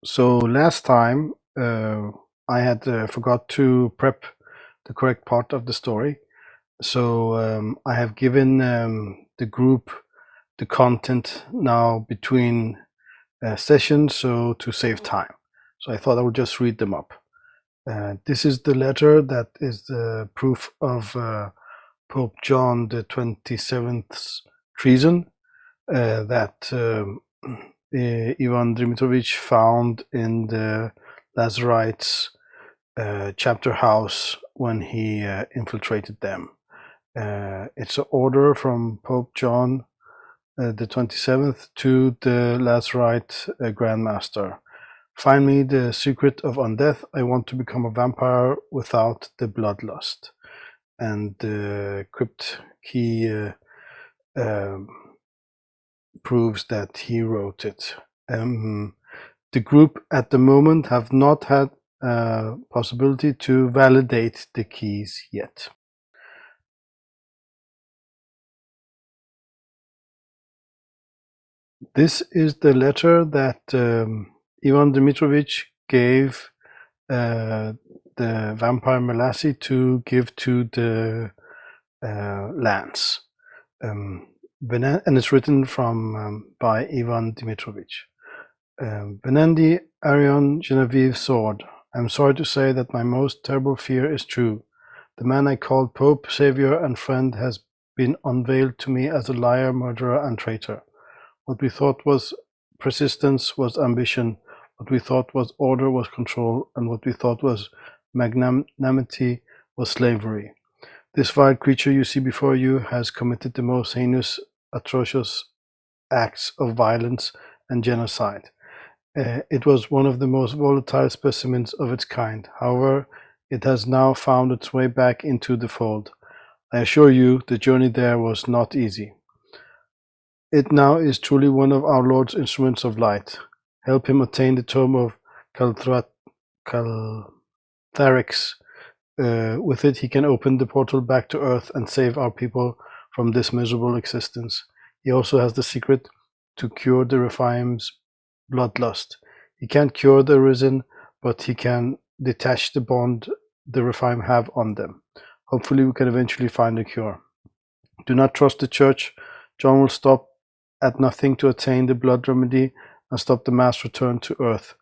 So last time I had forgot to prep the correct part of the story. So I have given the group the content now between sessions, so to save time. So I thought I would just read them up. This is the letter that is the proof of Pope John the 27th's treason that Ivan Dimitrievich found in the Lazarites' chapter house when he infiltrated them. It's an order from Pope John the 27th to the Lazarite Grandmaster. Find me the secret of undeath. I want to become a vampire without the bloodlust. And the crypt key proves that he wrote it. The group at the moment have not had a possibility to validate the keys yet. This is the letter that Ivan Dimitrievich gave the vampire Melassi to give to the lance. And it's written from by Ivan Dimitrievich. Venendi Arion Genevieve Sword. I'm sorry to say that my most terrible fear is true. The man I called Pope, Savior, and friend has been unveiled to me as a liar, murderer, and traitor. What we thought was persistence was ambition. What we thought was order was control, and what we thought was magnanimity was slavery. This vile creature you see before you has committed the most heinous, atrocious acts of violence and genocide. It was one of the most volatile specimens of its kind. However, it has now found its way back into the fold. I assure you, the journey there was not easy. It now is truly one of our Lord's instruments of light. Help him attain the tomb of Caltharix. With it, he can open the portal back to Earth and save our people from this miserable existence. He also has the secret to cure the Rephime's bloodlust. He can't cure the Arisen, but he can detach the bond the Rephime have on them. Hopefully we can eventually find a cure. Do not trust the church. John will stop at nothing to attain the blood remedy and stop the mass return to Earth.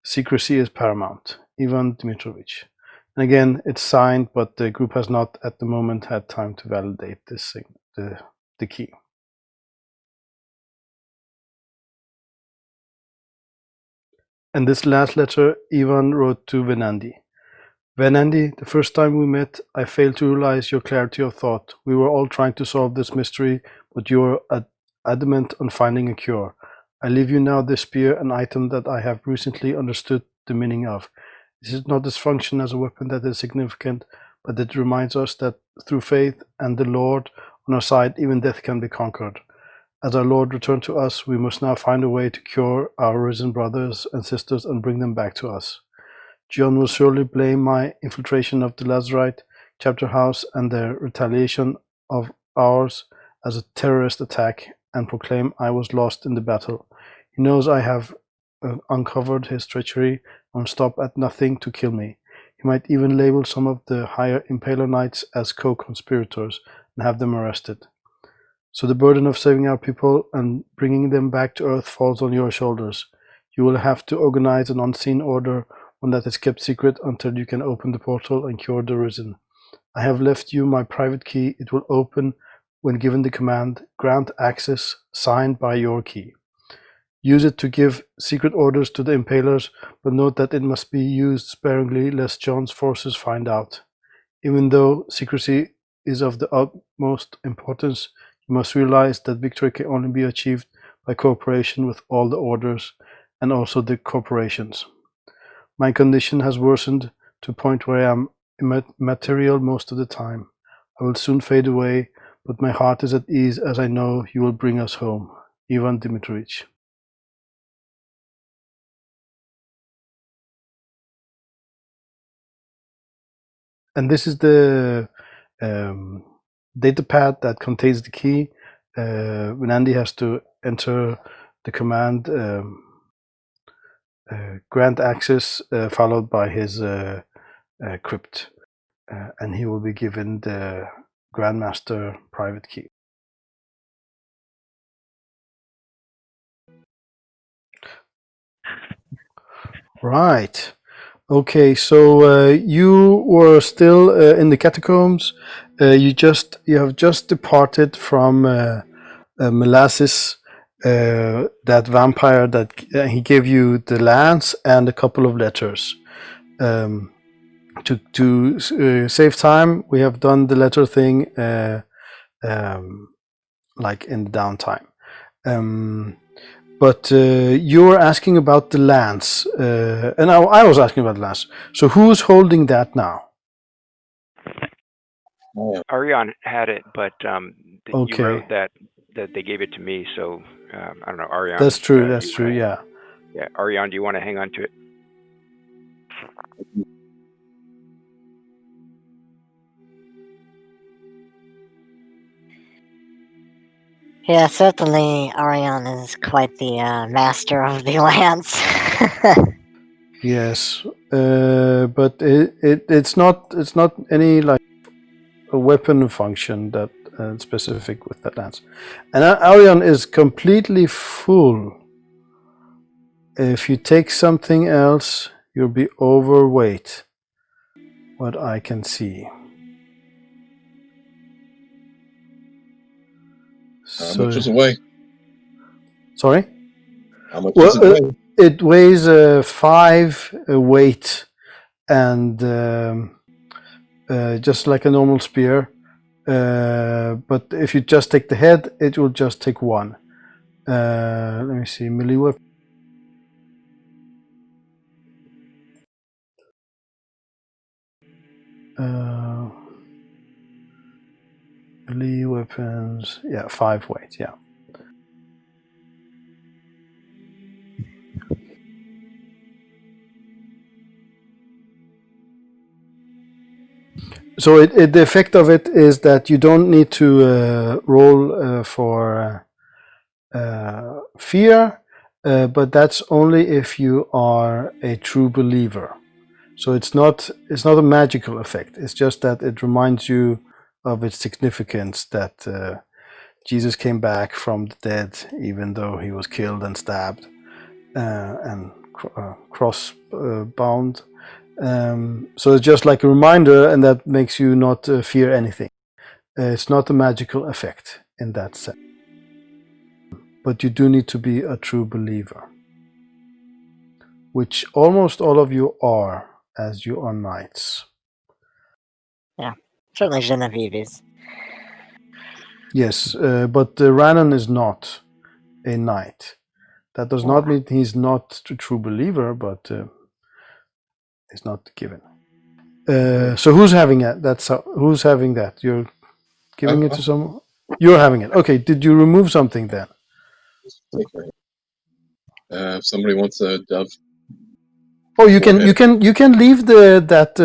Secrecy is paramount. Ivan Dimitrievich. And again, it's signed, but the group has not at the moment had time to validate this thing, the key. And this last letter Ivan wrote to Venandi. Venandi, the first time we met, I failed to realize your clarity of thought. We were all trying to solve this mystery, but you were adamant on finding a cure. I leave you now this spear, an item that I have recently understood the meaning of. This is not its function as a weapon that is significant, but it reminds us that through faith and the Lord on our side, even death can be conquered. As our Lord returned to us, we must now find a way to cure our risen brothers and sisters and bring them back to us. John will surely blame my infiltration of the Lazarite chapter house and their retaliation of ours as a terrorist attack and proclaim I was lost in the battle. He knows I have uncovered his treachery and will stop at nothing to kill me. He might even label some of the higher Impaler Knights as co-conspirators and have them arrested. So the burden of saving our people and bringing them back to Earth falls on your shoulders. You will have to organize an unseen order, one that is kept secret until you can open the portal and cure the Risen. I have left you my private key. It will open when given the command. Grant access, signed by your key. Use it to give secret orders to the Impalers, but note that it must be used sparingly lest John's forces find out. Even though secrecy is of the utmost importance, you must realize that victory can only be achieved by cooperation with all the orders and also the corporations. My condition has worsened to a point where I am immaterial most of the time. I will soon fade away, but my heart is at ease as I know you will bring us home. Ivan Dimitrievich. And this is the datapad that contains the key. Venandi has to enter the command grant access followed by his crypt, and he will be given the Grandmaster private key. Right. Okay, so you were still in the catacombs. You have just departed from Molasses, that vampire that he gave you the lance and a couple of letters. To save time, we have done the letter thing like in the downtime. But you were asking about the lance, and I was asking about the lance. So who's holding that now? Arion had it, but Okay. you wrote that they gave it to me, so I don't know, Arion. That's true. That's true. Yeah. Yeah, Arion, do you want to hang on to it? Yeah, certainly Arion is quite the master of the lance. Yes, but it's not any like a weapon function that specific with that lance. And Arion is completely full. If you take something else, you'll be overweight. What I can see. How much is it weigh? Sorry? How much does it weigh? It weighs 5 weight, and just like a normal spear. But if you just take the head, it will just take 1. Let me see, melee weapon. Melee weapons, yeah, 5 weight, yeah. So the effect of it is that you don't need to roll for fear, but that's only if you are a true believer. So it's not a magical effect. It's just that it reminds you of its significance, that Jesus came back from the dead, even though he was killed and stabbed and cross bound. So it's just like a reminder, and that makes you not fear anything. It's not a magical effect in that sense. But you do need to be a true believer, which almost all of you are, as you are knights. Yeah, certainly Genevieve is. Yes, but Ranon is not a knight. That does not mean he's not a true believer, but it's not given. So who's having it? Who's having that? You're giving it to someone? You're having it. Okay, did you remove something then? If somebody wants a dove. Oh, you can leave that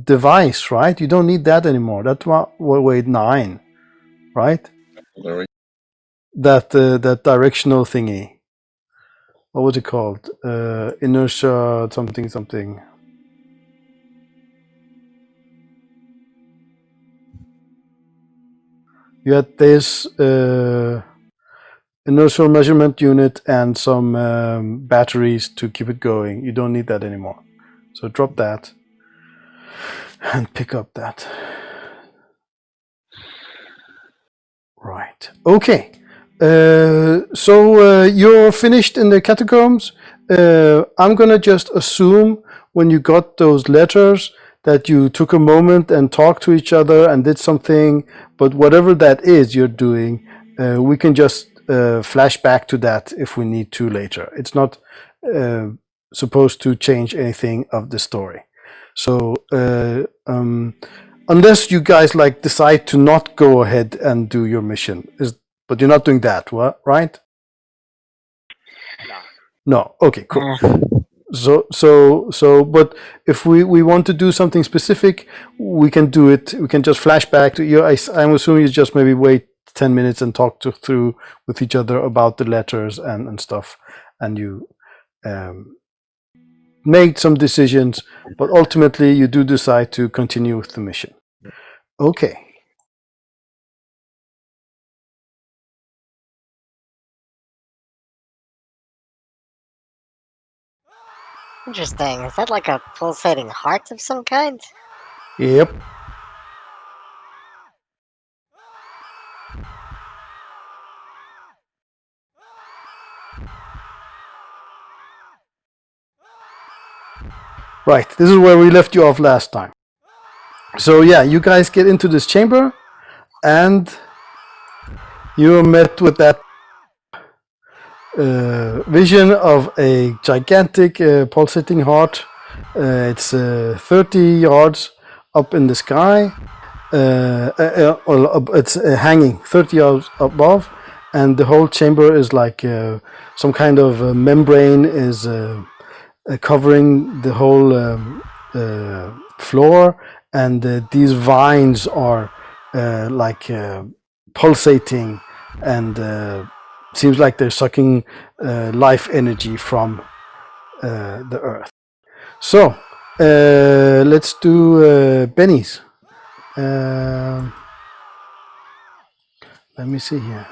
device, right? You don't need that anymore. That weighed 9, right? That directional thingy. What was it called? Inertia something. You had this inertial measurement unit and some batteries to keep it going. You don't need that anymore. So drop that and pick up that. Right. Okay. So you're finished in the catacombs. I'm gonna just assume when you got those letters that you took a moment and talked to each other and did something. But whatever that is you're doing, we can just flash back to that if we need to later. It's not supposed to change anything of the story. So unless you guys like decide to not go ahead and do your mission, but you're not doing that, right? No. Okay, cool. So but if we want to do something specific, we can do it. We can just flash back to you. I'm assuming you just maybe wait 10 minutes and talk through with each other about the letters and stuff, and you made some decisions, but ultimately you do decide to continue with the mission. Okay. Interesting. Is that like a pulsating heart of some kind? Yep. Right, this is where we left you off last time. So yeah, you guys get into this chamber, and you are met with that vision of a gigantic pulsating heart. It's 30 yards up in the sky. It's hanging 30 yards above, and the whole chamber is like some kind of membrane is covering the whole floor, and these vines are like pulsating, and seems like they're sucking life energy from the earth. So let's do Benny's. Let me see here.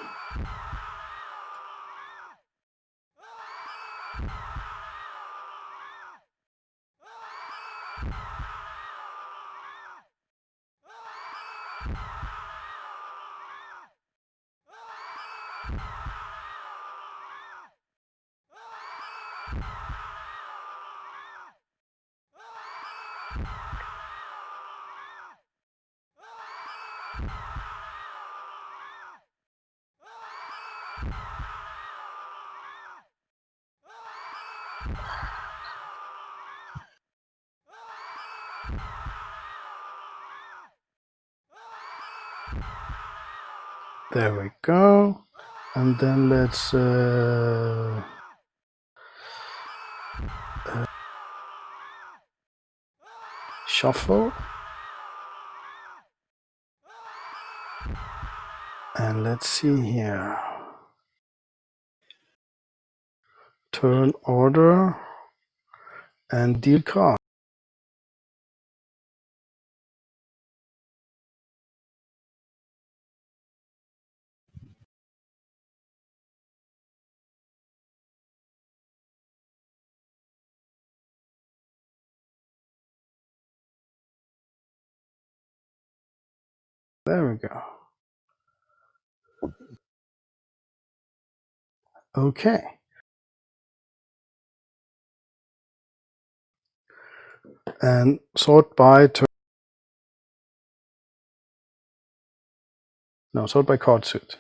There we go. And then let's shuffle. And let's see here. Turn order and deal card. There we go. Okay. And sort by turn. No, sort by card suit.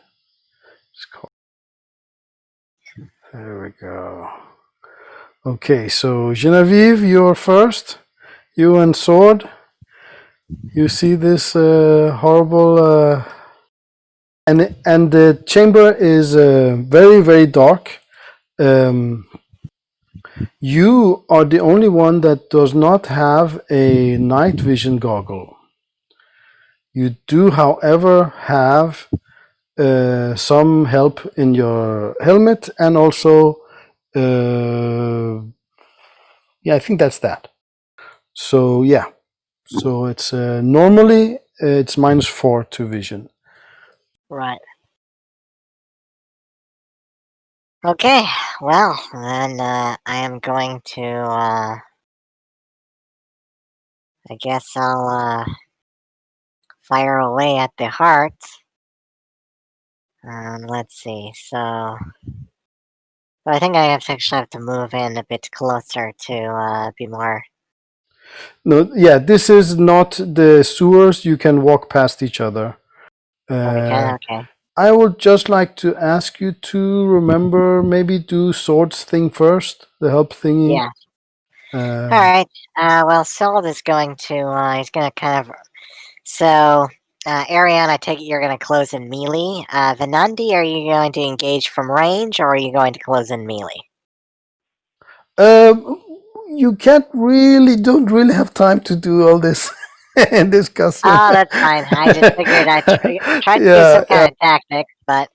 There we go. Okay, so Genevieve, you're first. You and Sword. You see this horrible, and the chamber is very, very dark. You are the only one that does not have a night vision goggle. You do, however, have some help in your helmet, and also, yeah, I think that's that. So yeah, so it's normally it's -4 to vision. Right. Okay, well, then I am going to, I guess I'll fire away at the heart. Let's see, so I think I actually have to move in a bit closer to be more. No, yeah, this is not the sewers. You can walk past each other. Okay. I would just like to ask you to remember, maybe do Sword's thing first, the help thingy. Yeah. Alright, well, Sold is going to, he's gonna kind of, so, Ariane, I take it you're gonna close in melee. Venandi, are you going to engage from range, or are you going to close in melee? You don't really have time to do all this. and discuss. Oh, that's fine. I just figured I tried to do some kind of tactic, but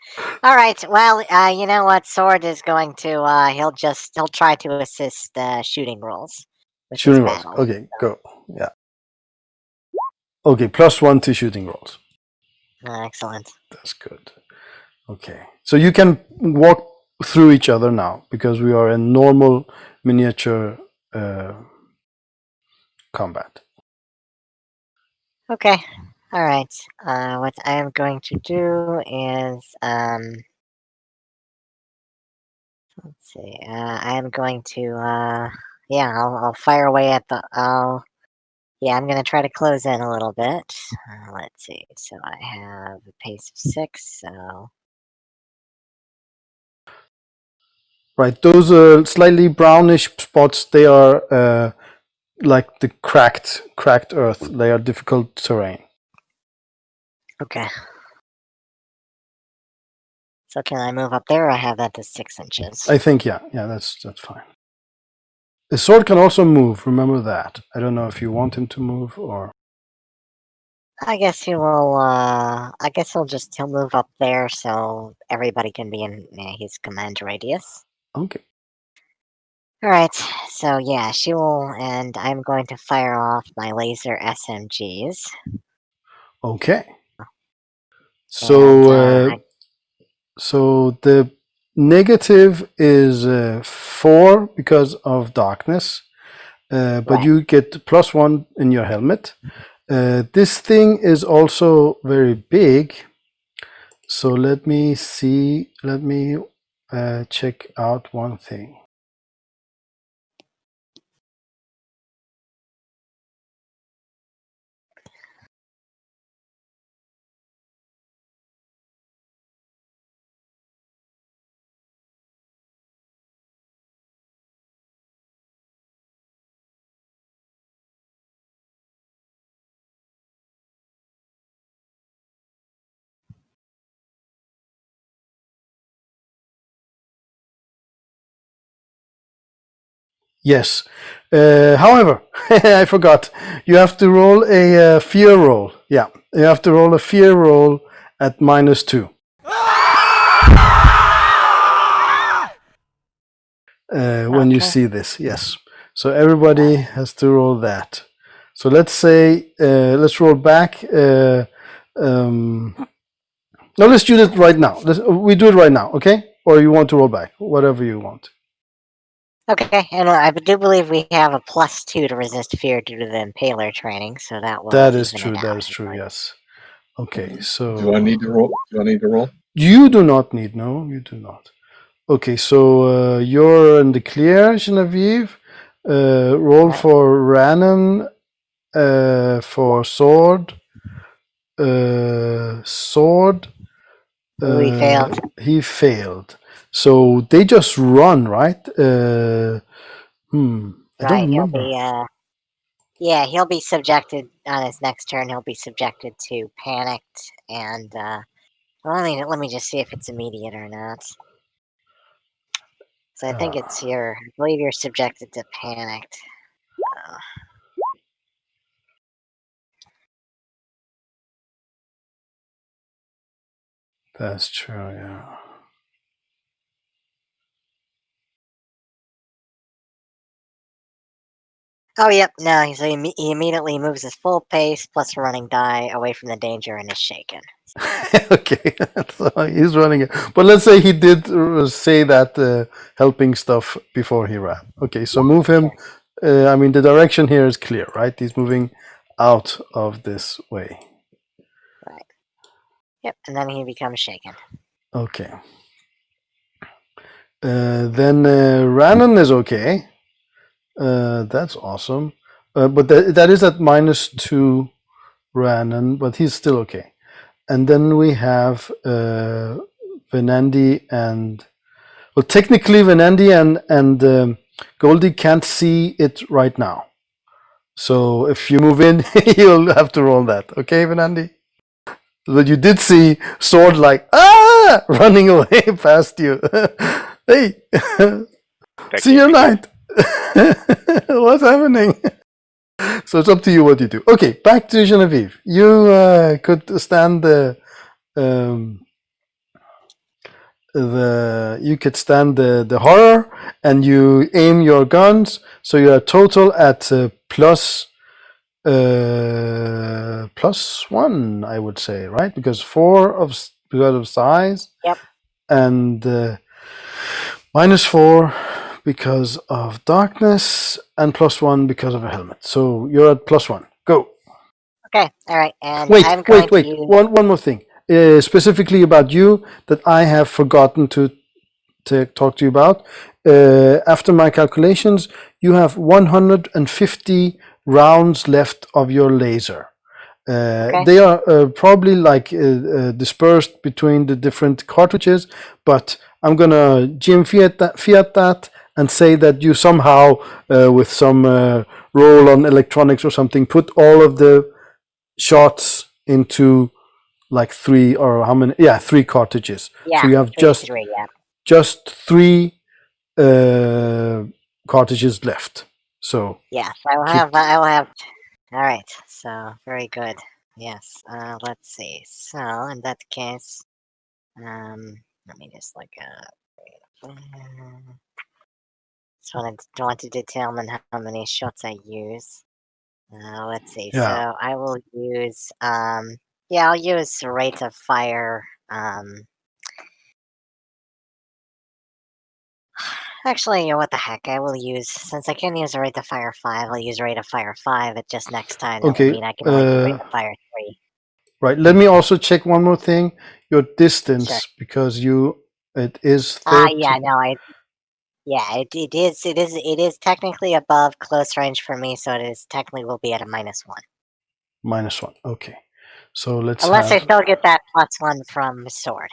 all right. Well, you know what? Sword is going to. He'll try to assist shooting rolls with Shooting his rolls. battle. Okay, go. Yeah. Okay, +1 to shooting rolls. Excellent. That's good. Okay, so you can walk through each other now because we are in normal miniature combat. Okay. All right. What I am going to do is let's see. I am going to yeah. I'll fire away at the. Yeah, I'm gonna try to close in a little bit. Let's see. So I have a pace of 6. So Right, those slightly brownish spots, they are like the cracked earth. They are difficult terrain. okay. So can I move up there? Or I have that to 6 inches. I think yeah, that's fine. The sword can also move. Remember that. I don't know if you want him to move or. I guess he will. I guess he'll move up there so everybody can be in his command radius. Okay. All right. So yeah, she will, and I'm going to fire off my laser SMGs. Okay. So And, so the negative is 4 because of darkness, but Right. you get +1 in your helmet. This thing is also very big. So let me see. Let me check out one thing. Yes. However, I forgot. You have to roll a fear roll. Yeah, you have to roll a fear roll at -2. When you see this, yes. So everybody has to roll that. So let's say, let's roll back. No, let's do it right now. We do it right now, okay? Or you want to roll back? Whatever you want. okay, and I do believe we have a +2 to resist fear due to the impaler training, so that will. That is even true. it That out, is true. Yes. Okay. So Do I need to roll? Do I need to roll? you do not need. No, you do not. Okay. So you're in the clear, Genevieve. Roll Right. for Rannon. For sword. Sword. Ooh, he failed. He failed. So they just run, right? I don't Right, he'll remember. be. Yeah, he'll be subjected on his next turn. He'll be subjected to panicked, and let me just see if it's immediate or not. So I think it's I believe you're subjected to panicked. That's true, yeah. Oh, yep. No, so he immediately moves his full pace plus a running die away from the danger and is shaken. Okay, so he's running it. But let's say he did say that helping stuff before he ran. Okay, so move him. I mean, the direction here is clear, right? He's moving out of this way. Right. Yep, and then he becomes shaken. Okay. Then Rannon is okay. That's awesome. But that is at -2 Rannon, but he's still okay. And then we have Venandi and, well, technically Venandi and Goldie can't see it right now. So if you move in, you'll have to roll that. Okay, Venandi? But you did see Sword like, running away past you. Hey, Senior Knight, what's happening? So it's up to you what you do. Okay, back to Genevieve. You could stand you could stand the horror, and you aim your guns. So you are total at +1, I would say, right? Because because of size. Yep. And -4 because of darkness, and +1 because of a helmet. So you're at +1. Go. Okay. All right. And Wait. I'm going to use. One more thing, specifically about you that I have forgotten to talk to you about. After my calculations, you have 150 rounds left of your laser. Okay. They are probably like dispersed between the different cartridges, but I'm gonna fiat that and say that you somehow, with some roll on electronics or something, put all of the shots into like 3 or how many? Yeah, 3 cartridges. Yeah. So you have three, yeah. just 3 cartridges left. So Yes, I will have. I will have. All right. So very good. Yes. Let's see. So in that case, let me just like so I want to determine how many shots I use. Let's see. yeah. So I will use yeah, I'll use rate of fire. Actually, what the heck? I will use, since I can use a rate of fire 5, I'll use rate of fire 5. It just next time that will Okay. mean I can only use rate of fire 3. Right. Let me also check one more thing. Your distance, Sure. because it is 30. Yeah, no, it is technically above close range for me, so it is technically will be at a -1. -1. Okay. So let's Unless I have. still get that +1 from sword.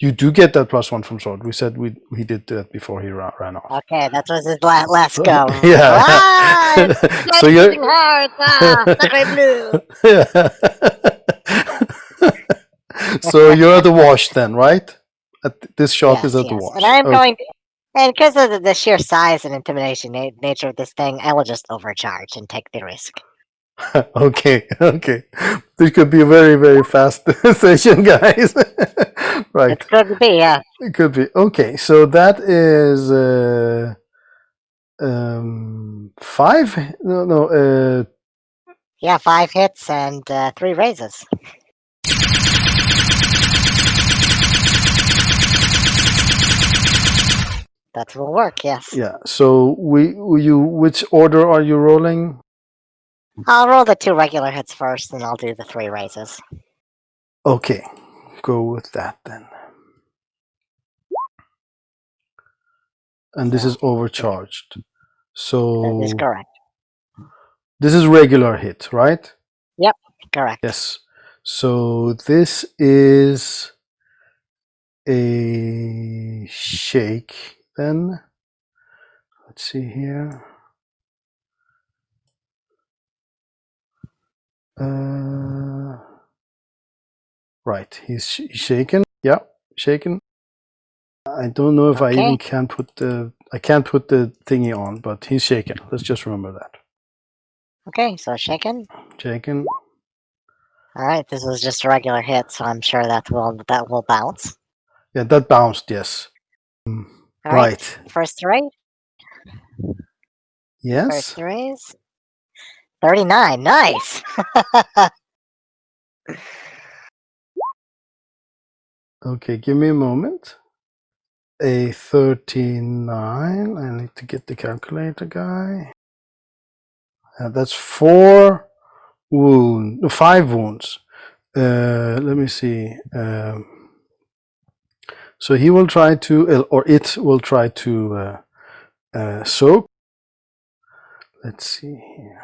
You do get that +1 from sword. We said we did that before he ran off. Okay, that was his last go. Yeah. Ah, So you're. hard. Sacre bleu. So you're at the wash then, right? This shop is Yes, at the yes. wash. And I'm Okay. going to, and because of the sheer size and intimidation nature of this thing, I will just overcharge and take the risk. Okay. This could be a very, very fast session, guys. Right. It could be, yeah. It could be. Okay, so that is 5? No. Yeah, 5 hits and 3 raises. That will work, yes. Yeah. So which order are you rolling? I'll roll the 2 regular hits first, and I'll do the 3 raises. Okay, go with that then. And this is overcharged. So That is correct. this is regular hit, right? Yep, correct. Yes. So this is a shake then. Let's see here. Right, he's shaken. Yeah, shaken. I don't know if I even can put I can't put the thingy on, but he's shaken. Let's just remember that. Okay, so shaken. Shaken. All right, this is just a regular hit, so I'm sure that will bounce. Yeah, that bounced. Yes. All right. First raise. Yes. First raise. 39. Nice. Okay, give me a moment. A 39. I need to get the calculator guy. That's 5 wounds. Let me see. So he will try to, or it will try to soak. Let's see here.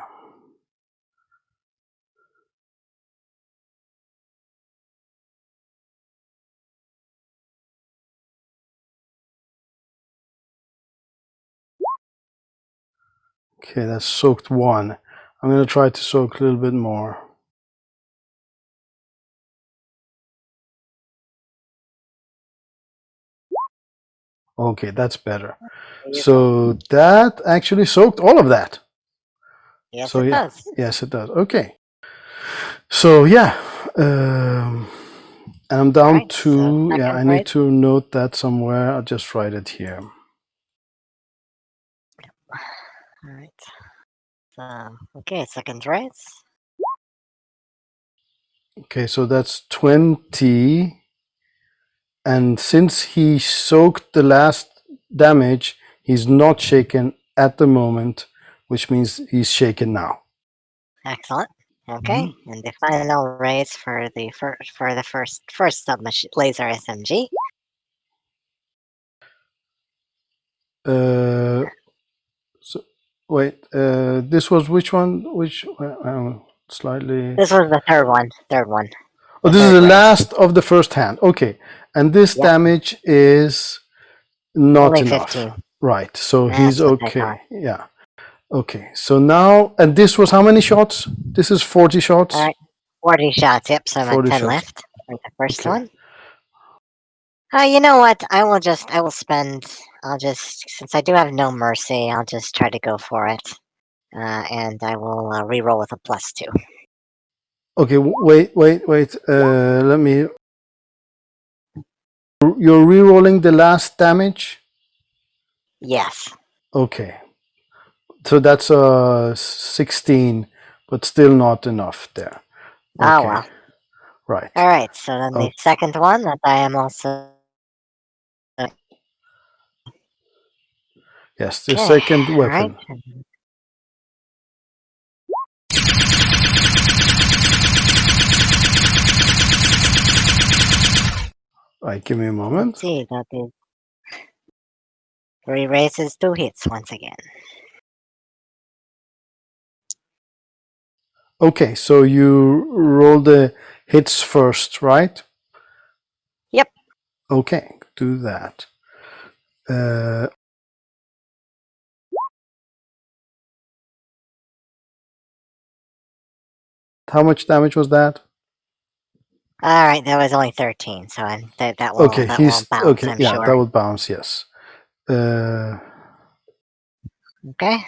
Okay, that's soaked 1. I'm going to try to soak a little bit more. Okay, that's better. So that actually soaked all of that. Yes, So it yeah, does. yes, it does. Okay. So yeah, and I'm down Alright, so to yeah. second I raise. need to note that somewhere. I'll just write it here. Alright. So, okay, second raise. Okay, so that's 20. And since he soaked the last damage, he's not shaken at the moment, which means he's shaken now. Excellent. Okay, and the final raise for the first submachine laser SMG. So, wait, this was which one? Which slightly? This was the third one. Oh, The this is third the raise. last of the first hand. Okay, and this Yep. damage is not Only enough. 15. Right, so That's he's what I okay. thought. Yeah. Okay, so now, and this was how many shots? This is 40 shots. Alright, 40 shots. Yep, so I'm at 40 10 shots. left for the first Okay. one. You know what? Since I do have no mercy, I'll just try to go for it. And I will reroll with a +2. Okay, wait. Let me. You're re-rolling the last damage. Yes. Okay, so that's 16, but still not enough there. Okay. Oh well. Right. Alright, so then the second one that I am also. Yes, the Okay, second weapon. Right. Right, give me a moment. Let's see, that is 3 raises, 2 hits once again. Okay, so you roll the hits first, right? Yep. Okay, do that. How much damage was that? Alright, that was only 13, so that will Okay, bounce, okay. I'm Yeah, sure. that would bounce. Yes. Okay,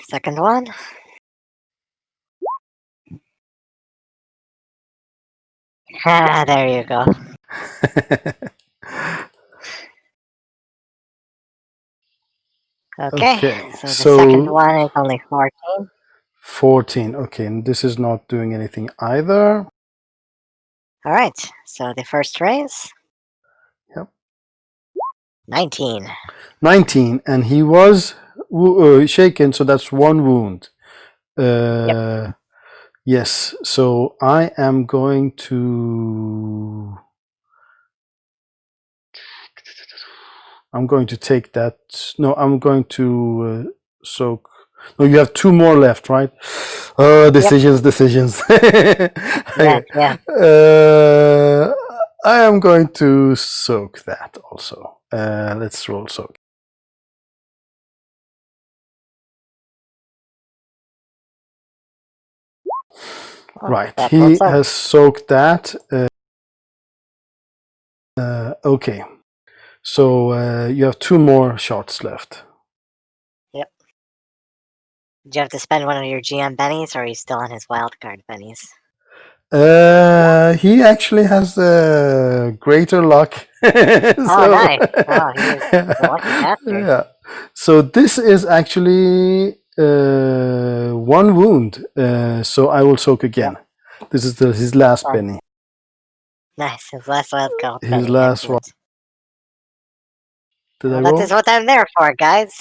second one. There you go. Okay, so the second one is only 14. 14. Okay, and this is not doing anything either. Alright, so the first raise. Yep. 19. 19, and he was shaken, so that's 1 wound. Yes, so I am going to. I'm going to take that. No, I'm going to soak. No, you have 2 more left, right? Decisions. Yeah. I am going to soak that also. Let's roll soak. Right, he has soaked that. Okay, so you have 2 more shots left. Yep. Did you have to spend one of your GM bennies, or are you still on his wildcard bennies? He actually has greater luck. Nice. Oh, he's a lucky bastard. Yeah. So this is actually 1 wound. So I will soak again. This is his last penny. Nice. His last wildcard His benny. last one. Excellent. Did I That roll? is what I'm there for, guys.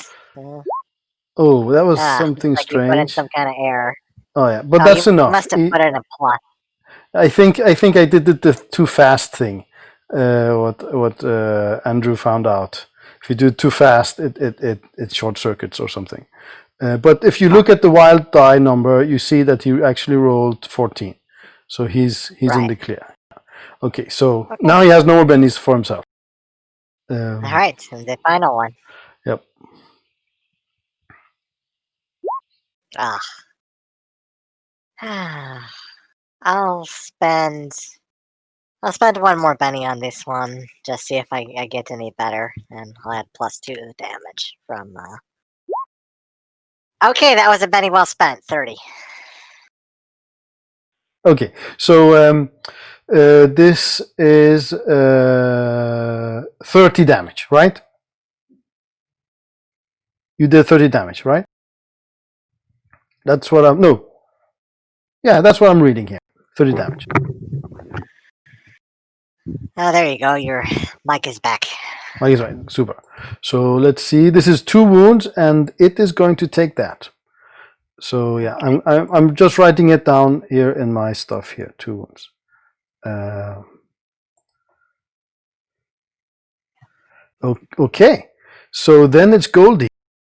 Oh, that was something like you put in strange. some kind of error. Oh yeah, but that's you enough. Must have put in a plus. I think I did the too fast thing. What Andrew found out. If you do it too fast, it short circuits or something. But if you look at the wild die number, you see that he actually rolled 14, so he's in the clear. Okay, so now he has no more bennies for himself. All right, and the final one. Yep. I'll spend 1 more penny on this one, just see if I get any better, and I'll add +2 to the damage from. Okay, that was a penny well spent. 30. Okay, so this is 30 damage, right? You did 30 damage, right? That's what I'm. No. Yeah, that's what I'm reading here. 30 damage. Oh, there you go. Your mic is back. Mike is right. Super. So let's see. This is 2 wounds, and it is going to take that. So yeah, I'm just writing it down here in my stuff here. 2 wounds. Okay. So then it's Goldie.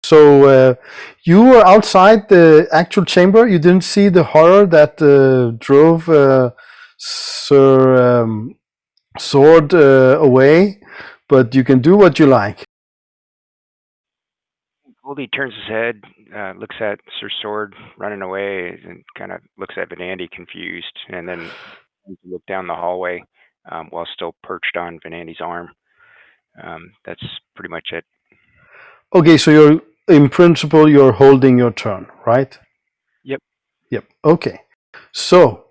So you were outside the actual chamber. You didn't see the horror that drove Sir Sword away, but you can do what you like. Goldie turns his head, looks at Sir Sword running away, and kind of looks at Venandy confused, and then look down the hallway while still perched on Venandy's arm. That's pretty much it. Okay, so you're in principle you're holding your turn, right? Yep. Yep. Okay. So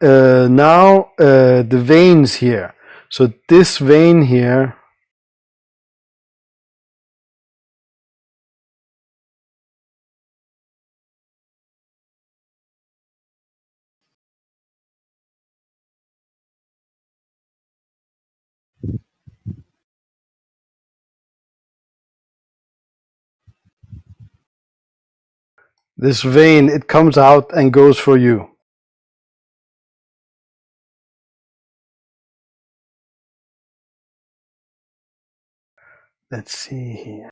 now the veins here. So this vein here. This vein, it comes out and goes for you. Let's see here.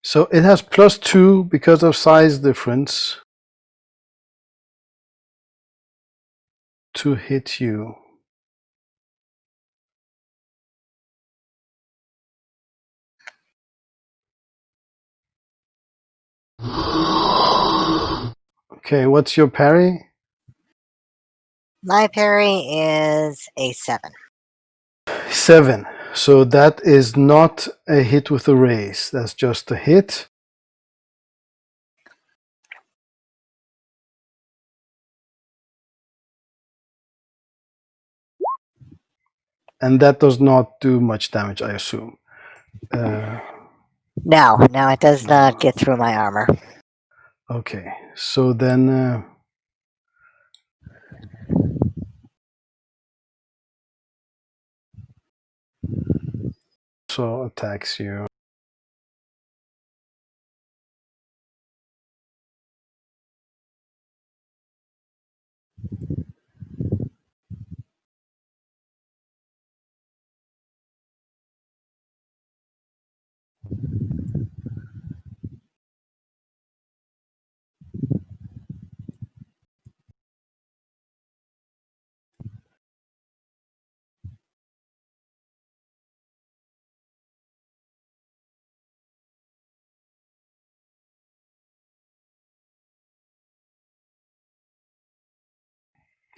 So it has +2 because of size difference to hit you. Okay, what's your parry? My parry is a 7. 7. So that is not a hit with a raise. That's just a hit. And that does not do much damage, I assume. No, it does not get through my armor. Okay, so then so attacks you.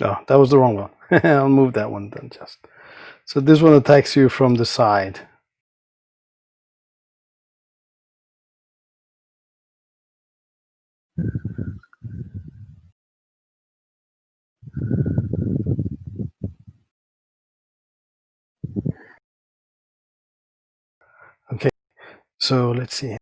Oh, that was the wrong one. I'll move that one then just. So this one attacks you from the side. Okay, so let's see.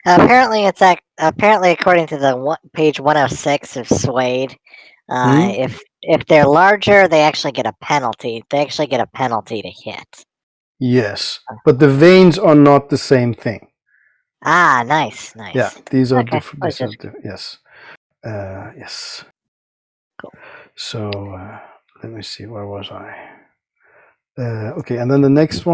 Apparently, apparently according to the page 106 of Suede, if they're larger, they actually get a penalty. They actually get a penalty to hit. Yes, but the veins are not the same thing. Ah, nice. Yeah, these are Okay, different. Yes, yes. Cool. So let me see. Where was I? Okay, and then the next one.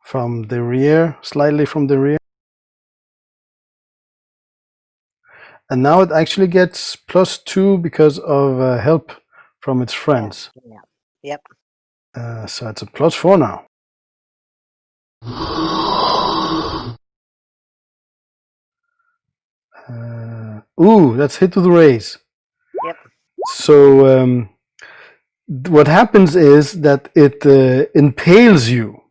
From the rear, slightly from the rear. And now it actually gets +2 because of help from its friends. Yeah. Yep. So it's a +4 now. Ooh, that's hit with a raise. Yep. So what happens is that it impales you.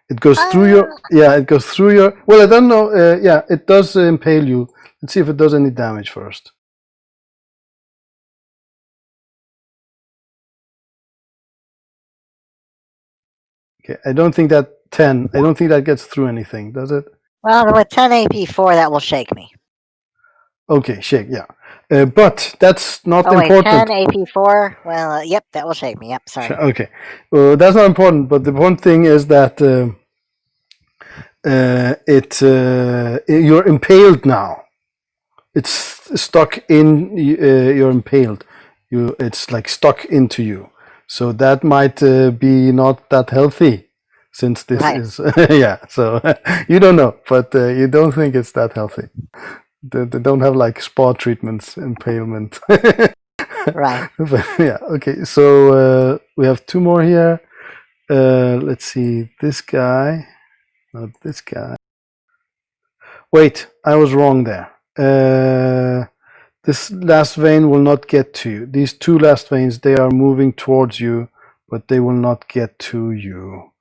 It goes through your, it goes through your, well, I don't know, yeah, it does impale you. Let's see if it does any damage first. Okay, I don't think that 10, I don't think that gets through anything, does it? Well, with 10 AP4, that will shake me. Okay, shake, yeah. But that's not Oh, wait, important. 10 AP4? Well, yep, that will shake me. Yep, sorry. Okay, well, that's not important, but the one thing is that you're impaled now. It's stuck in, you're impaled. It's like stuck into you. So that might be not that healthy, since this Right. is, yeah, so you don't know, but you don't think it's that healthy. They don't have like spa treatments, impalement. Right. But, yeah, okay, so we have 2 more here. Let's see, this guy, not this guy. Wait, I was wrong there. This last vein will not get to you. These 2 last veins, they are moving towards you, but they will not get to you.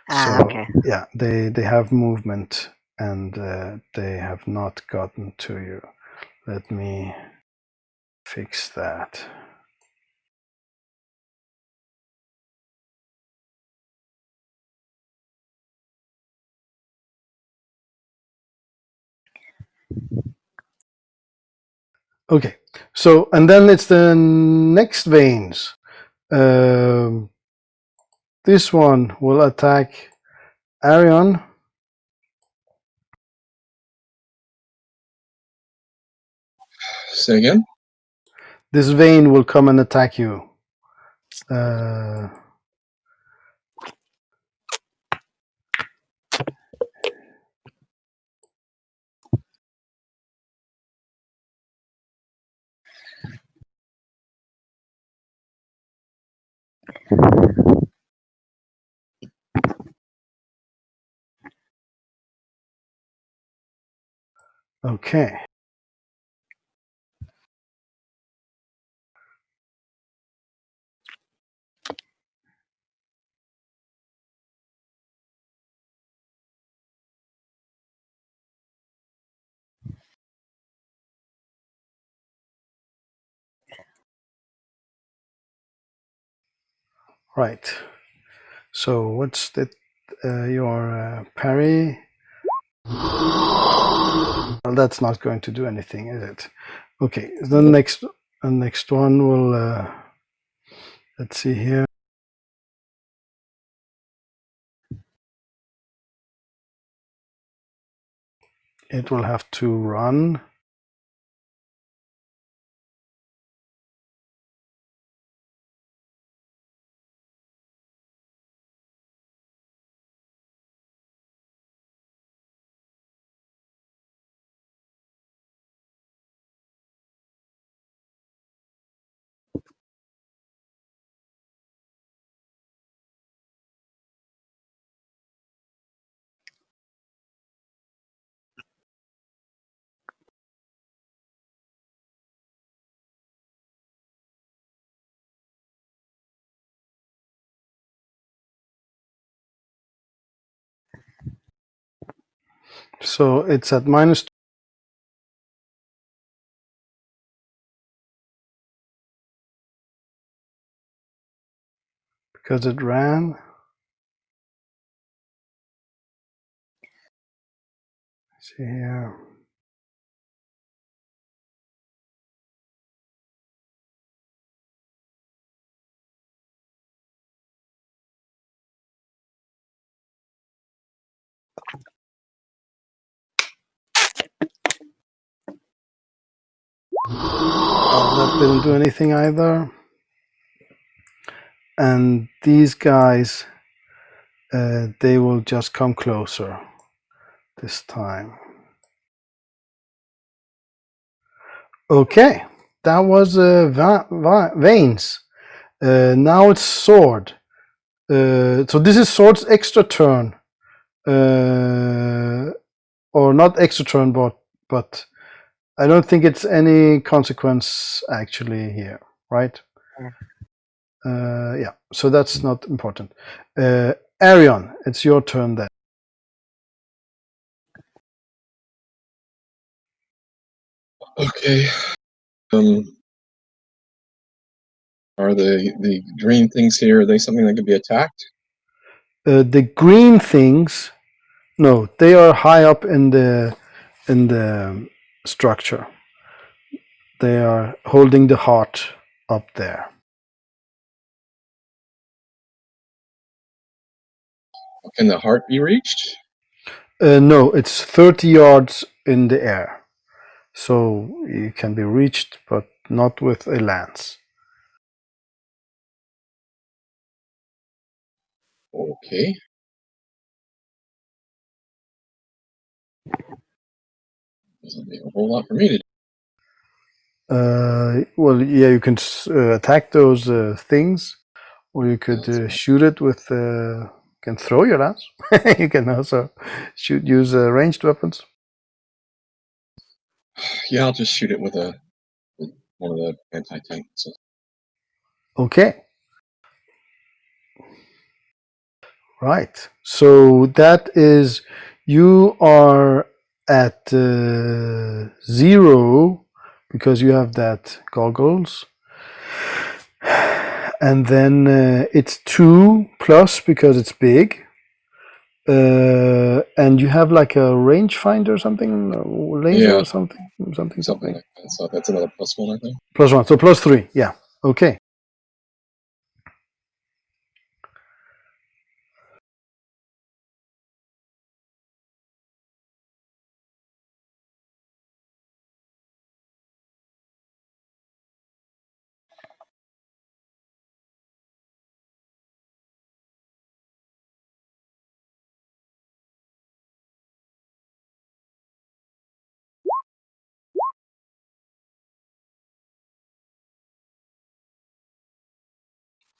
So Okay. yeah, they have movement, and they have not gotten to you. Let me fix that. Okay, so, and then it's the next veins. This one will attack Arion. Say again? This vein will come and attack you. Okay. Right. So what's that? Your parry? Well, that's not going to do anything, is it? Okay. The next one will. Let's see here. It will have to run. So it's at -2. Because it ran. Let's see here. That didn't do anything either. And these guys, they will just come closer this time. Okay, that was veins. Now it's sword. So this is sword's extra turn. Or not extra turn, but I don't think it's any consequence actually here, right? Yeah, so that's not important. Arion, it's your turn then. Okay. Are the green things here, are they something that could be attacked? The green things, no, they are high up in the structure. They are holding the heart up there. Can the heart be reached? No, it's 30 yards in the air. So it can be reached, but not with a lance. Okay. Doesn't be a whole lot for me to do. Well, yeah, you can attack those things, or you could shoot it with. You can throw your lance. You can also use ranged weapons. Yeah, I'll just shoot it with one of the anti-tank missiles. Okay. Right. So that is, you are at 0 because you have that goggles. And then it's 2 plus because it's big. And you have like a rangefinder or something, laser or something. Something like that. So that's another +1, I think. +1, so +3, yeah. Okay.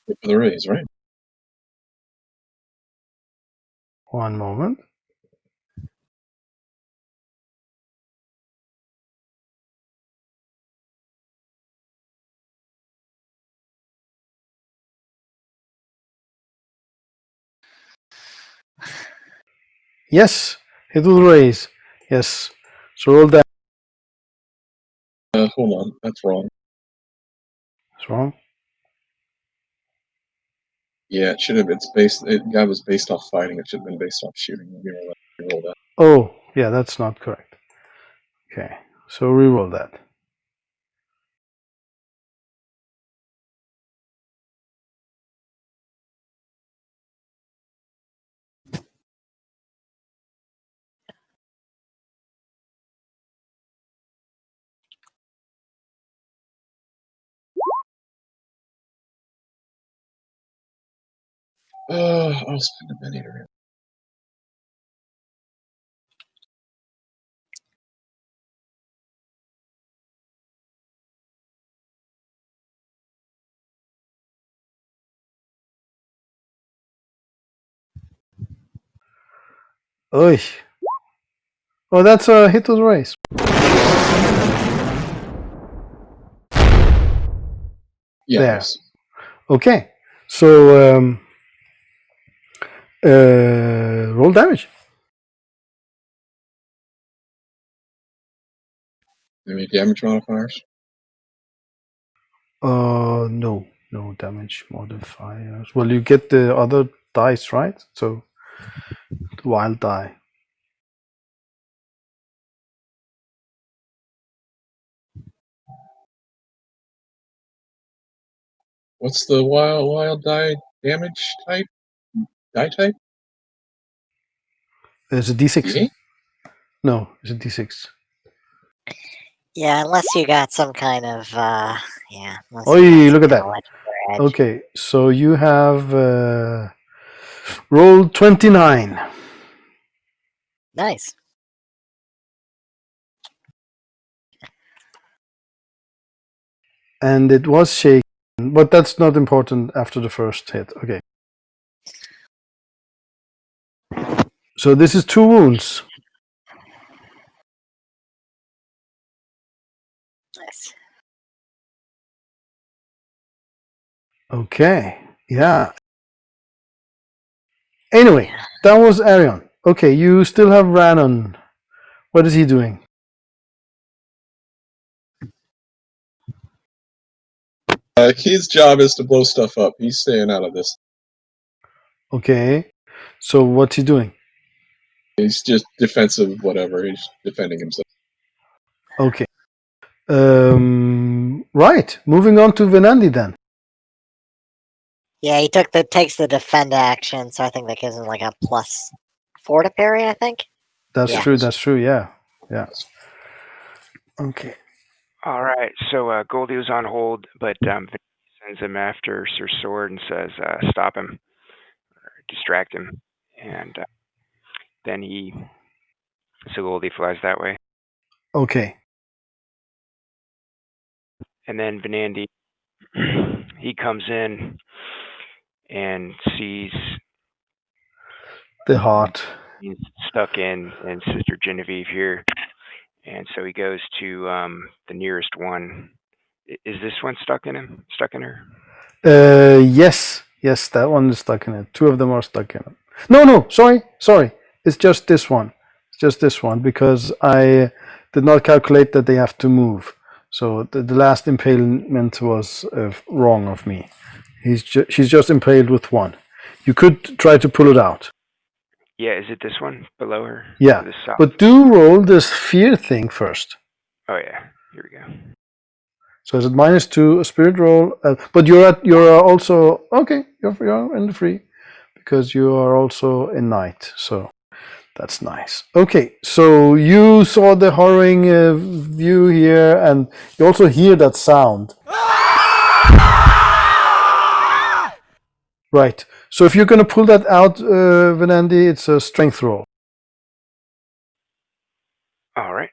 Good for the raise, right? One moment. Yes, it will raise. Yes. So roll that. Hold on, that's wrong. It's wrong. Yeah, it should have. Guy was based off fighting. It should have been based off shooting. Let me roll that. Oh, yeah, that's not correct. Okay, so reroll that. I'll spend a minute here. Oy. Oh, that's a hit with raise. Yeah. There. Okay, so roll damage. Any damage modifiers? No damage modifiers. Well, you get the other dice, right? So the wild die. What's the wild die damage type? Die type? It's a D6. D8? No, it's a D6. Yeah, unless you got some kind of yeah. Unless Oh, you got look some at kind that. of legendary edge. Okay, so you have rolled 29. Nice. And it was shaken, but that's not important after the first hit. Okay. So this is 2 wounds. Nice. Okay. Yeah. Anyway, that was Arion. Okay, you still have Rannon. What is he doing? His job is to blow stuff up. He's staying out of this. Okay. So what's he doing? He's just defensive, whatever. He's defending himself. Okay. Right. Moving on to Venandi then. Yeah, he takes the defend action, so I think that gives him like a +4 to parry. I think. That's Yeah. true. That's true. Yeah. Yeah. Okay. All right. So Goldie was on hold, but sends him after Sir Sword and says, "Stop him, or distract him." And then so Goldie flies that way, Okay. and then Venandi he comes in and sees The heart. he's stuck in Sister Genevieve here, and so he goes to the nearest one. Is this one stuck in him? Stuck in her? Yes. Yes, that one is stuck in it. 2 of them are stuck in it. No. Sorry. It's just this one. It's just this one because I did not calculate that they have to move. So the last impalement was wrong of me. She's just impaled with 1. You could try to pull it out. Yeah, is it this one below her? Yeah, This south? but do roll this fear thing first. Oh yeah, here we go. So is it -2 a spirit roll? But you're also okay. You're in the free because you are also a knight. So that's nice. Okay, so you saw the harrowing view here, and you also hear that sound. Right. So if you're going to pull that out, Venandi, it's a strength roll. All right.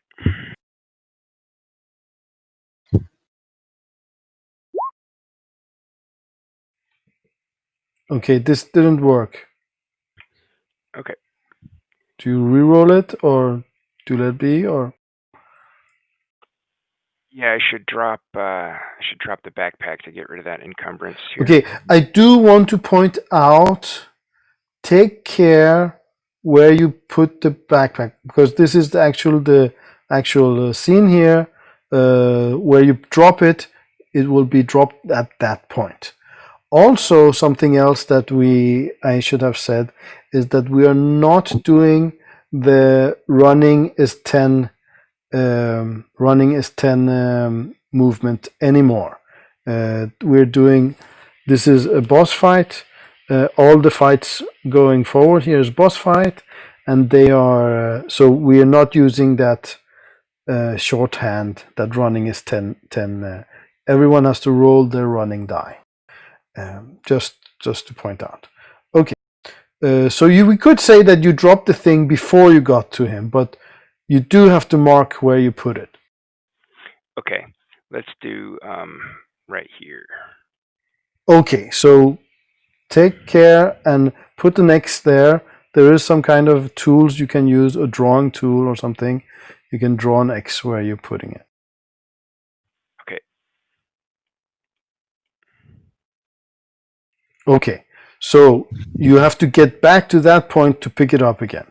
Okay, this didn't work. Okay. Do you re-roll it or do let be or? Yeah, I should drop the backpack to get rid of that encumbrance here. Okay, I do want to point out, take care where you put the backpack because this is the actual scene here. Where you drop it, it will be dropped at that point. Also, something else that I should have said is that we are not doing the running is 10 movement anymore. We're doing, this is a boss fight. All the fights going forward here is boss fight, and they are so we are not using that shorthand that running is 10. Everyone has to roll their running die. Just to point out. Okay, so we could say that you dropped the thing before you got to him, but you do have to mark where you put it. Okay, let's do right here. Okay, so take care and put the X there. There is some kind of tools you can use, a drawing tool or something. You can draw an X where you're putting it. Okay. Okay, so you have to get back to that point to pick it up again.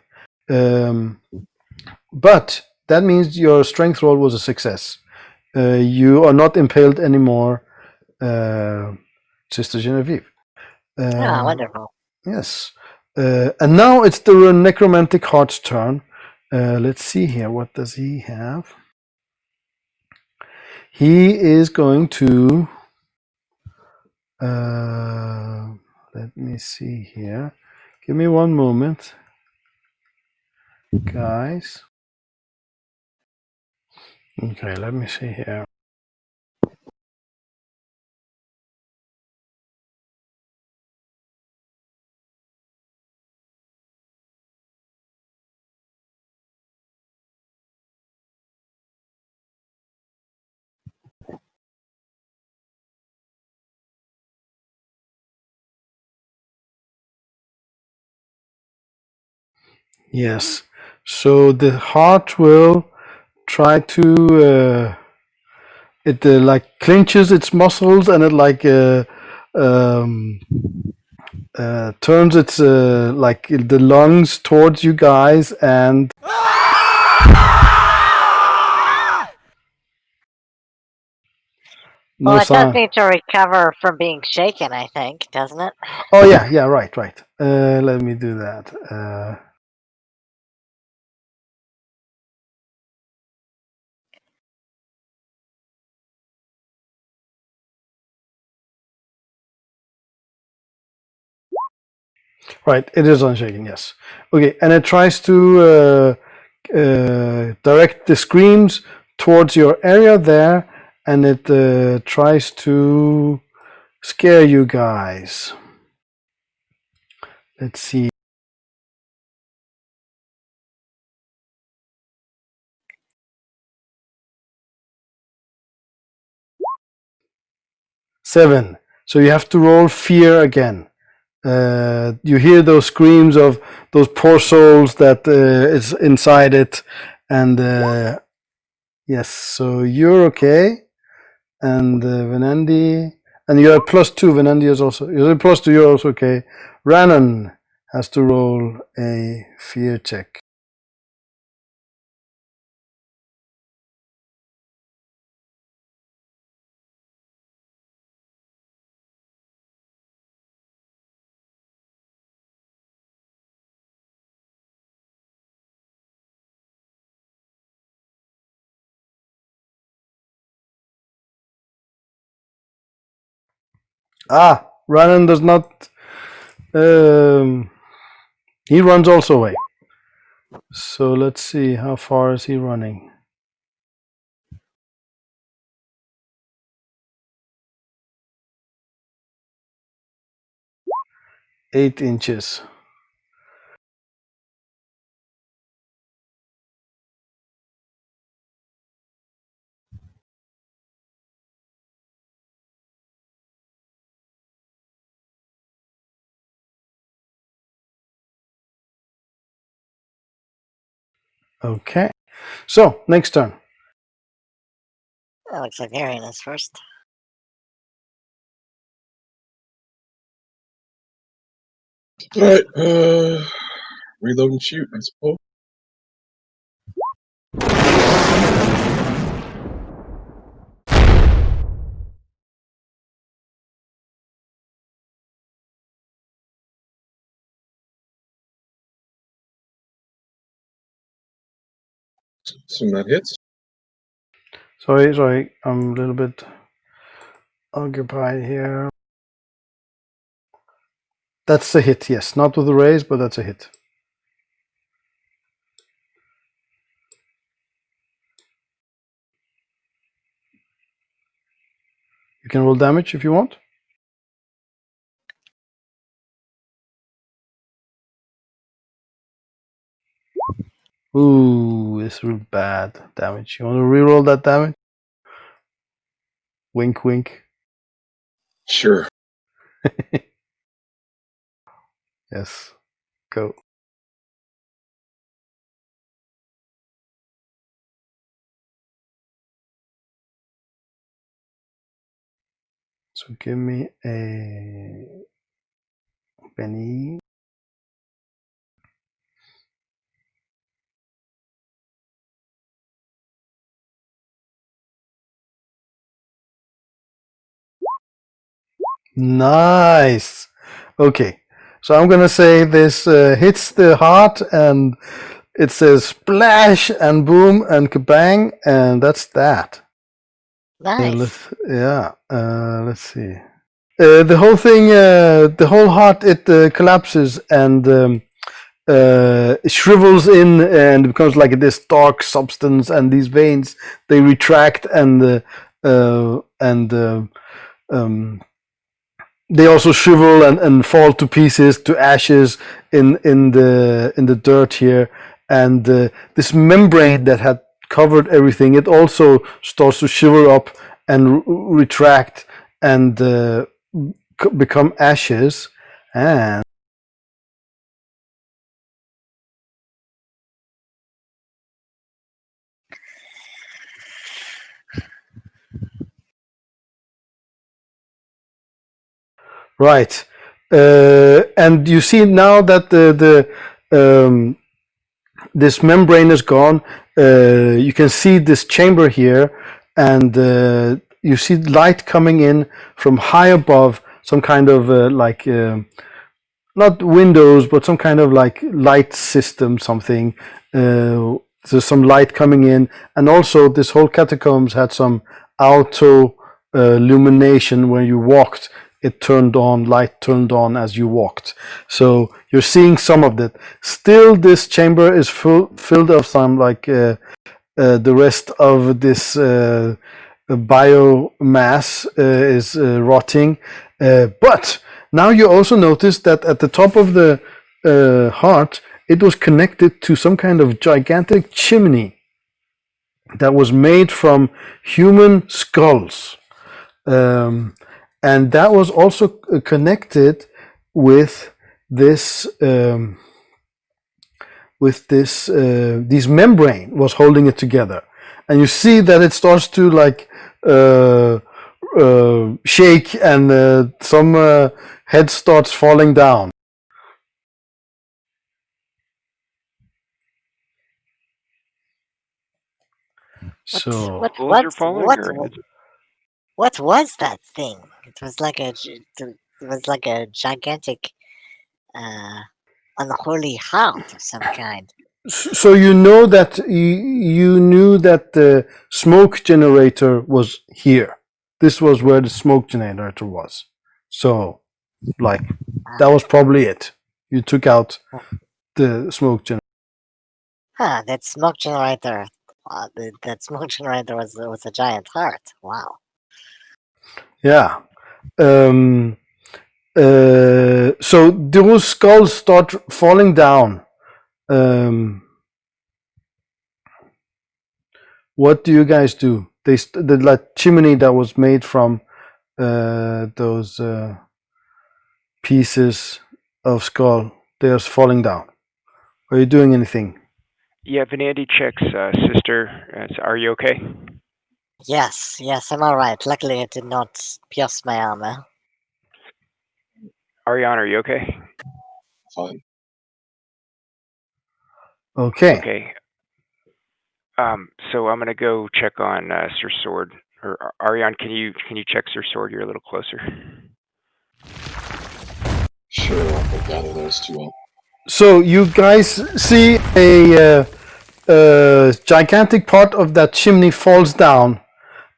But that means your strength roll was a success. You are not impaled anymore, Sister Genevieve. Wonderful. Yes. And now it's the necromantic heart's turn. Let's see here. What does he have? He is going to. Let me see here. Give me one moment, guys. Okay, let me see here. Yes. So the heart will try to it like clenches its muscles, and it like um, turns its like the lungs towards you guys, and Well, no it does sound. need to recover from being shaken, I think, doesn't it? Oh yeah, right. Let me do that. Right, it is unshaken, yes. Okay, and it tries to direct the screams towards your area there, and it tries to scare you guys. Let's see. Seven. So you have to roll fear again. You hear those screams of those poor souls that is inside it, and yes, so you're okay, and Venandi, and you're at +2. Venandi is also, you're at +2. You're also okay. Rannon has to roll a fear check. Rannon does not. He runs also away. So let's see, how far is he running? Eight inches. Okay. So next turn. That looks like Arian is first. Alright, reload and shoot, I suppose. Assume that hits. Sorry, I'm a little bit occupied here. That's a hit, yes. Not with the raise, but that's a hit. You can roll damage if you want. Ooh, it's real bad damage. You want to reroll that damage? Wink, wink. Sure. Yes, go. So give me a penny. Nice. Okay, so I'm gonna say this hits the heart, and it says splash and boom and kabang, and that's that. Nice. Let's see. The whole thing, the whole heart, it collapses, and shrivels in and becomes like this dark substance, and these veins, they retract, and they also shrivel and fall to pieces, to ashes in the dirt here. And this membrane that had covered everything, it also starts to shiver up and retract and become ashes. And right, and you see now that this membrane is gone. You can see this chamber here, and you see light coming in from high above, some kind of not windows, but some kind of like light system, something. There's some light coming in, and also this whole catacombs had some auto illumination. When you walked, it turned on, light turned on as you walked. So you're seeing some of that. Still, this chamber is filled of some like the rest of this biomass is rotting, but now you also notice that at the top of the heart, it was connected to some kind of gigantic chimney that was made from human skulls. And that was also connected with this these membrane was holding it together. And you see that it starts to like shake, and some head starts falling down. So Fools are falling, or what was that thing? It was like a gigantic unholy heart of some kind. so you know that you knew that the smoke generator was here. This was where the smoke generator was. So like that was probably it. You took out the smoke generator. That smoke generator. That smoke generator was a giant heart. Wow. Yeah. So those skulls start falling down. What do you guys do? The like chimney that was made from those pieces of skull, they're falling down. Are you doing anything? yeah, Venandy checks sister. Are you okay? Yes, I'm alright. Luckily, it did not pierce my armor. Ariane, are you okay? Fine. Okay. Okay. So I'm gonna go check on Sir Sword. Or Ariane, can you check Sir Sword? You're a little closer. Sure, I'll gather those two up. So you guys see a gigantic part of that chimney falls down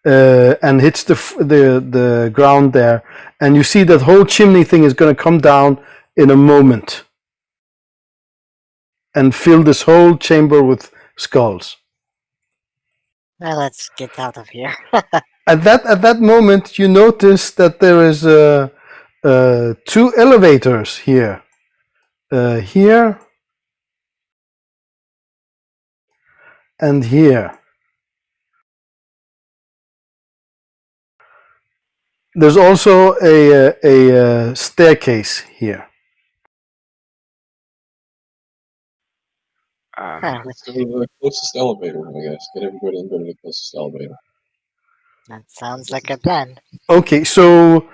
and hits the ground there, and you see that whole chimney thing is going to come down in a moment and fill this whole chamber with skulls. Well, let's get out of here. At that moment, you notice that there is two elevators here. Here and here. There's also a staircase here. Let's go to the closest elevator, I guess. Get everybody and go to the closest elevator. That sounds like a plan. Okay, so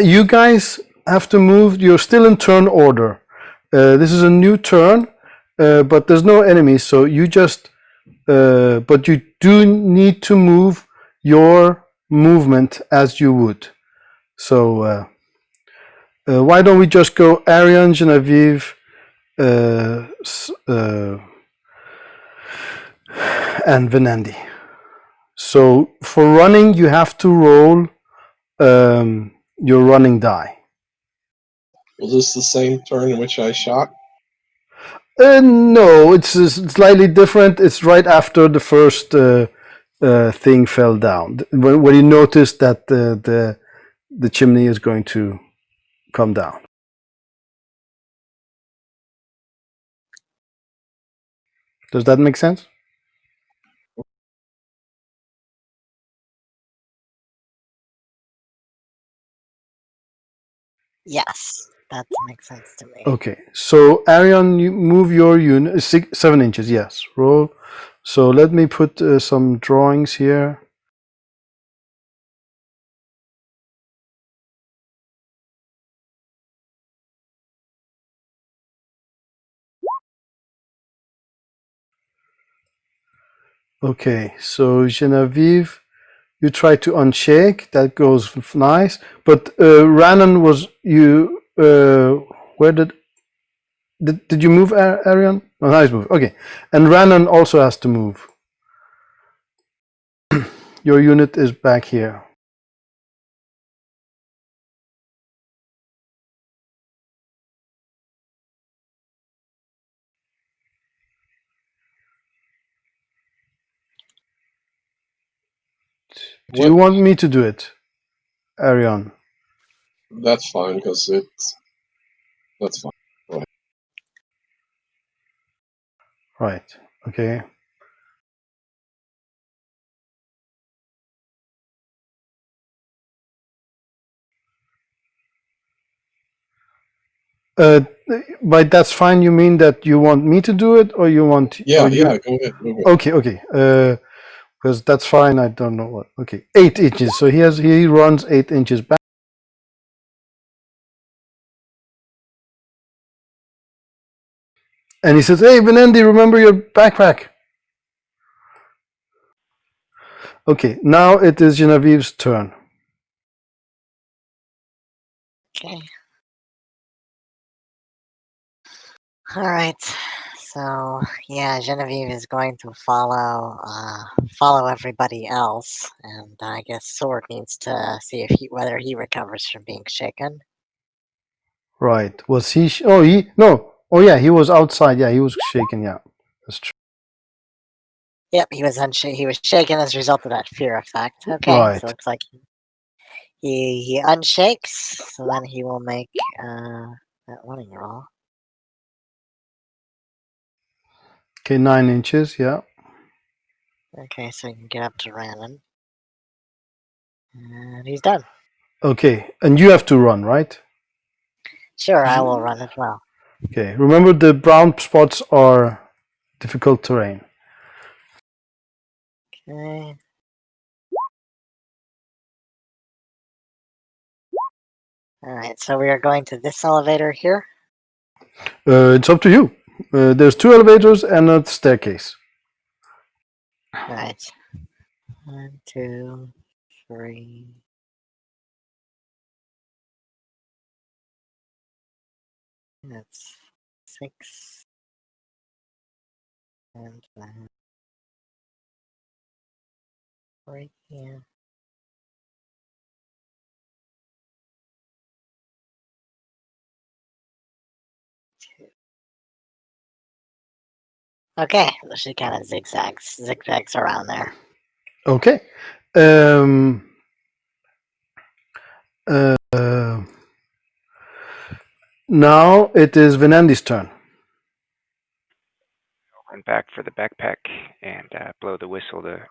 you guys have to move. You're still in turn order. This is a new turn, but there's no enemies, so you just. But you do need to move your movement as you would. So why don't we just go Ariane, Genevieve, and Venandy. So for running, you have to roll your running die. Was this the same turn in which I shot? No, it's slightly different. It's right after the first thing fell down. When you notice that the chimney is going to come down. Does that make sense? Yes, that makes sense to me. Okay, so Arion, you move your unit 7 inches. Yes, roll. So let me put some drawings here. Okay, so Genevieve, you try to unshake. That goes nice. But Rhiannon was you. Where did you move, Arion? Oh, nice move. Okay, and Rhiannon also has to move. Your unit is back here. Do you want me to do it, Arion? That's fine, because that's fine. Go ahead. Right. Okay. By that's fine, you mean that you want me to do it, or you want? Yeah, or you... yeah, go ahead. Okay, okay. Because that's fine. I don't know what. Okay, 8 inches. So he runs 8 inches back, and he says, "Hey, Benendi, remember your backpack." Okay, now it is Genevieve's turn. Okay. All right. So yeah, Genevieve is going to follow everybody else, and I guess Sword needs to see if whether he recovers from being shaken. Right. Was he? Oh, he no. Oh yeah, he was outside. Yeah, he was shaken. Yeah, that's true. Yep, he was shaken as a result of that fear effect. Okay, Right. so it looks like he unshakes, so then he will make that running roll. Okay, 9 inches. Yeah. Okay, so you can get up to Rhiannon. And he's done. Okay, and you have to run, right? Sure, I will run as well. Okay. Remember, the brown spots are difficult terrain. Okay. Alright, so we are going to this elevator here. It's up to you. There's 2 elevators and a staircase. Alright. 1, 2, 3. That's 6. And then right here. 2. Okay, so she kind of zigzags around there. Okay. Now it is Venandi's turn. Run back for the backpack and blow the whistle to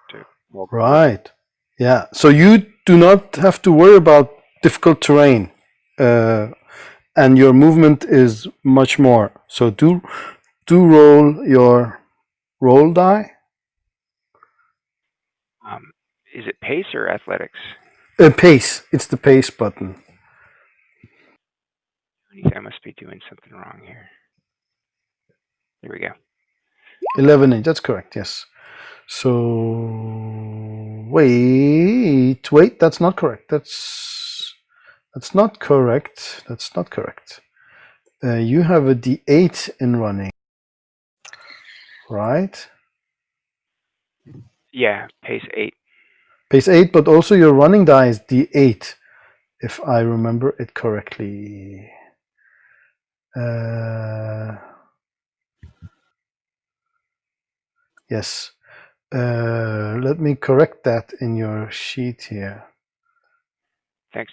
Right. Yeah. So you do not have to worry about difficult terrain, and your movement is much more. So do roll your roll die. Is it pace or athletics? Pace. It's the pace button. I must be doing something wrong here. There we go. 11 inch. That's correct. Yes. So wait. That's not correct. That's not correct. That's not correct. You have a D8 in running, right? Yeah, pace 8. Pace 8, but also your running die is D8, if I remember it correctly. Yes. Let me correct that in your sheet here. Thanks.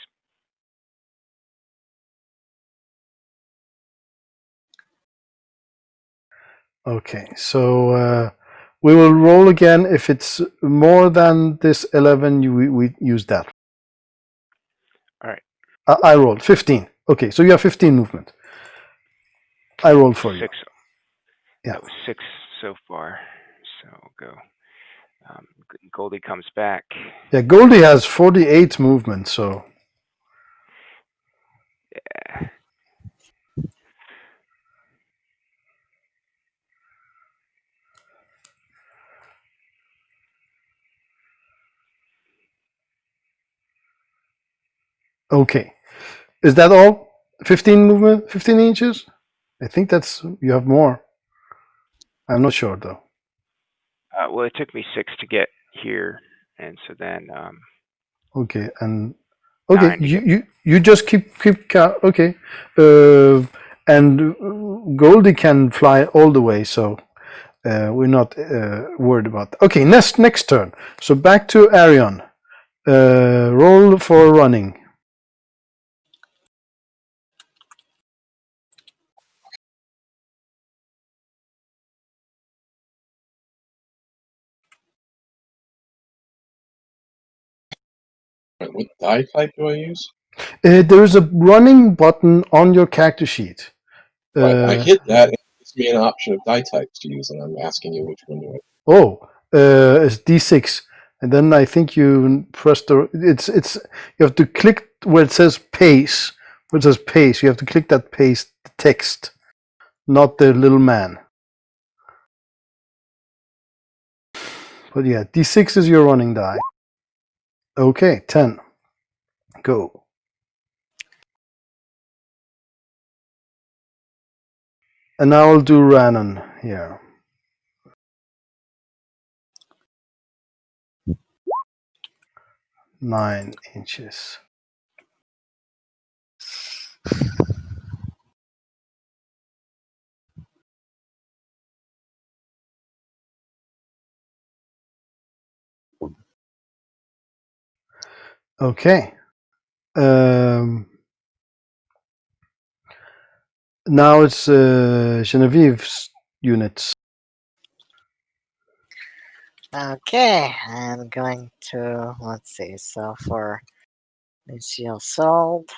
Okay, so we will roll again. If it's more than this 11, we use that. All right. I rolled 15. Okay, so you have 15 movement. I rolled for you. 6. Yeah. That was 6 so far. So go. Goldie comes back. Yeah, Goldie has 48 movement, so. Yeah. Okay. Is that all? 15 movement? 15 inches? I think that's. You have more. I'm not sure, though. Well, it took me 6 to get here, and so then Okay, and. Okay, 9 to get. you just keep count. Okay. And Goldie can fly all the way, so. We're not worried about that. Okay, next turn. So back to Arion. Roll for running. Right, what die type do I use? There is a running button on your character sheet. Right, I hit that. It gives me an option of die types to use, and I'm asking you which one do I. Oh, it's D6, and then I think you press the. It's you have to click where it says pace. Where it says pace, you have to click that pace text, not the little man. But yeah, D6 is your running die. Okay, 10. Go. And now I'll do Rhiannon here. 9 inches. Okay. Now it's Genevieve's units. Okay, I'm going to, let's see, so for Lucille sold.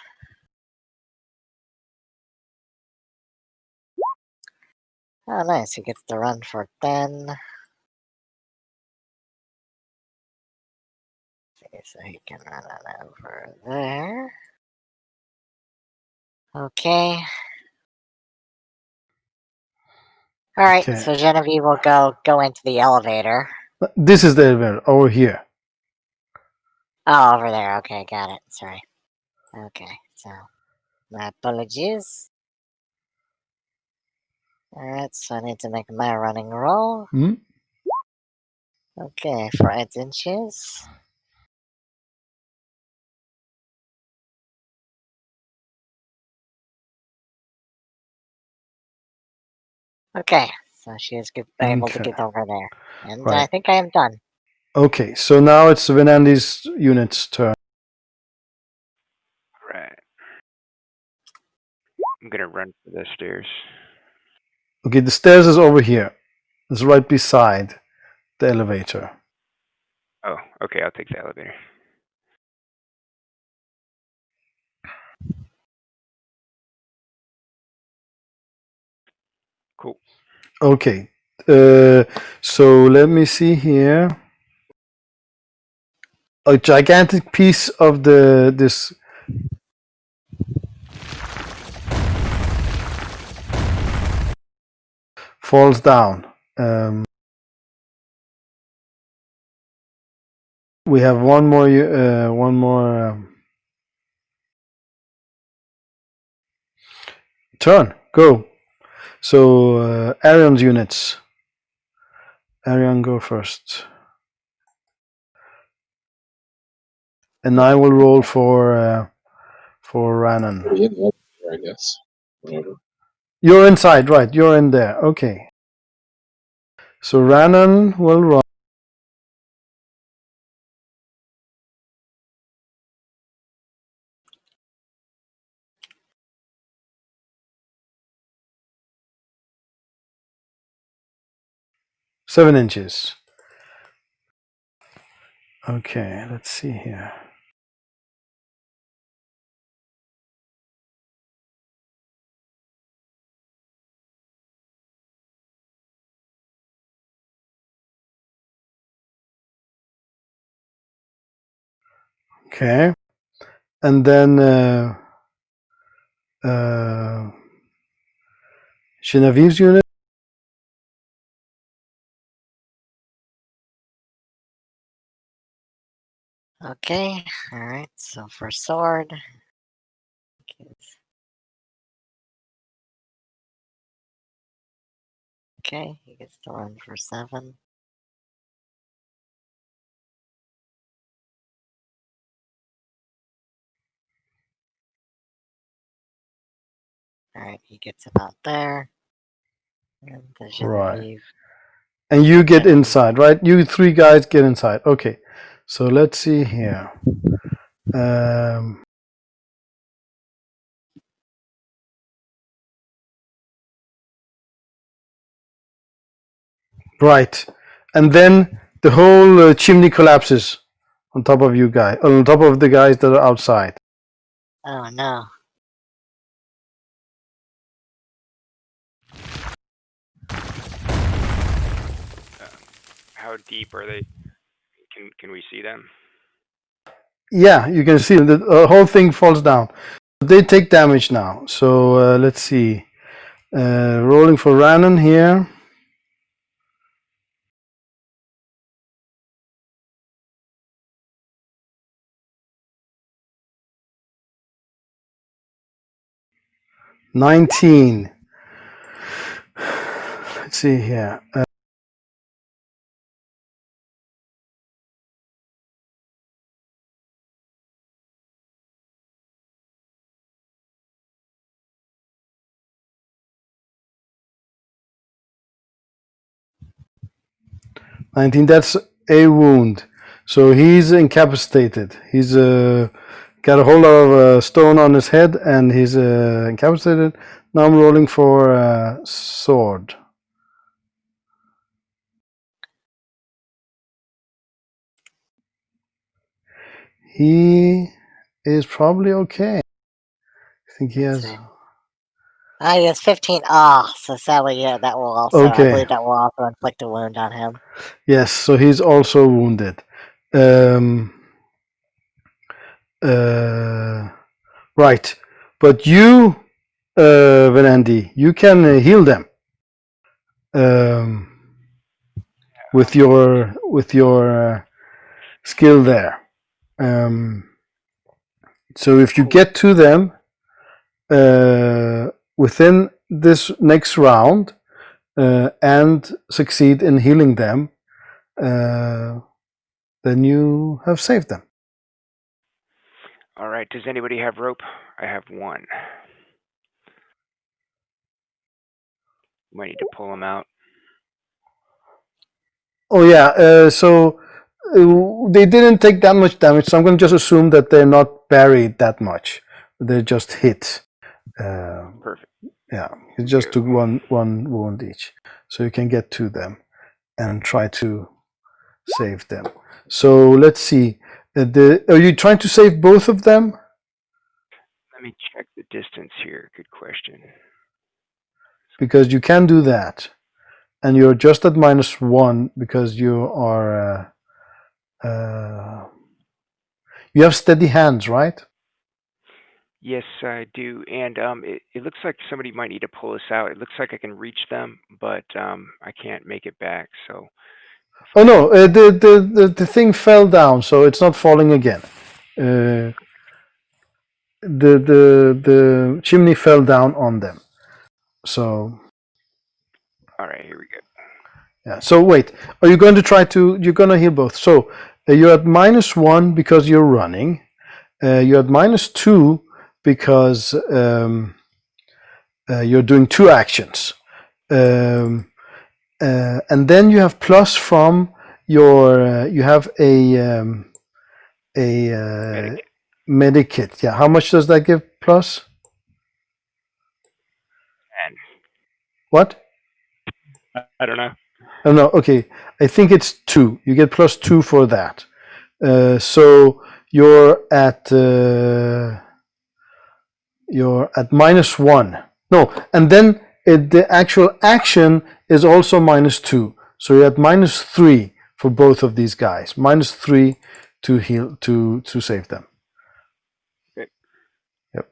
Oh, nice, he gets to run for 10. Okay, so he can run on over there. Okay. Alright, Okay. so Genevieve will go into the elevator. This is the elevator over here. Oh, over there. Okay, got it. Sorry. Okay, so my apologies. Alright, so I need to make my running roll. Hmm? Okay, for 8 inches. Okay, so she is able to Okay. get over there. And I Right. think I am done. Okay, so now it's Venandi's unit's turn. Right. I'm gonna run for the stairs. Okay, the stairs is over here. It's right beside the elevator. Oh, okay. I'll take the elevator. Cool. Okay, so let me see here. A gigantic piece of this falls down. We have one more turn. Go. So Arion's units. Arion, go first. And I will roll for Rhiannon. Already in the elevator, I guess. Whatever. You're inside, right? You're in there. Okay. So Ranan will run. Seven inches. Okay, let's see here. Okay, and then Genevieve's unit. Okay, alright, so for sword. Okay, he gets to run for 7. Alright, he gets about there. And the Right. Genevieve. And you get inside, right? You 3 guys get inside. Okay, so let's see here. Right, and then the whole chimney collapses on top of you guys, on top of the guys that are outside. Oh no. How deep are they? Can we see them? Yeah, you can see the whole thing falls down. They take damage now. So let's see. Rolling for Ranan here. $19. Let's see here. 19, that's a wound. So he's incapacitated. He's got a whole lot of stone on his head and he's incapacitated. Now I'm rolling for sword. He is probably okay. I think he has. He has 15. So sadly, yeah, that will also. Okay. I believe that will also inflict a wound on him. Yes, so he's also wounded. Right, but you, Venandi, you can heal them with your skill there. So if you get to them within this next round and succeed in healing them, then you have saved them. All right. Does anybody have rope? I have 1. Might need to pull them out. Oh yeah. So they didn't take that much damage, so I'm going to just assume that they're not buried that much. They're just hit. Perfect. Yeah, you just took one wound each, so you can get to them and try to save them. So let's see. Are you trying to save both of them? Let me check the distance here. Good question. Because you can do that, and you're just at -1 because you are. You have steady hands, right? Yes, I do. And it looks like somebody might need to pull us out. It looks like I can reach them, but I can't make it back. So. Oh no, the thing fell down, so it's not falling again. The chimney fell down on them. So. All right, here we go. Yeah. So wait, are you going to try to? You're going to heal both. So you're at -1 because you're running. You're at -2 because You're doing 2 actions. And then you have plus from your, you have a medikit. Yeah, how much does that give plus? 10. What? I don't know. Oh, no, okay. I think it's 2. You get plus 2 for that. So you're at -1. No, and then the actual action is also -2. So you're at -3 for both of these guys. -3 to heal to save them. Okay. Yep.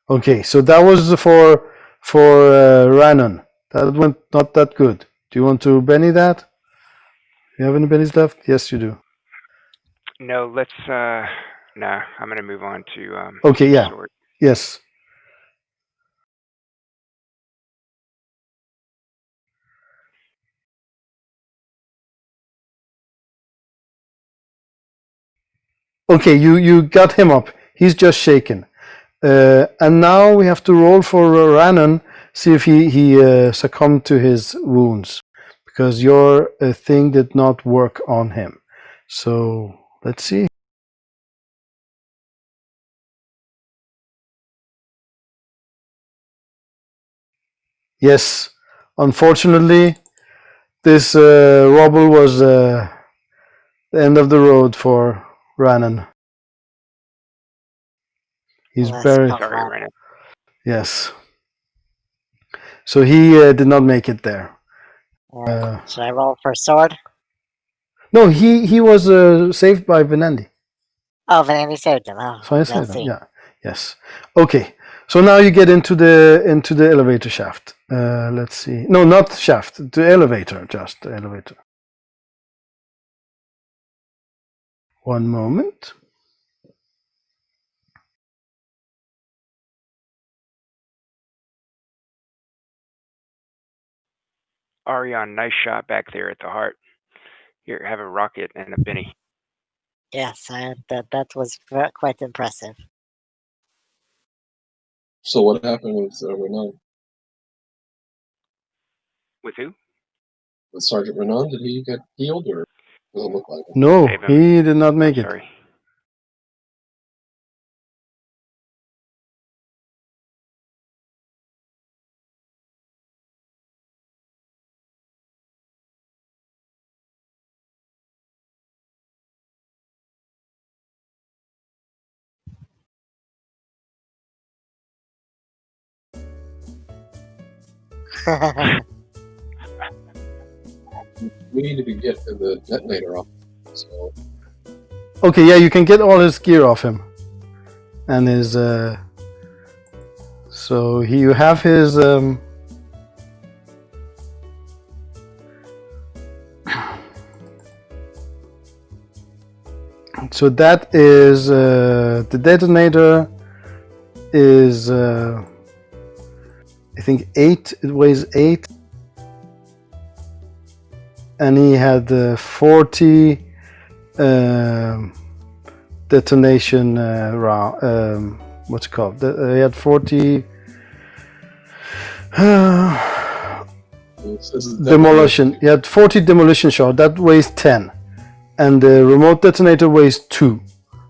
Okay, so that was for Rannon. That went not that good. Do you want to Benny that? Do you have any Bennies left? Yes, you do. No, let's. Nah, I'm gonna move on to. Okay, yeah. Sword. Yes. Okay, you got him up. He's just shaken. And now we have to roll for Rannon, see if he succumbed to his wounds, because your thing did not work on him. So let's see. Yes, unfortunately, this rubble was the end of the road for Rannon. He's buried. Sorry, Renan. Yes. So he did not make it there. Should I roll for sword? No, he was saved by Venandi. Oh, Vanity saved him. Oh, So I said let's that. see. Yeah. Yes. Okay. So now you get into the elevator shaft. Let's see. No, not shaft. The elevator. Just the elevator. One moment. Arion, nice shot back there at the heart. Here, have a rocket and a Benny. Yes, that was quite impressive. So what happened with Renan? With who? With Sergeant Renan? Did he get healed or doesn't look like it? No, Save him. he did not make it. Sorry. We need to get the detonator off. So Okay, yeah, you can get all his gear off him, and his. So you have his. So that is the detonator is I think 8. It weighs 8, and he had 40 detonation round. What's it called? He had 40 this is demolition. He had 40 demolition shot. That weighs 10, and the remote detonator weighs 2,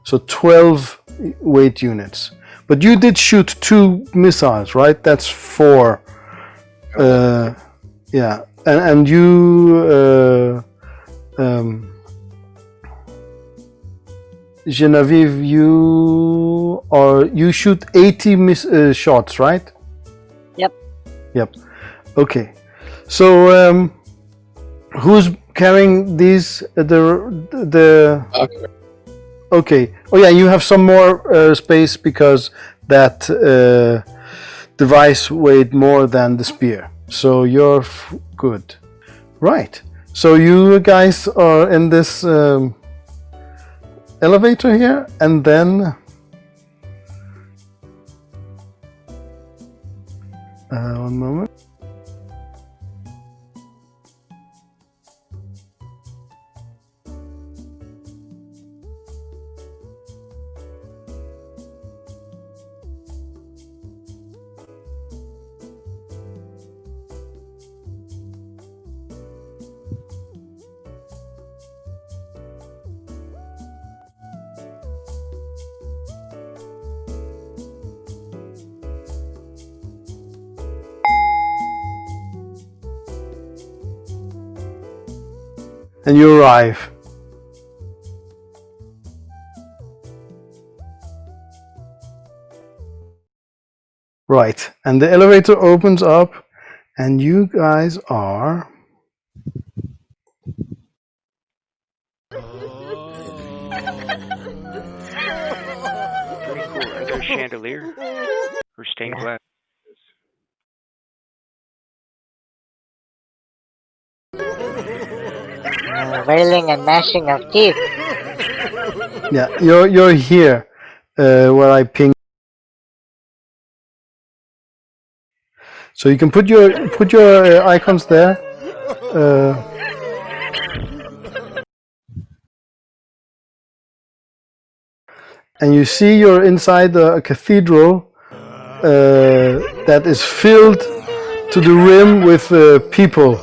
so 12 weight units. But you did shoot 2 missiles, right? That's 4. Yeah, and you, Genevieve, you shoot 80 shots, right? Yep. Okay. So who's carrying these? The Okay. Okay. Oh yeah, you have some more space because that device weighed more than the spear. So you're good. Right. So you guys are in this elevator here, and then one moment. and you arrive. Right, and the elevator opens up, and you guys are... Very cool. Are those chandelier or stained glass? Wailing and gnashing of teeth. Yeah, you're here, where I ping. So you can put your icons there. And you see you're inside a cathedral that is filled to the rim with people.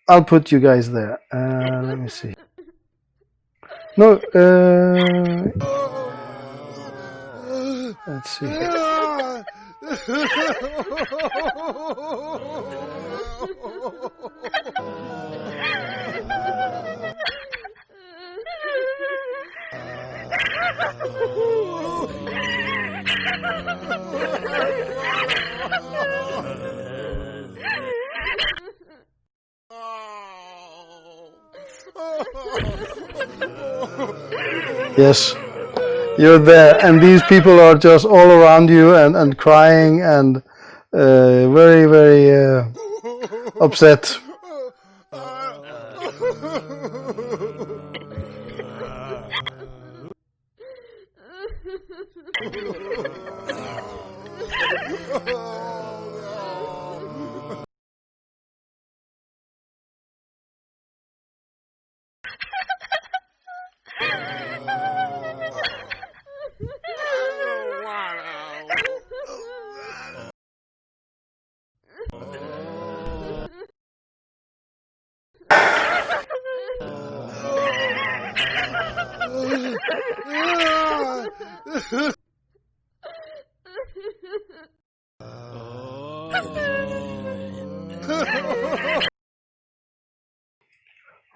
I'll put you guys there. Let me see. No, let's see here. Yes, you're there, and these people are just all around you and crying and very, very upset.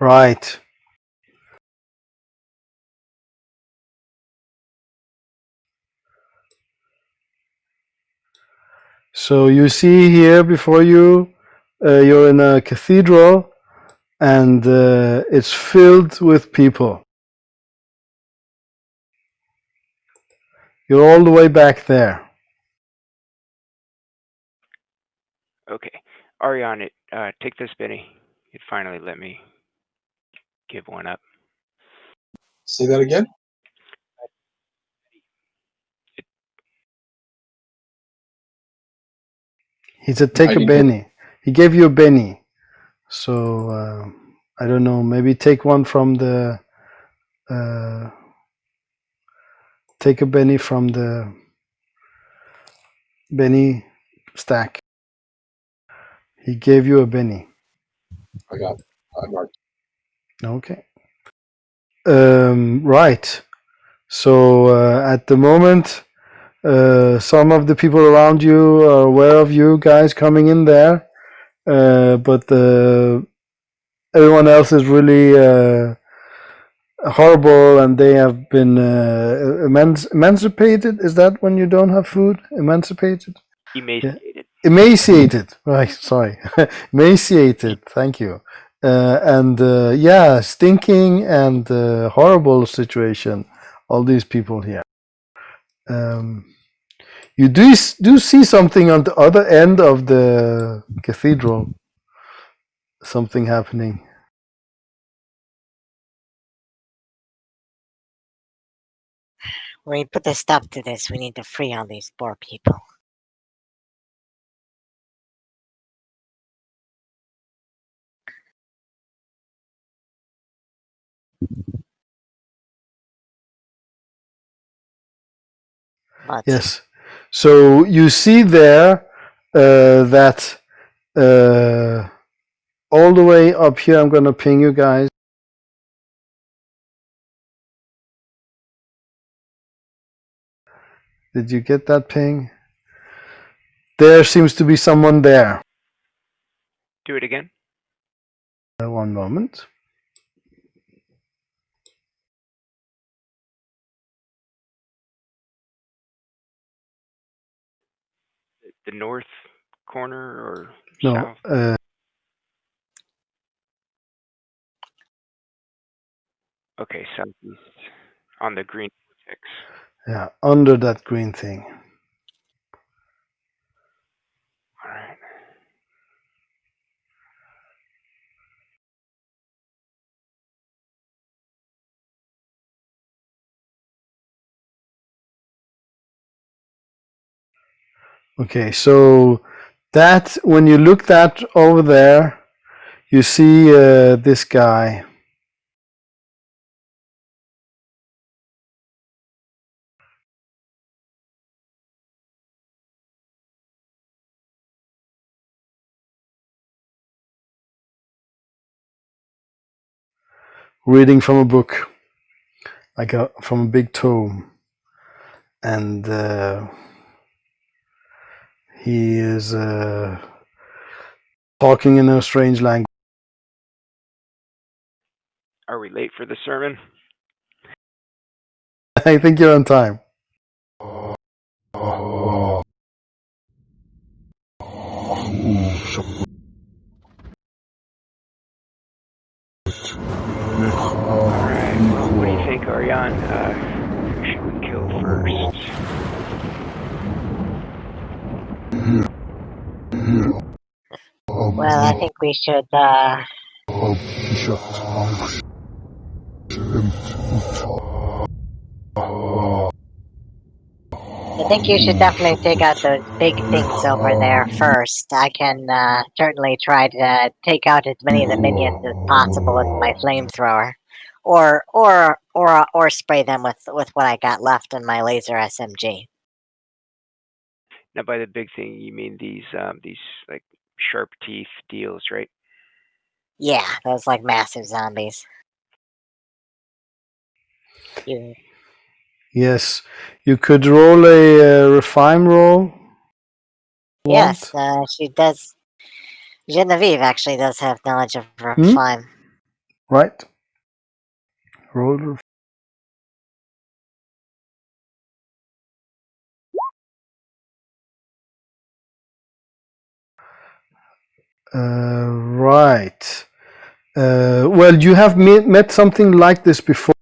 Right. So you see here before you, you're in a cathedral, and it's filled with people. You're all the way back there. Okay. Ariane, take this, Benny. It finally let me give one up. Say that again? He said, take a Benny. He gave you a Benny. So, I don't know, maybe take one from the... take a Benny from the Benny stack. He gave you a Benny. I got it. I marked. Okay. Right. So at the moment, some of the people around you are aware of you guys coming in there, but everyone else is really horrible, and they have been emancipated. Is that when you don't have food? Emancipated? Emaciated. Yeah. Emaciated. Right. Sorry. Emaciated. Thank you. And yeah, stinking and horrible situation. All these people here. You do see something on the other end of the cathedral. Something happening. We put a stop to this. We need to free all these poor people. But Yes. So you see there that all the way up here, I'm going to ping you guys. Did you get that ping? There seems to be someone there. Do it again. One moment. The north corner or No. south? Okay, southeast on the green vortex. Yeah, under that green thing. All right. Okay, so that when you look that over there, you see this guy. Reading from a book, from a big tome, and he is talking in a strange language. Are we late for the sermon? I think you're on time. All right. Well, what do you think, Ariane? Who should we kill first? Well, I think we should. I think you should definitely take out those big things over there first. I can certainly try to take out as many of the minions as possible with my flamethrower, or spray them with what I got left in my laser SMG. Now, by the big thing, you mean these like sharp teeth deals, right? Yeah, those like massive zombies. Yeah. Yes, you could roll a refine roll. Yes, she does. Genevieve actually does have knowledge of refine. Right. Roll. Right. Well, you have met something like this before.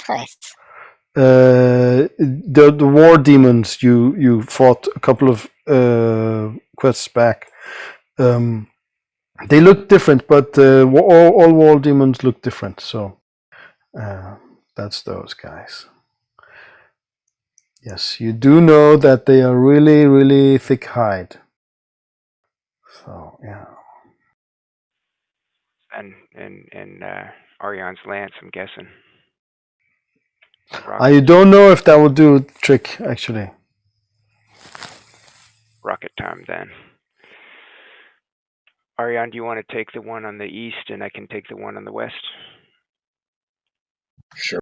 Nice. The war demons you fought a couple of quests back. They look different, but all war demons look different. So that's those guys. Yes, you do know that they are really, really thick hide. So yeah. And Ariane's lance, I'm guessing. I don't know if that will do a trick actually. Rocket time then. Ariane, do you want to take the one on the east and I can take the one on the west? Sure.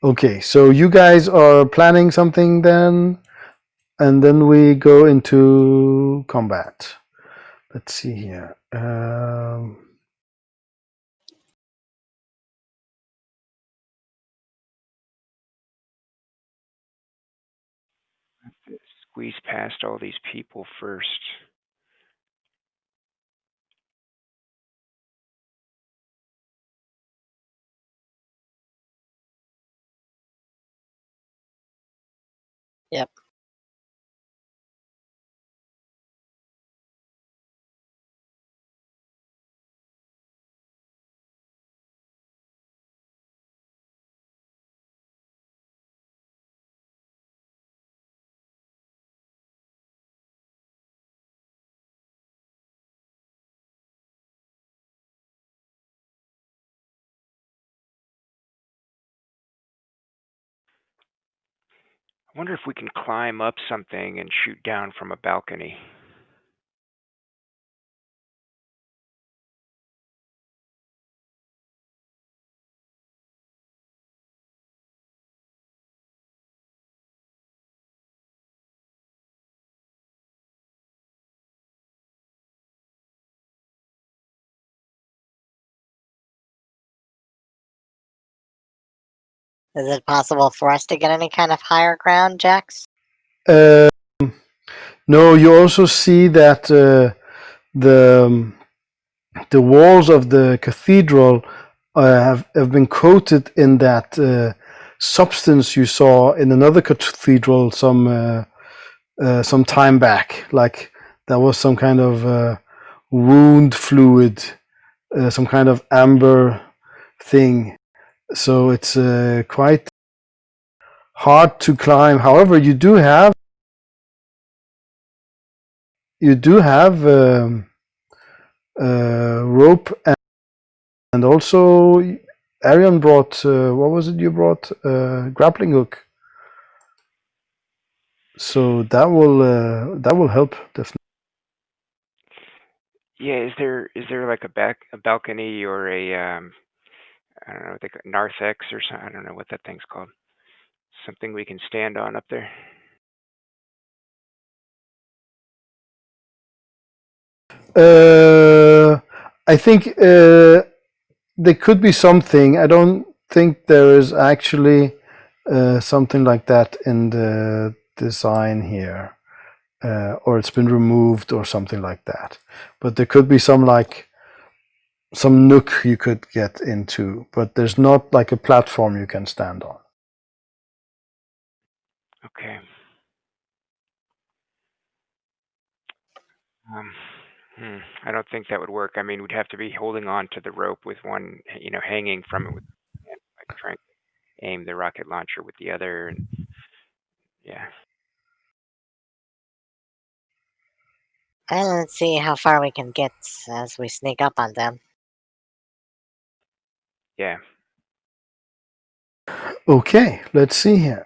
Okay, so you guys are planning something then, and then we go into combat. Let's see here. Squeeze past all these people first. Yep. I wonder if we can climb up something and shoot down from a balcony. Is it possible for us to get any kind of higher ground, Jax? No, you also see that the walls of the cathedral have been coated in that substance you saw in another cathedral some time back. Like there was some kind of wound fluid, some kind of amber thing. So it's quite hard to climb. However, you do have rope, and also Arion brought what was it you brought? Grappling hook. So that will help definitely. Yeah, is there like a balcony or a I don't know, like a narthex or something? I don't know what that thing's called. Something we can stand on up there. I think there could be something. I don't think there is actually something like that in the design here, or it's been removed or something like that. But there could be some nook you could get into, but there's not like a platform you can stand on. Okay. I don't think that would work. I mean, we'd have to be holding on to the rope with one, hanging from it with and like trying to aim the rocket launcher with the other, and yeah. Let's see how far we can get as we sneak up on them. Yeah. Okay, let's see here.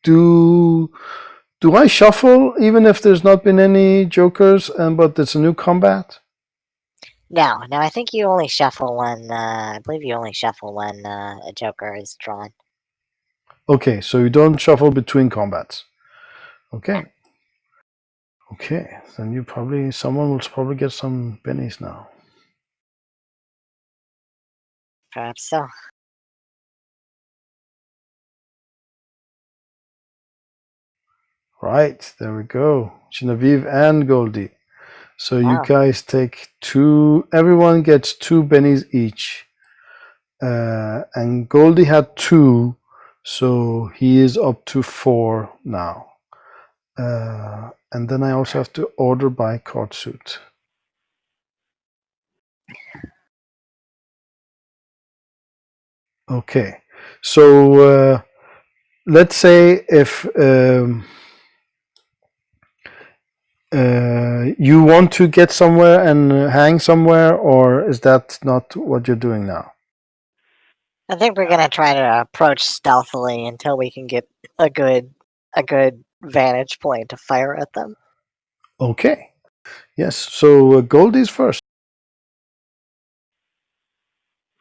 Do I shuffle even if there's not been any jokers, but it's a new combat? No, I think you only shuffle when, I believe you only shuffle when a joker is drawn. Okay, so you don't shuffle between combats. Okay. Okay, then someone will probably get some bennies now. Perhaps so. Right, there we go. Genevieve and Goldie. So you Wow. guys take everyone gets 2 bennies each. And Goldie had 2, so he is up to 4 now. And then I also have to order by card suit. Okay, so let's say if you want to get somewhere and hang somewhere, or is that not what you're doing now? I think we're gonna try to approach stealthily until we can get a good vantage point to fire at them. Okay. Yes. So Goldie's first.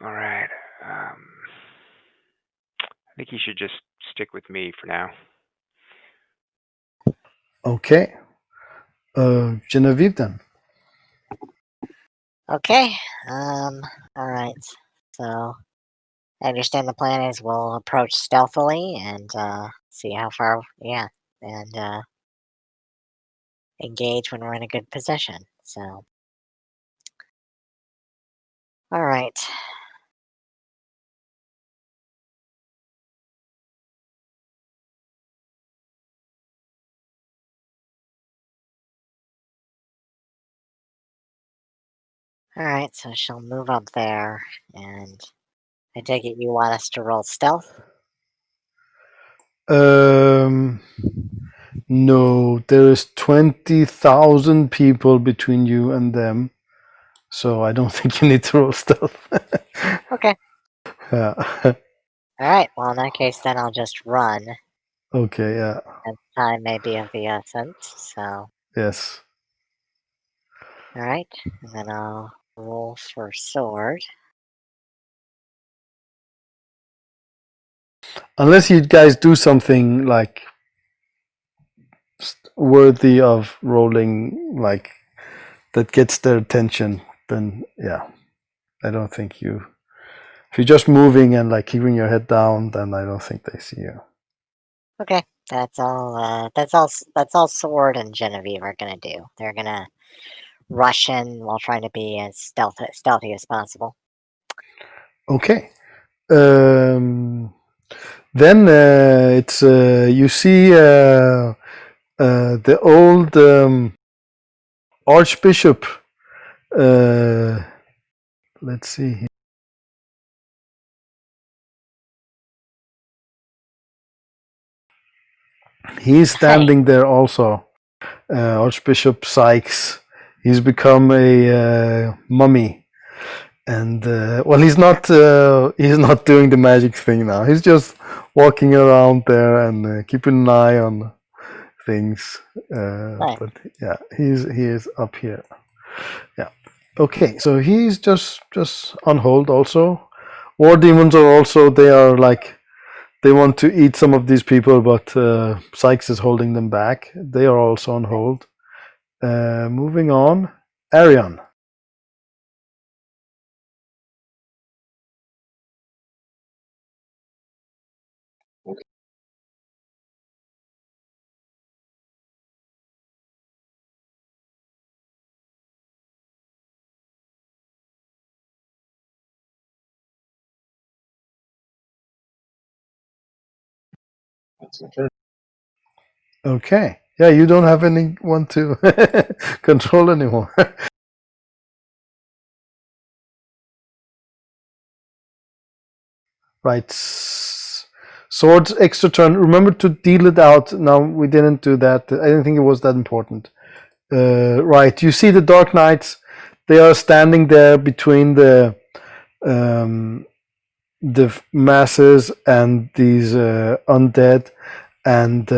All right. I think you should just stick with me for now. Okay. Genevieve then. Okay. All right. So I understand the plan is we'll approach stealthily and see how far. Yeah, and engage when we're in a good position. So. All right. Alright, so she'll move up there, and I take it you want us to roll stealth? No, there is 20,000 people between you and them, so I don't think you need to roll stealth. Okay. Yeah. Alright, well in that case then I'll just run, Okay. Yeah. as time may be of the essence, so. Yes. Alright, and then I'll roll for sword. Unless you guys do something like worthy of rolling like that gets their attention, then yeah, I don't think you. If you're just moving and like keeping your head down, then I don't think they see you. Okay, that's all. That's all Sword and Genevieve are gonna do. They're gonna rush in while trying to be as stealthy as possible. Okay. Then it's you see the old Archbishop. Let's see here. He's standing there also. Archbishop Sykes. He's become a mummy, and well, he's not doing the magic thing now. He's just walking around there and keeping an eye on things. Right. But yeah, he is up here. Yeah. Okay, so he's just on hold also. War demons are also, they are like, they want to eat some of these people, but Sykes is holding them back. They are also on hold. Moving on, Arion. Okay. That's my turn. Okay. Yeah, you don't have anyone to control anymore. Right. Swords extra turn. Remember to deal it out. No, we didn't do that. I didn't think it was that important. Right. You see the Dark Knights. They are standing there between the masses and these undead, and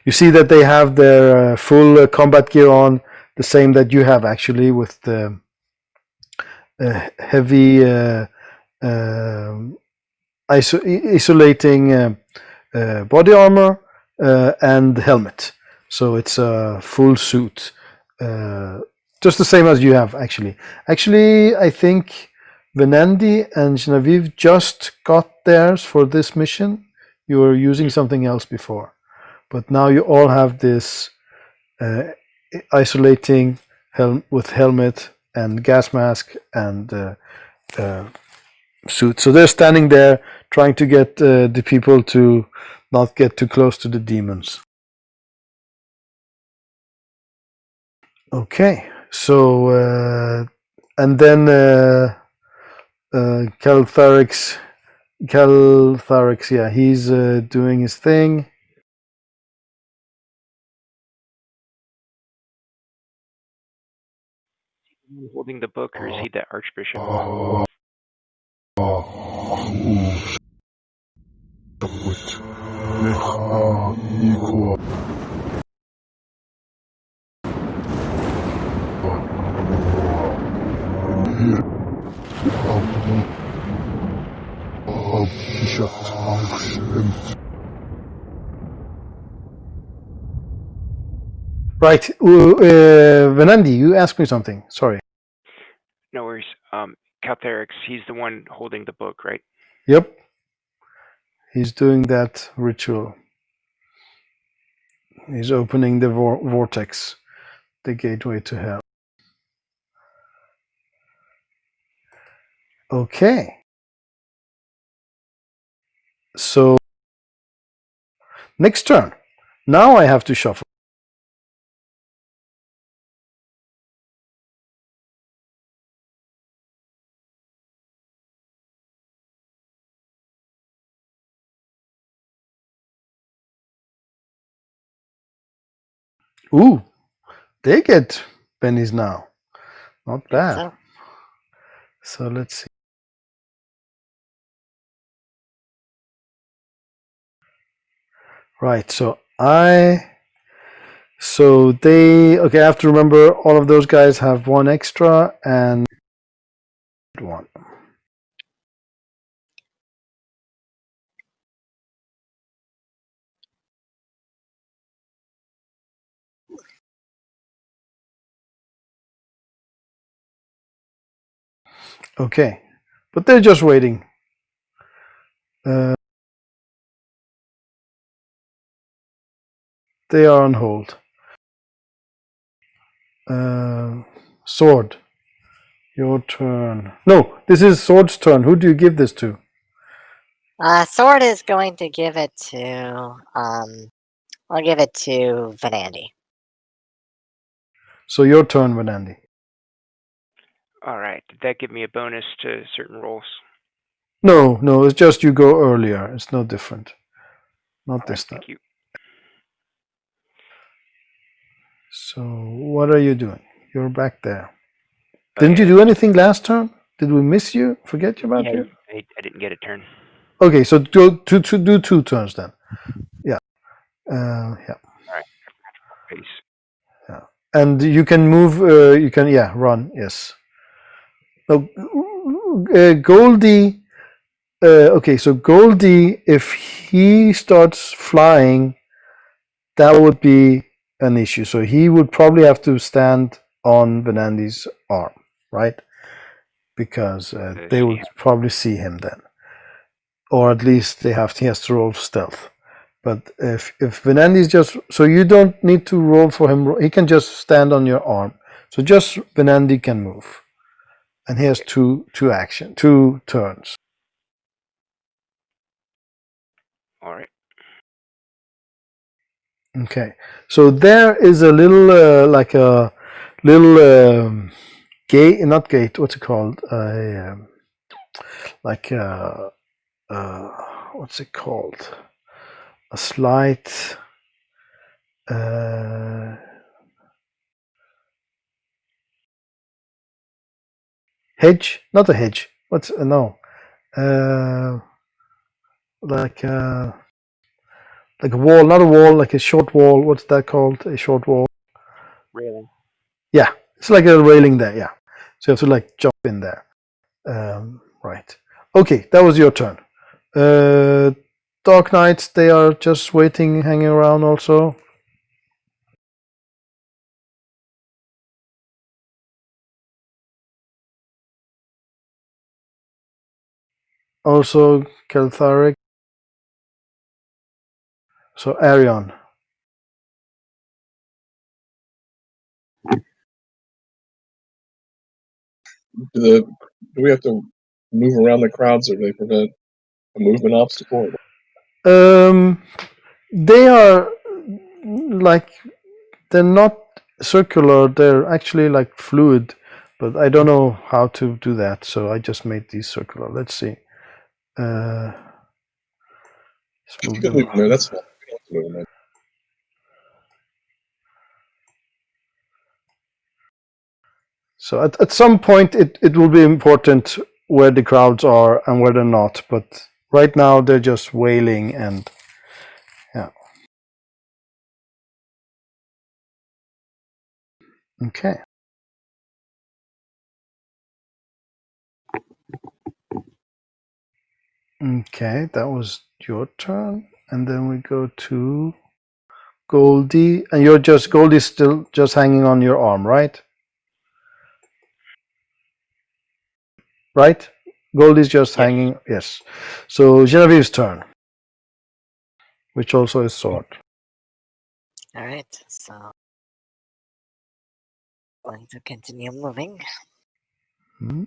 you see that they have their full combat gear on, the same that you have actually, with the heavy isolating body armor and helmet. So it's a full suit, just the same as you have actually. Actually, I think Venandi and Genevieve just got theirs for this mission. You were using something else before, but now you all have this isolating with helmet and gas mask and suit. So they're standing there trying to get the people to not get too close to the demons. Okay, so and then Caltharix, yeah, he's doing his thing. Holding the book, or is he the Archbishop? Right, Venandi, you asked me something. Sorry. No worries. Caltharix, he's the one holding the book, right? Yep, he's doing that ritual. He's opening the vortex, the gateway to hell. Okay. So next turn. Now I have to shuffle. Ooh, they get pennies now. Not bad. So let's see. Right, so they, okay, I have to remember all of those guys have one extra and one. Okay, but they're just waiting. They are on hold. Sword, your turn. No, this is Sword's turn. Who do you give this to? Sword is going to give it to I'll give it to Venandi. So your turn, Venandi. All right. Did that give me a bonus to certain rolls? No, it's just you go earlier. It's no different. Not All this right, time. thank you. So what are you doing? You're back there. Oh, Didn't yeah, you do anything last turn? Did we miss you? Forget about Yeah, you? I didn't get a turn. Okay, so do 2 turns then. Yeah. Yeah. All right. Pace. Yeah. And you can move. You can run. Yes. So Goldie. Okay, so Goldie, if he starts flying, that would be an issue. So he would probably have to stand on Venandi's arm, right? Because they would probably see him then, or at least he has to roll stealth. But if Venandi's just, so you don't need to roll for him. He can just stand on your arm. So just Venandi can move, and he has two turns. All right. Okay, so there is a little like a little gate, not gate. What's it called? Like what's it called? A slight hedge, not a hedge. What's no? Like a wall, not a wall, like a short wall. What's that called? A short wall. Railing. Yeah, it's like a railing there. Yeah, so you have to like jump in there. Right. Okay, that was your turn. Dark Knights, they are just waiting, hanging around also. Also Keltharic. So Arion. Do we have to move around the crowds, or do they prevent a movement obstacle? They are like, they're not circular, they're actually like fluid, but I don't know how to do that, so I just made these circular. Let's see. You can leave them there. That's fine. We don't have to move them there. So at some point it will be important where the crowds are and where they're not, but right now they're just wailing and yeah. Okay. Okay, that was your turn, and then we go to Goldie, and Goldie's still just hanging on your arm, right? Right? Goldie's just hanging. Yes. So Genevieve's turn, which also is sword. All right, so going to continue moving. Hmm.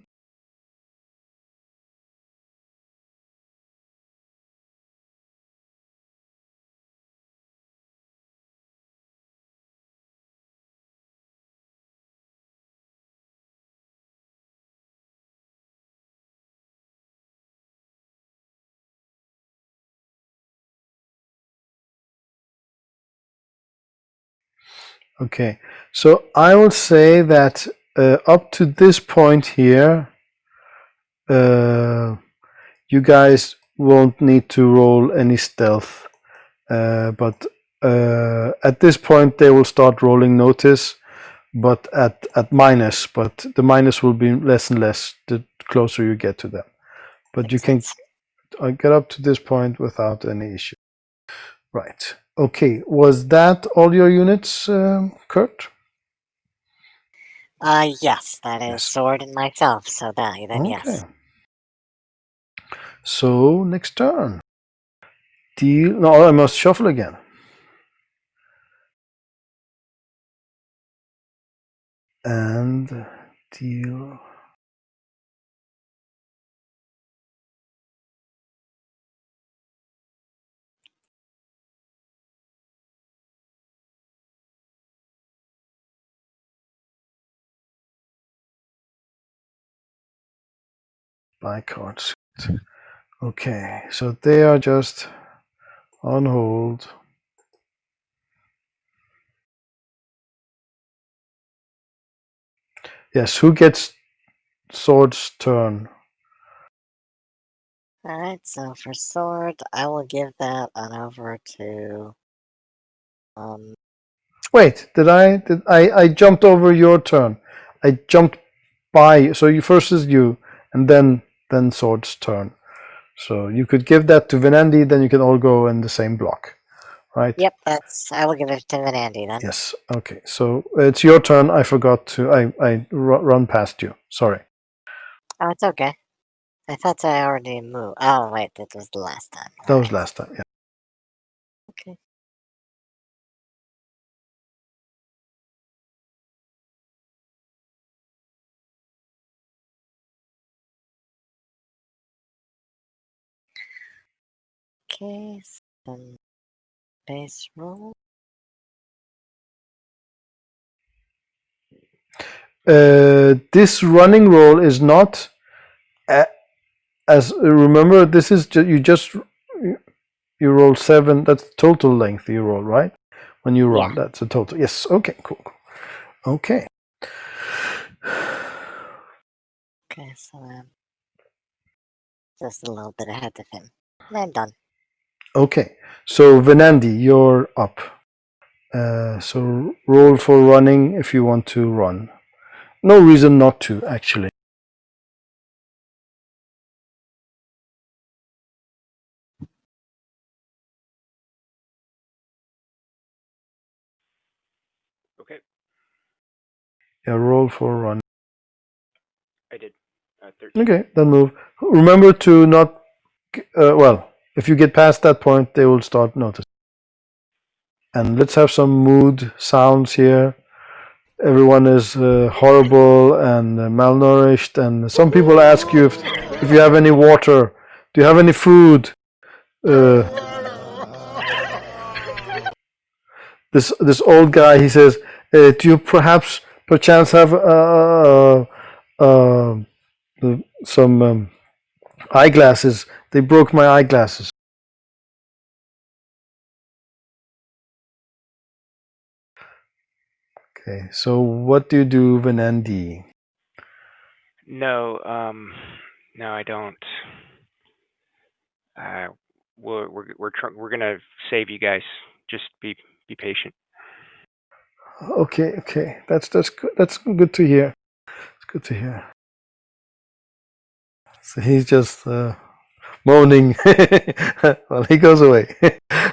Okay, so I will say that up to this point here, you guys won't need to roll any stealth, but at this point they will start rolling notice, but at minus, but the minus will be less and less the closer you get to them. But you can get up to this point without any issue. Right. Okay, was that all your units, Kurt? Yes, that is Yes. sword and myself, so then Okay. yes. So next turn. Deal. No, I must shuffle again. And deal. Buy cards. Okay, so they are just on hold. Yes, who gets sword's turn? Alright, so for sword, I will give that on over to Wait, I jumped over your turn. I jumped by, so you first is you, and then sword's turn. So you could give that to Venandi, then you can all go in the same block, right? Yep, I will give it to Venandi then. Yes. Okay. So it's your turn. I forgot to. I run past you. Sorry. Oh, it's okay. I thought I already moved. Oh, wait, that was the last time. That was last time. Yeah. Okay. Okay, so base roll. This running roll is not as remember. This is you roll 7. That's total length you roll, right? When you run, that's a total. Yes. Okay. Cool. Okay. Okay, so I'm just a little bit ahead of him. And I'm done. Okay. So Venandi, you're up. So roll for running if you want to run. No reason not to, actually. Okay, Yeah, roll for run. I did. 13. Okay, then move. Remember to not. Well, if you get past that point, they will start noticing. And let's have some mood sounds here. Everyone is horrible and malnourished, and some people ask you if you have any water. Do you have any food? This old guy, he says, do you perchance have some eyeglasses? They broke my eyeglasses. Okay, so what do you do, Venandi? No, no, I don't. We're gonna save you guys. Just be patient. Okay, that's good. That's good to hear. It's good to hear. So he's just moaning. Well, he goes away.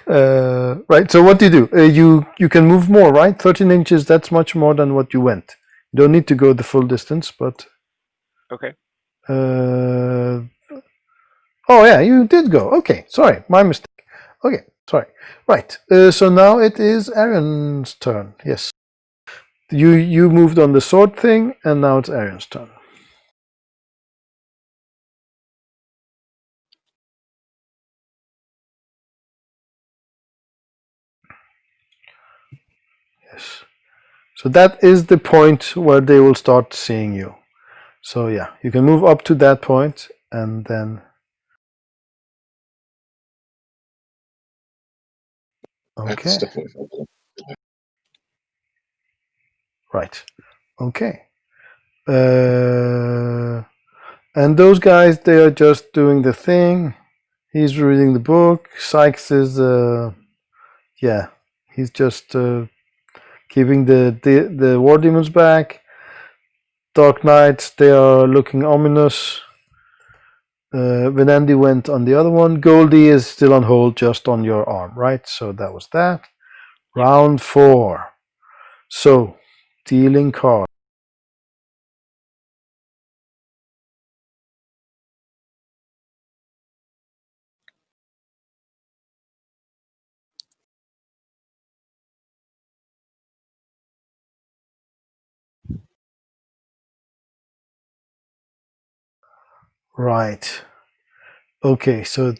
Right. So what do you do? You can move more, right? 13 inches. That's much more than what you went. You don't need to go the full distance, but. Okay. Oh yeah, you did go. Okay, sorry, my mistake. Okay, sorry. Right. So now it is Aaron's turn. Yes. You moved on the sword thing, and now it's Aaron's turn. Yes. So that is the point where they will start seeing you. So yeah, you can move up to that point, and then. Okay. That's definitely helpful. Right. Okay. And those guys, they are just doing the thing. He's reading the book. Sykes is, yeah, he's just keeping the war demons back. Dark Knights, they are looking ominous. Venandi went on the other one. Goldie is still on hold, just on your arm, right? So that was that. Round 4. So, dealing cards. Right. Okay, so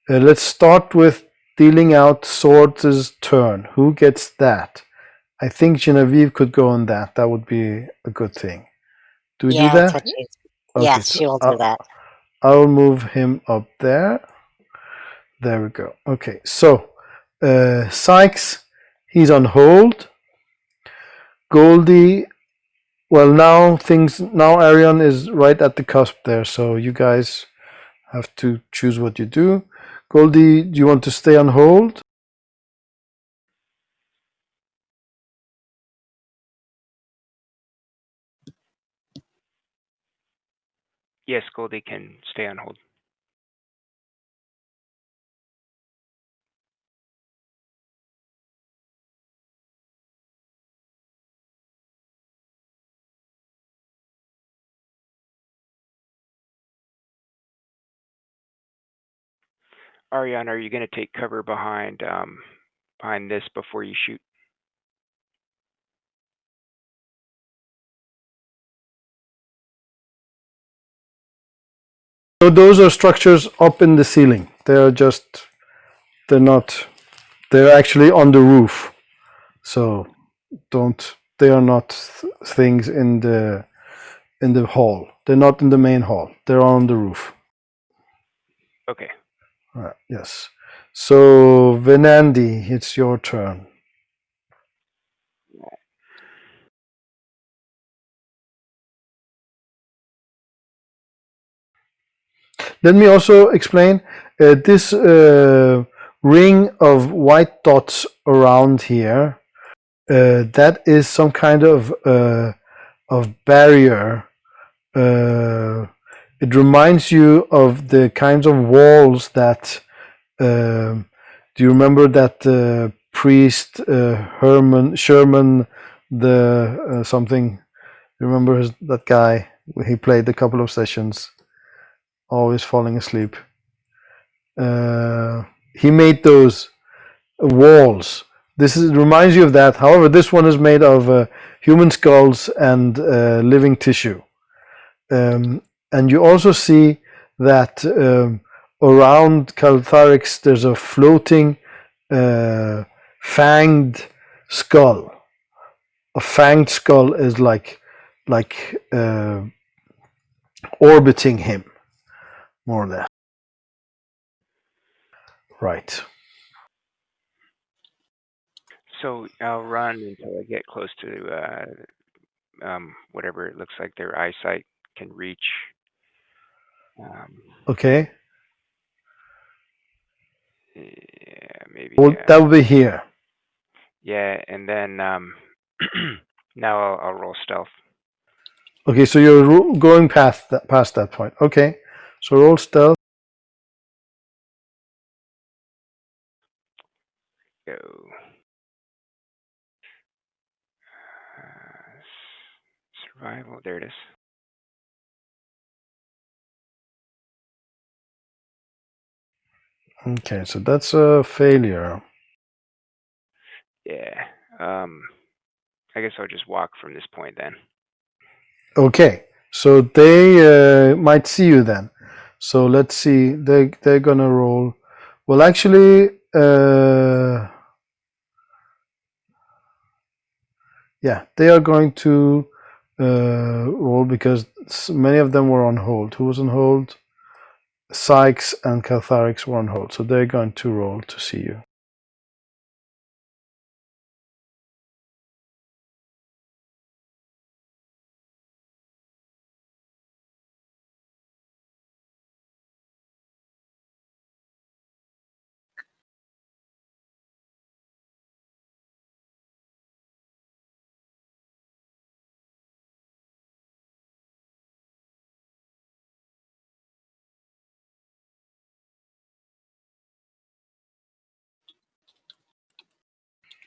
let's start with dealing out swords' turn. Who gets that? I think Genevieve could go on that. That would be a good thing. Do we do Yeah, that's that? what she's. Okay, Yes, so she will do that. I'll move him up there. There we go. Okay, so Sykes, he's on hold. Goldie, well now Arion is right at the cusp there, so you guys have to choose what you do. Goldie, do you want to stay on hold? Yes, Goldie can stay on hold. Ariane, are you going to take cover behind this before you shoot? So those are structures up in the ceiling. They're actually on the roof. So they are not things in the hall. They're not in the main hall. They're on the roof. Okay. Right, yes. So Venandi, it's your turn. Let me also explain this ring of white dots around here. That is some kind of barrier. It reminds you of the kinds of walls that. Do you remember that priest Sherman, the something? Remember that guy? He played a couple of sessions, always falling asleep. He made those walls. Reminds you of that. However, this one is made of human skulls and living tissue. And you also see that around Caltharix there's a floating fanged skull. A fanged skull is like orbiting him, more or less. Right. So I'll run until I get close to whatever it looks like their eyesight can reach. Okay. Yeah, maybe. Well, that would be here. Yeah, and then now I'll roll stealth. Okay, so you're going past that point. Okay, so roll stealth. Go. Survival. There it is. Okay, so that's a failure. Yeah. I guess I'll just walk from this point then. Okay, so they might see you then. So let's see. They're gonna roll. Well, actually, yeah, they are going to roll because many of them were on hold. Who was on hold? Sykes and Caltharix were on hold, so they're going to roll to see you.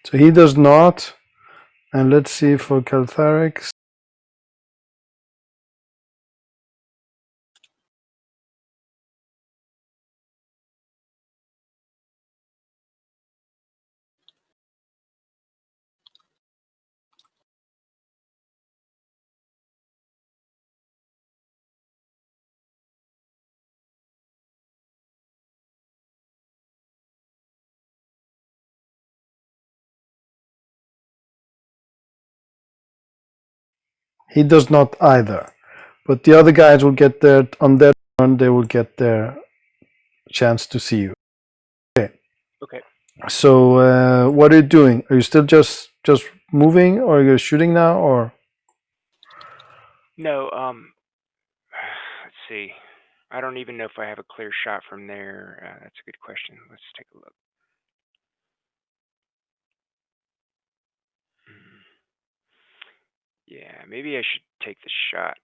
So he does not. And let's see for Caltharix. He does not either. But the other guys will get their, on their turn, they will get their chance to see you. Okay. Okay. So what are you doing? Are you still just moving, or are you shooting now, or? No, let's see. I don't even know if I have a clear shot from there. That's a good question. Let's take a look. Yeah, maybe I should take the shot.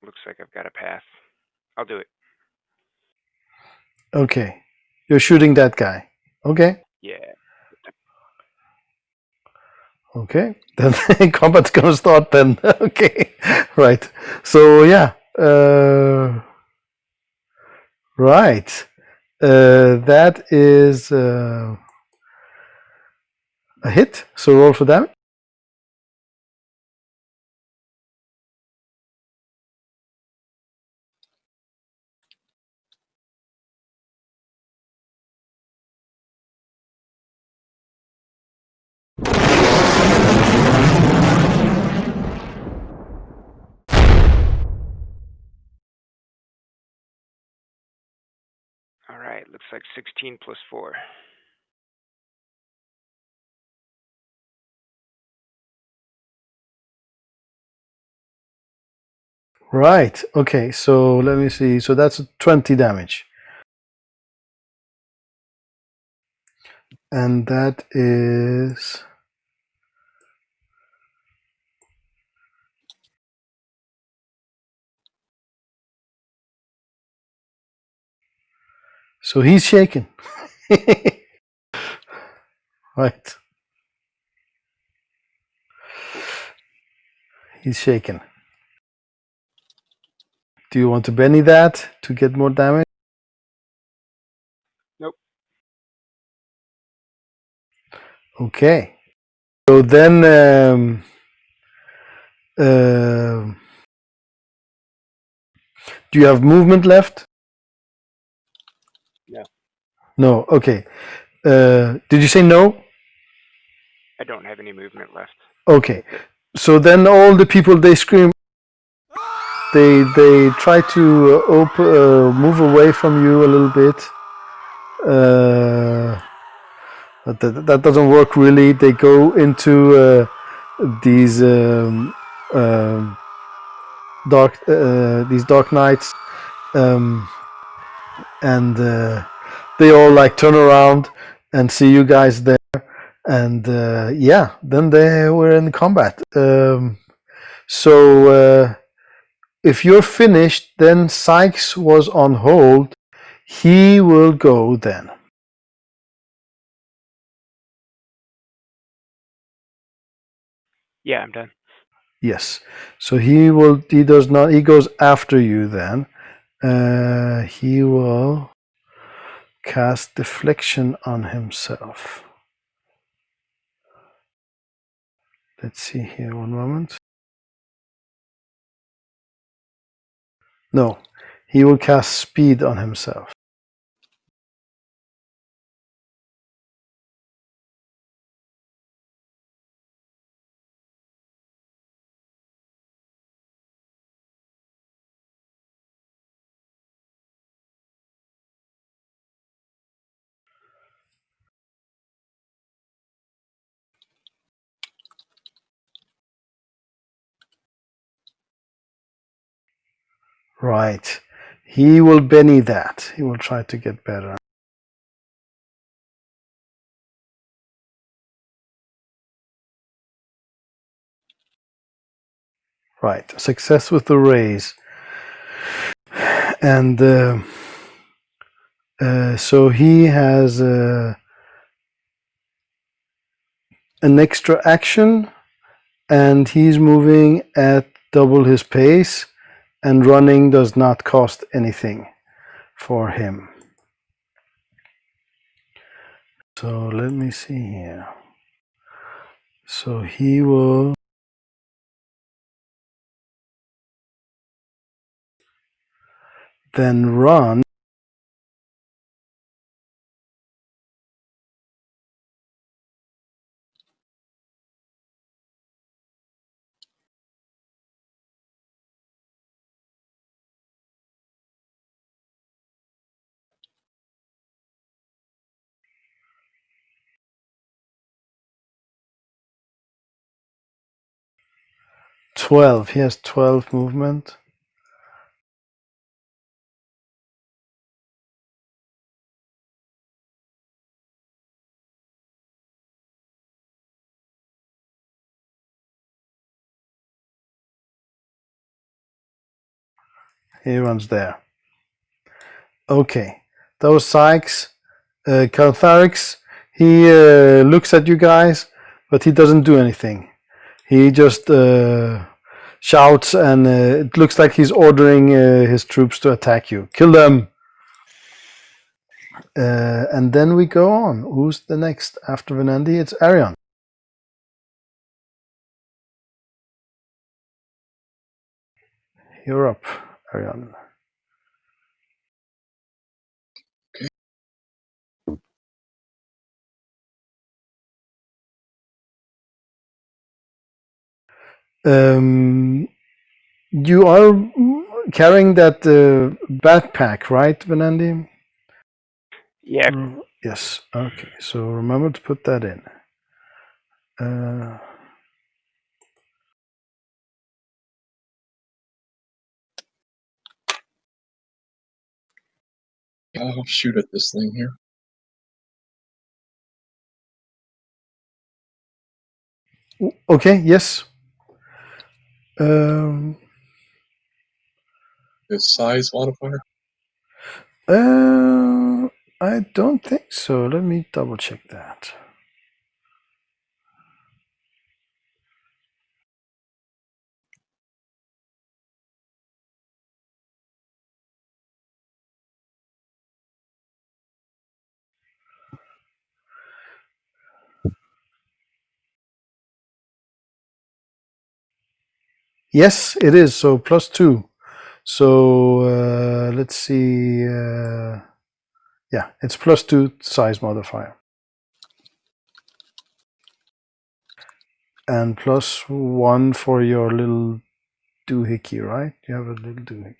Looks like I've got a path. I'll do it. Okay. You're shooting that guy. Okay. Yeah. Okay. Then combat's gonna start then. Okay. Right. So yeah. Right. That is a hit. So roll for damage. All right. Looks like 16 plus 4. Right. Okay. So let me see. So that's 20 damage. And that is so he's shaken. Right. He's shaken. Do you want to Benny that to get more damage? Nope. Okay. So then do you have movement left? No. No. Okay. Did you say no? I don't have any movement left. Okay. So then all the people, they scream. They try to move away from you a little bit. But that doesn't work really. They go into these dark nights, and they all like turn around and see you guys there. And yeah, then they were in combat. So if you're finished, then Sykes was on hold. He will go then. Yeah, I'm done. Yes. So he does not, he goes after you then. He will cast deflection on himself. Let's see here, one moment. No, he will cast speed on himself. Right. He will Benny that. He will try to get better. Right. Success with the raise. And so he has an extra action, and he's moving at double his pace, and running does not cost anything for him. So let me see here. So he will then run 12. He has 12 movement. He runs there. Okay. That was Sykes. Caltharix, he looks at you guys, but he doesn't do anything. He just shouts, and it looks like he's ordering his troops to attack you. Kill them! And then we go on. Who's the next after Venandi? It's Arion. You're up, Arion. You are carrying that backpack, right, Venandi? Yeah. Yes. Okay. So remember to put that in. I'll shoot at this thing here. Okay. Yes. The size modifier. I don't think so. Let me double check that. Yes, it is. So +2. So let's see. Yeah, it's +2 size modifier. And +1 for your little doohickey, right? You have a little doohickey.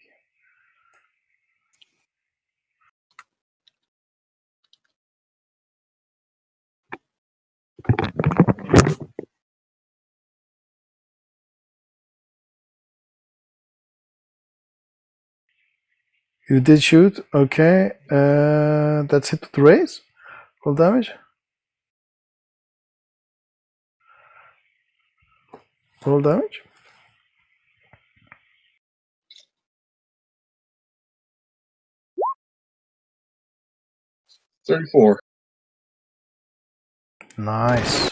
You did shoot. Okay. That's hit with raise. Roll damage. Roll damage. 34. Nice.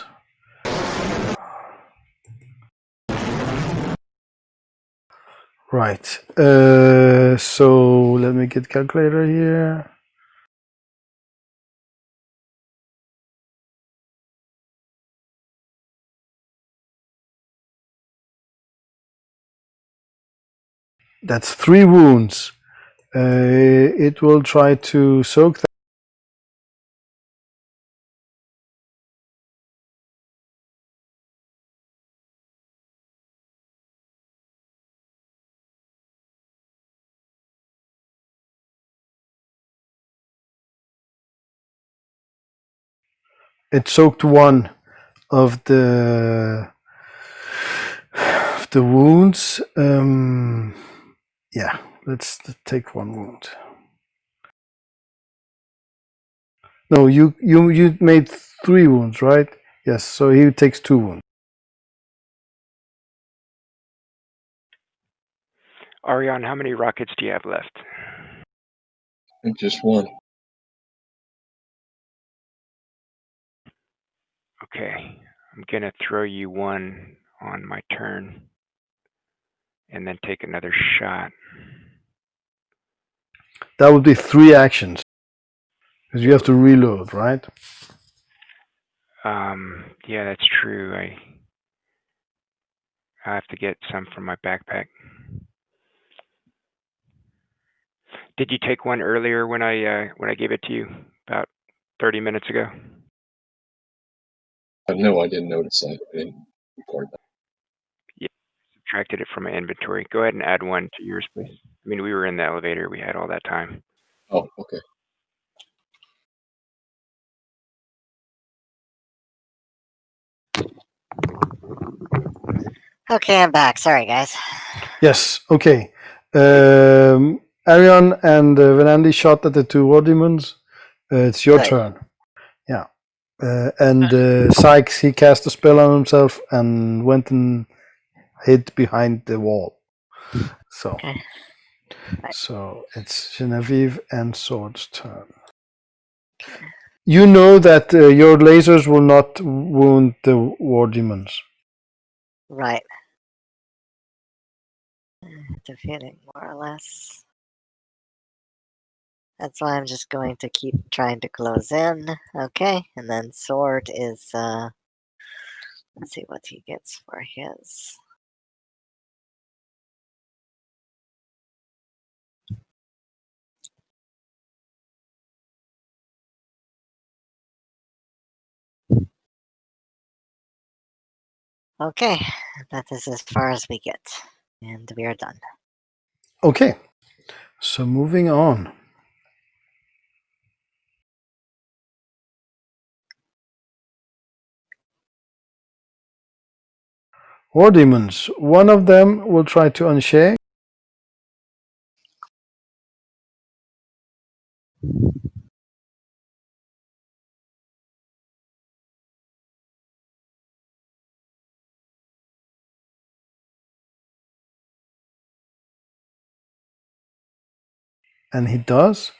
Right. So let me get calculator here. That's 3 wounds. It will try to soak that. It soaked 1 of the wounds. Yeah, let's take 1 wound. No, you made 3 wounds, right? Yes, so he takes 2 wounds. Arion, how many rockets do you have left? I think just 1. Okay. I'm going to throw you 1 on my turn and then take another shot. That would be 3 actions. Because you have to reload, right? Yeah, that's true. I have to get some from my backpack. Did you take 1 earlier when I gave it to you about 30 minutes ago? No, I didn't notice that. I didn't record that. Yeah, subtracted it from my inventory. Go ahead and add 1 to yours, please. I mean, we were in the elevator. We had all that time. Oh, okay. Okay, I'm back. Sorry, guys. Yes, okay. Arion and Venandi shot at the two war demons. It's your Good. turn. Yeah. And Sykes, he cast a spell on himself and went and hid behind the wall. So, Okay. Right. so it's Genevieve and Sword's turn. You know that your lasers will not wound the war demons. Right. Defeating, more or less. That's why I'm just going to keep trying to close in. Okay, and then Sword is, let's see what he gets for his. Okay, that is as far as we get. And we are done. Okay, so moving on. War demons. One of them will try to unshake. And he does.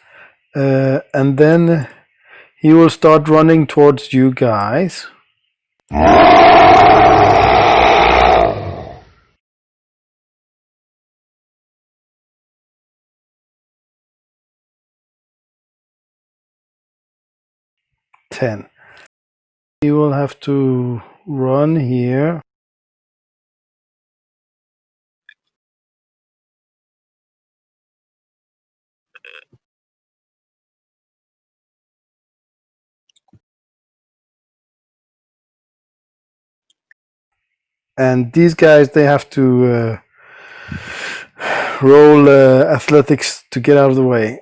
And then he will start running towards you guys. Ten. He will have to run here. And these guys, they have to roll athletics to get out of the way.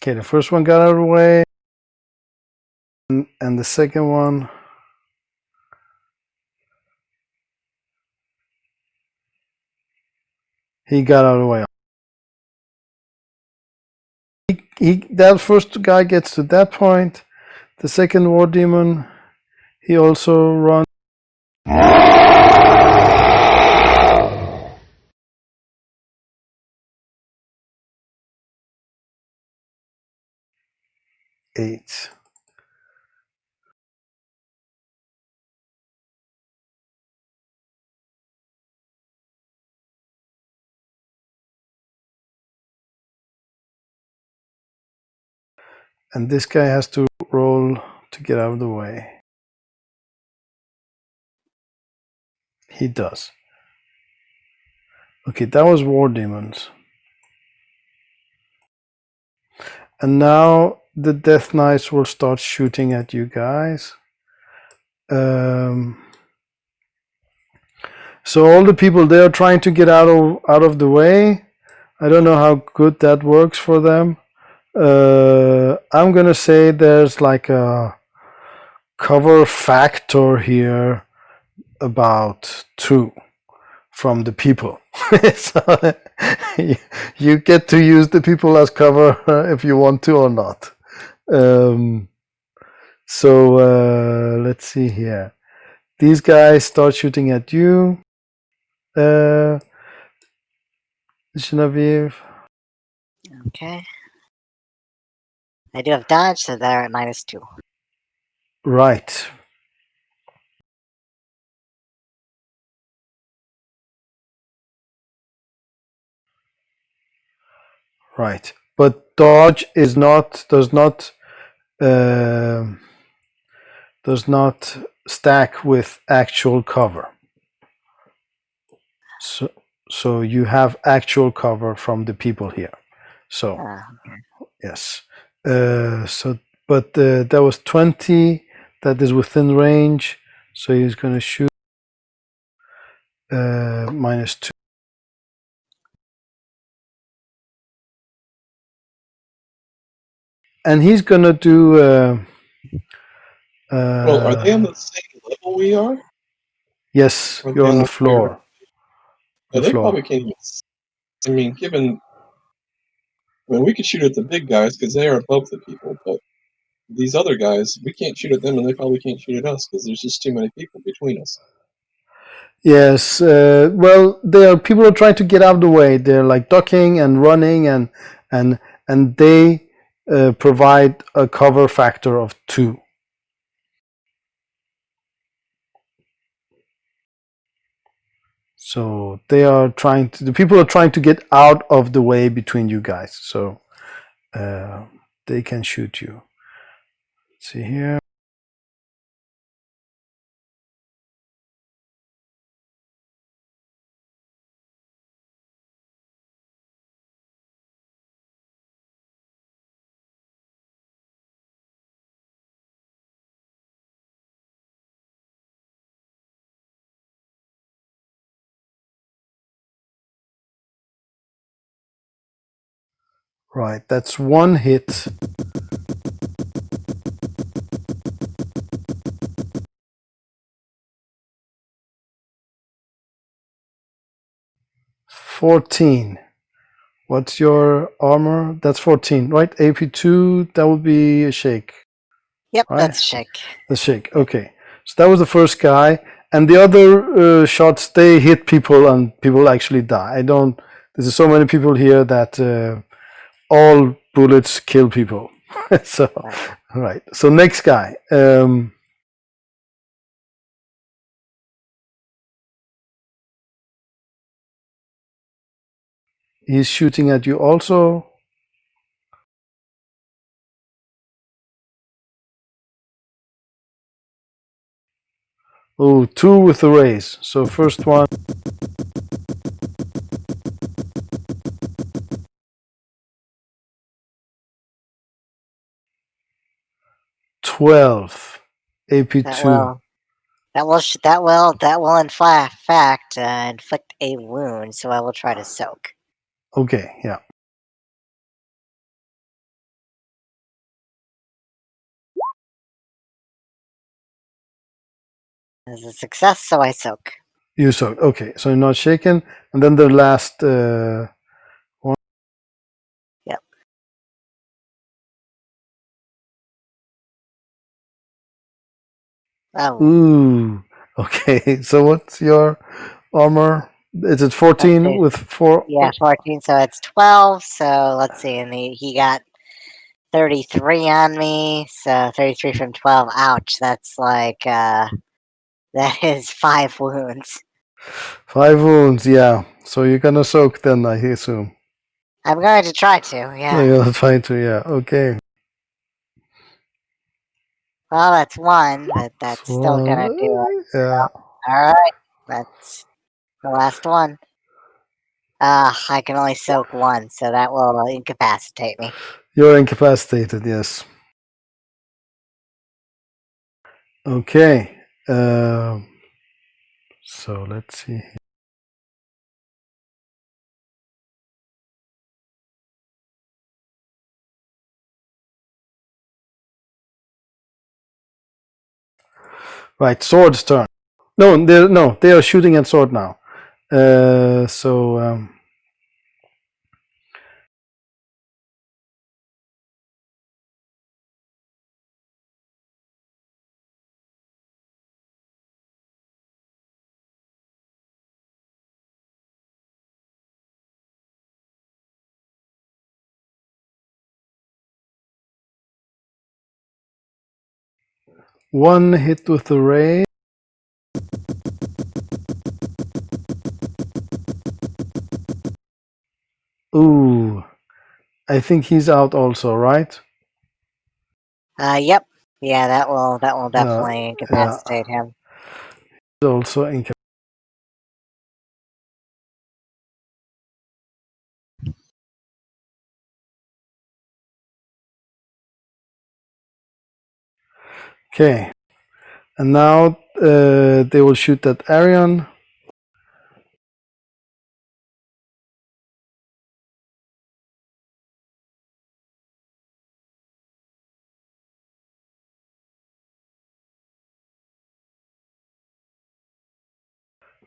Okay, the first one got out of the way. And the second one, he got out of the way. That first guy gets to that point. The second war demon, he also runs. Eight. And this guy has to roll to get out of the way. He does. Okay, that was war demons. And now the Death Knights will start shooting at you guys. So all the people, they are trying to get out of the way. I don't know how good that works for them. I'm gonna say there's like a cover factor here about 2 from the people. So you get to use the people as cover if you want to or not. So let's see here. These guys start shooting at you. Genevieve. Okay. I do have dodge, so they're at -2. Right. Right. But dodge does not does not stack with actual cover. So you have actual cover from the people here. So yes. But that was 20. That is within range. So he's going to shoot -2. And he's going to do. Well, are they on the same level we are? Yes, Or you're on the on floor. they probably can't even. I mean, we could shoot at the big guys because they are above the people, but these other guys, we can't shoot at them, and they probably can't shoot at us because there's just too many people between us. Yes, well, people are trying to get out of the way. They're like ducking and running, and they provide a cover factor of 2. So the people are trying to get out of the way between you guys, so they can shoot you. Let's see here. Right, that's 1 hit. $14. What's your armor? That's 14, right? AP2, that would be a shake. Yep, right? that's shake. The shake, okay. So that was the first guy. And the other shots, they hit people and people actually die. There's so many people here that all bullets kill people. So, all right. So next guy. He's shooting at you also. Oh, 2 with the raise. So first one. $12. AP2. That will in fact inflict a wound. So I will try to soak. Okay, yeah. It's a success, so I soak. You soak. Okay, so you're not shaken. And then the last one. Yep. Oh. Ooh. Okay. So what's your armor? Is it 14 with 4? Yeah, 14. So it's 12. So let's see. And he got 33 on me. So 33 from 12. Ouch. That's like that is 5 wounds. 5 wounds. Yeah. So you're gonna soak then, I assume. I'm going to try to. Yeah. You're gonna try to. Yeah. Okay. Well, that's 1, but that's still gonna do it. Yeah. All right. That's the last one. I can only soak 1, so that will incapacitate me. You're incapacitated. Yes. Okay. So let's see. Right, sword's turn. No, they are shooting at sword now. So one hit with the ray. Ooh, I think he's out also, right? Yep. Yeah, that will definitely incapacitate him. Also incapacitated. Okay. And now they will shoot at Arion.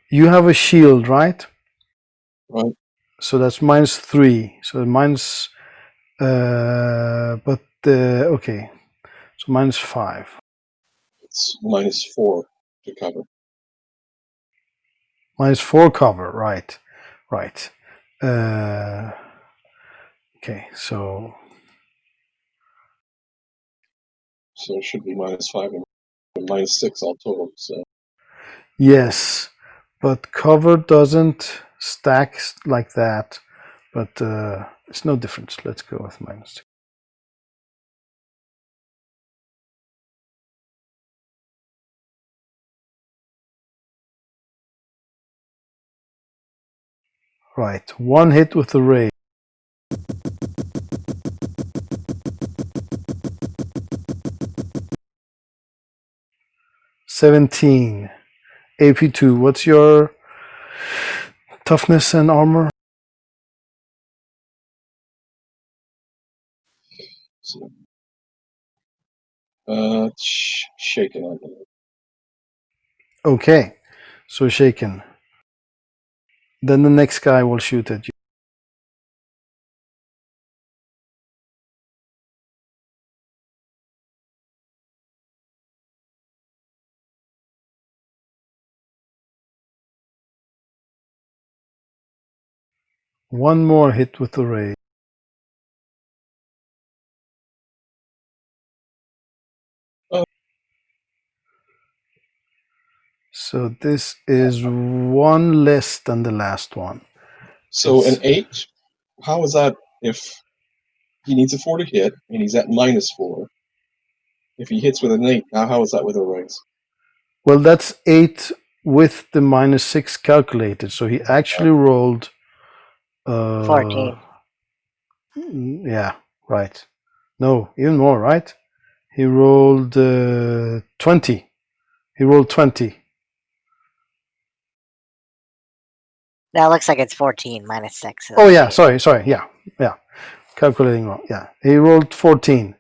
You have a shield, right? Right. So that's -3. So minus, but okay. So -5. It's -4 to cover. -4 cover, right? Right. Okay, so it should be -5 and -6 all total. So yes, but cover doesn't stack like that. But it's no difference. Let's go with -2. Right, one hit with the ray. 17. AP2. What's your toughness and armor? So, shaken on it. Okay, so shaken. Then the next guy will shoot at you. One more hit with the ray. Oh. So this is one less than the last one. So an 8, how is that if he needs a 4 to hit and he's at -4? If he hits with an 8, now how is that with a raise? Well, that's 8 with the -6 calculated. So he actually rolled 14. Yeah, right. No, even more, right? He rolled 20. He rolled 20. That looks like it's 14 -6. Oh yeah, sorry. Yeah. Calculating wrong. Yeah, he rolled 14.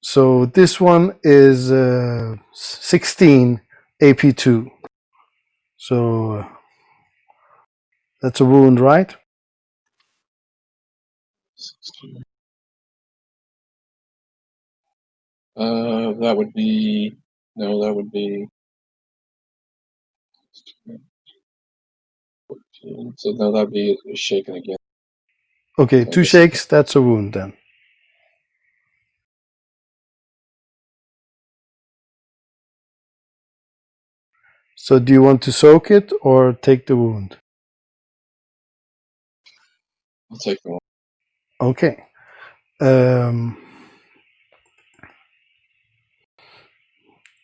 So this one is 16 AP2. So that's a wound, right? That would be that would be 14. So no, that'd be shaken again. Okay, So 2 shakes. That's a wound then. So do you want to soak it or take the wound? I'll take the one. Okay.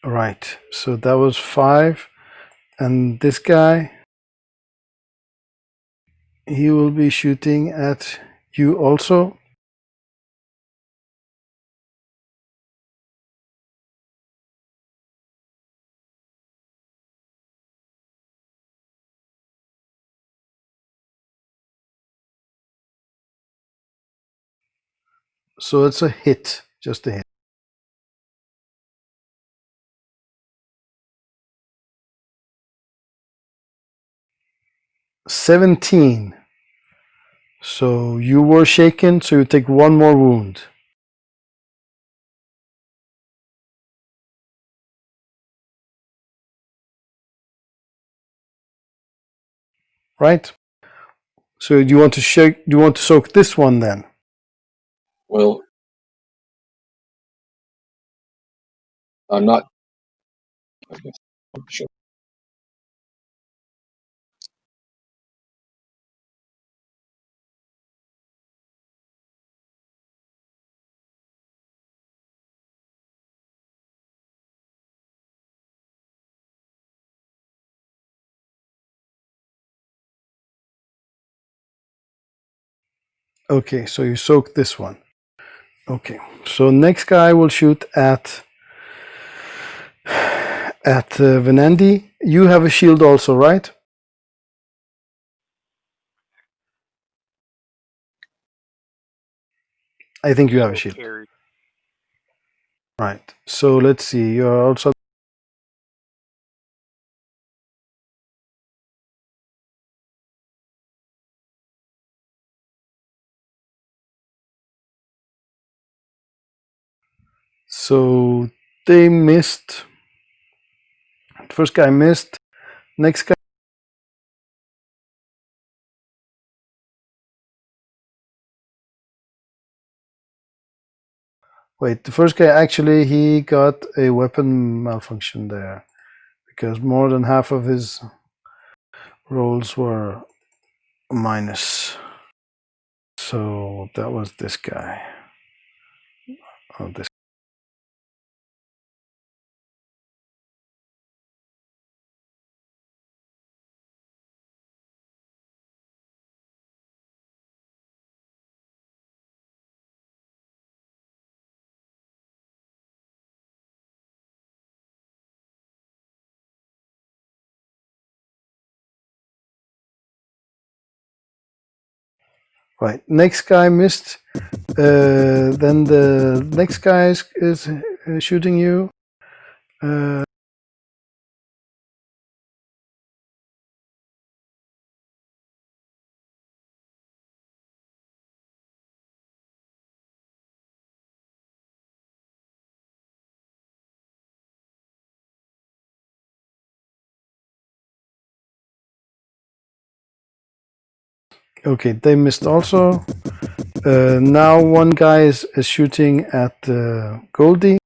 Right. So that was 5. And this guy, he will be shooting at you also. So it's a hit, just a hit. 17. So you were shaken, so you take one more wound. Right? So do you want to shake? Do you want to soak this one then? Well, I'm not. I guess. Sure. Okay, so you soak this one. Okay, so next guy will shoot at Venandi. You have a shield also, right? I think you have a shield. Right. So let's see. You're also. So they missed. First guy missed. Next guy. Wait, the first guy actually he got a weapon malfunction there because more than half of his rolls were minus. So that was this guy. Oh, this. Right. Next guy missed. Then the next guy is shooting you. Okay, they missed also. Now one guy is shooting at Goldie.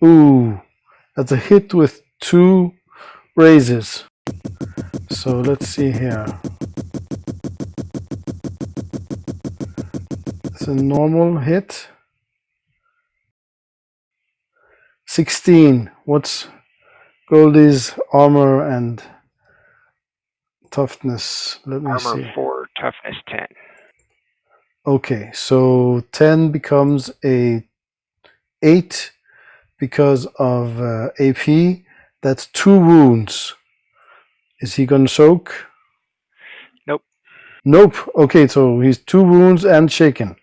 Ooh, that's a hit with 2 raises. So let's see here. It's a normal hit. 16. What's Goldie's armor and toughness? Let me see. Armor 4, toughness 10. Okay, so 10 becomes a 8 because of AP. That's 2 wounds. Is he gonna soak? Nope. Nope. Okay, so he's 2 wounds and shaken.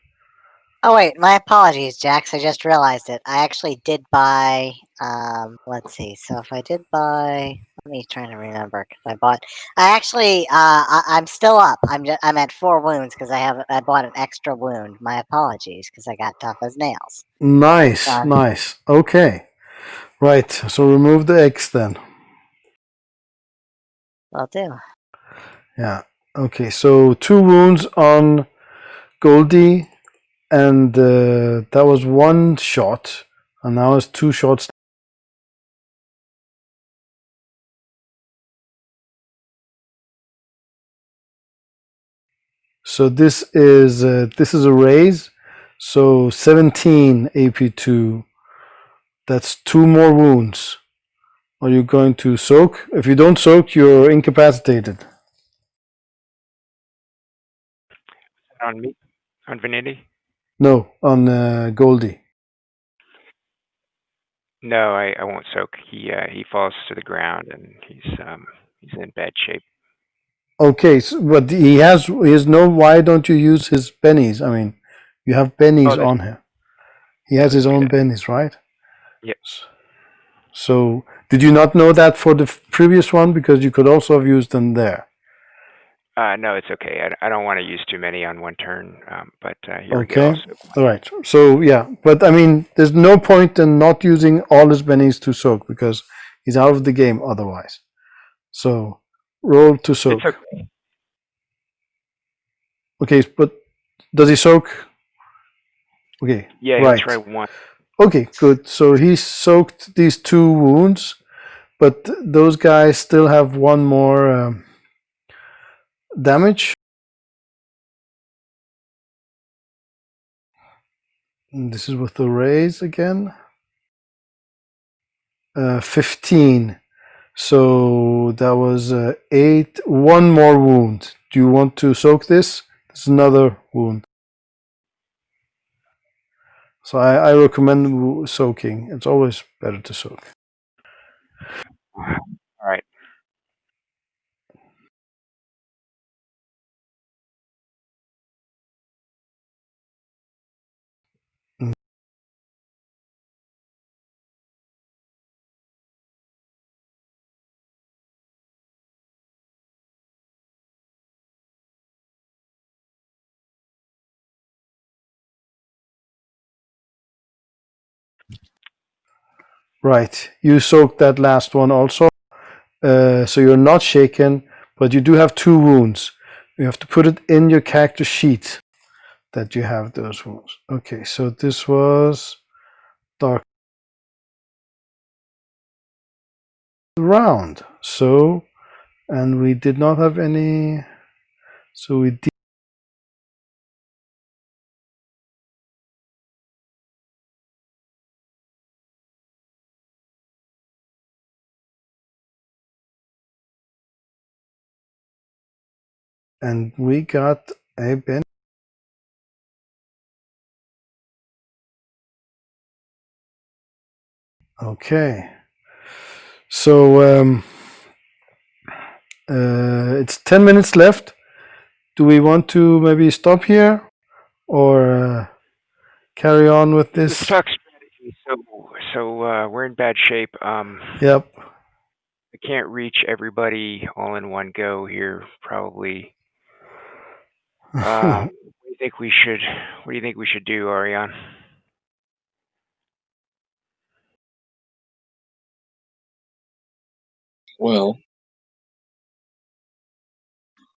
Oh wait, my apologies, Jax. I just realized it. I actually did buy. Let's see. So if I did buy, let me try to remember because I bought. I actually, I'm still up. I'm at 4 wounds because I bought an extra wound. My apologies because I got tough as nails. Nice, nice. Okay, right. So remove the X then. Will do. Yeah. Okay. So 2 wounds on Goldie, and that was 1 shot, and now it's 2 shots. So this is a raise. So 17 AP2. That's 2 more wounds. Are you going to soak? If you don't soak, you're incapacitated. On me? On Venandi? No, on Goldie. No, I won't soak. He falls to the ground and he's in bad shape. Okay, so, but he has no. Why don't you use his bennies? I mean, you have bennies on him. He has his own bennies, right? Yep. So did you not know that for the previous one? Because you could also have used them there. No, it's okay. I don't want to use too many on one turn, but here Okay. we go. All right. So yeah, but I mean, there's no point in not using all his bennies to soak because he's out of the game otherwise. So roll to soak. It's okay. Okay, but does he soak? Okay. Yeah, right. he'll try 1. Okay, good. So he soaked these 2 wounds. but those guys still have one more damage. And this is with the raise again. 15. So that was 8. One more wound. Do you want to soak this? There's another wound. So I recommend soaking. It's always better to soak. All right. Right. You soaked that last one also. So you're not shaken, but you do have 2 wounds. You have to put it in your character sheet that you have those wounds. Okay, so this was dark round. So, and we did not have any. So we did. And we got a Ben. Okay. So it's 10 minutes left. Do we want to maybe stop here or carry on with Let's this? talk strategy. So we're in bad shape. Yep. I can't reach everybody all in one go here. Probably. What do you think we should? What do you think we should do, Ariane? Well,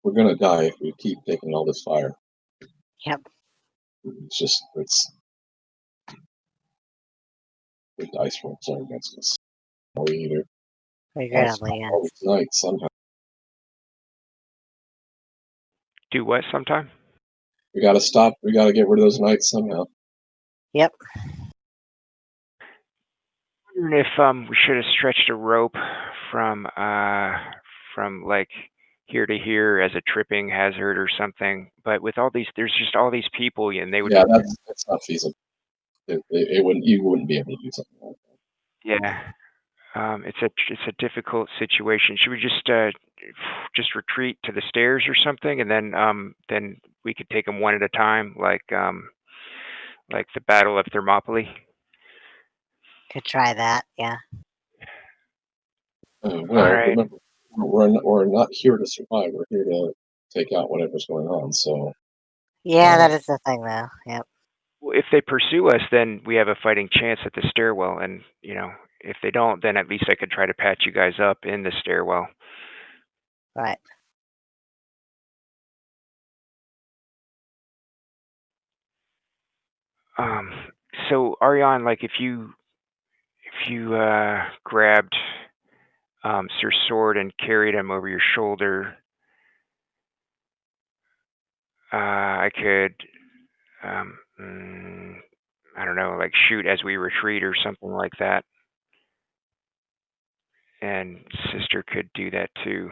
we're gonna die if we keep taking all this fire. Yep. It's the dice rolls are against us. We either Regrettably, yes. all these nights somehow. Do what sometime? We gotta stop. We gotta get rid of those knights somehow. Yep. Wondering if we should have stretched a rope from like here to here as a tripping hazard or something. But with all these, there's just all these people, and they would. Yeah, that's not feasible. It wouldn't. You wouldn't be able to do something like that. Yeah. It's a difficult situation. Should we just retreat to the stairs or something, and then we could take them one at a time, like the Battle of Thermopylae? Could try that. Yeah. Well, All right. remember, we're not here to survive. We're here to take out whatever's going on. So Yeah, that is the thing, though. Yep. Well, if they pursue us, then we have a fighting chance at the stairwell, and if they don't, then at least I could try to patch you guys up in the stairwell. Right. So Ariane, like if you grabbed Sir Sword and carried him over your shoulder, I could, I don't know, like shoot as we retreat or something like that. And Sister could do that too.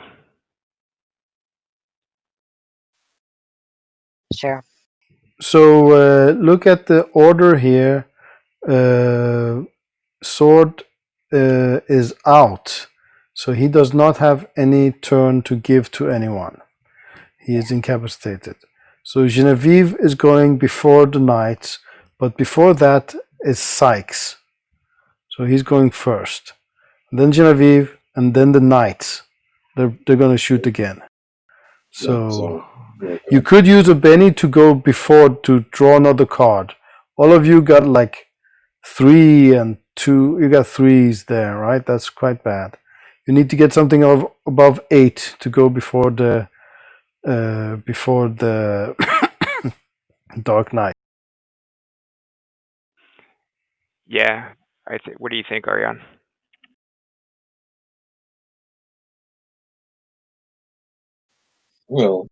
Sure. So look at the order here. Sword is out, so he does not have any turn to give to anyone. He is incapacitated. So Genevieve is going before the knights, but before that is Sykes. So he's going first. Then Genevieve, and then the knights. They're going to shoot again. So you could use a Benny to go before to draw another card. All of you got like 3 and 2. You got 3s there, right? That's quite bad. You need to get something above 8 to go before the Dark Knight. Yeah. What do you think, Ariane? Well,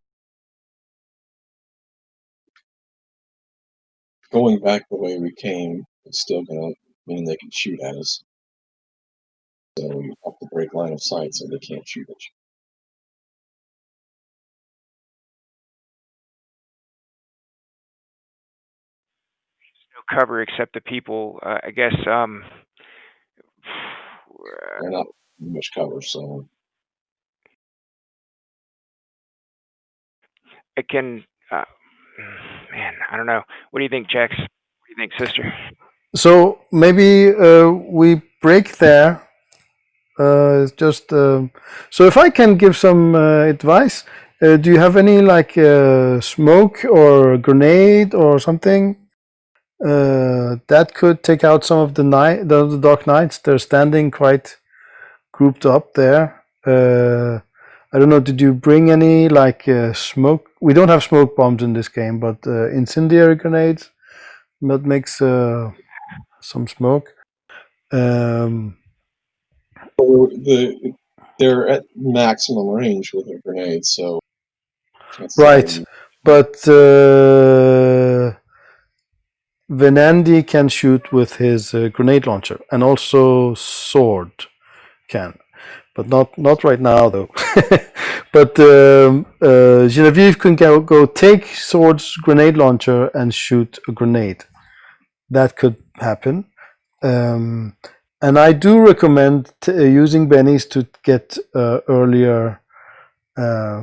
going back the way we came is still going to mean they can shoot at us. So we have to break line of sight so they can't shoot at you. No cover except the people. I guess. They're not much cover, so It can. Man, I don't know. What do you think, Jax? What do you think, sister? So maybe we break there. Just so if I can give some advice, do you have any like smoke or grenade or something that could take out some of the Dark Knights? They're standing quite grouped up there. I don't know. Did you bring any like smoke? We don't have smoke bombs in this game, but incendiary grenades that makes some smoke. they're at maximum range with their grenades, so Right, but Venandi can shoot with his grenade launcher, and also Sword can, but not right now though. But Genevieve can go take Sword's grenade launcher and shoot a grenade. That could happen. And I do recommend using bennies to get earlier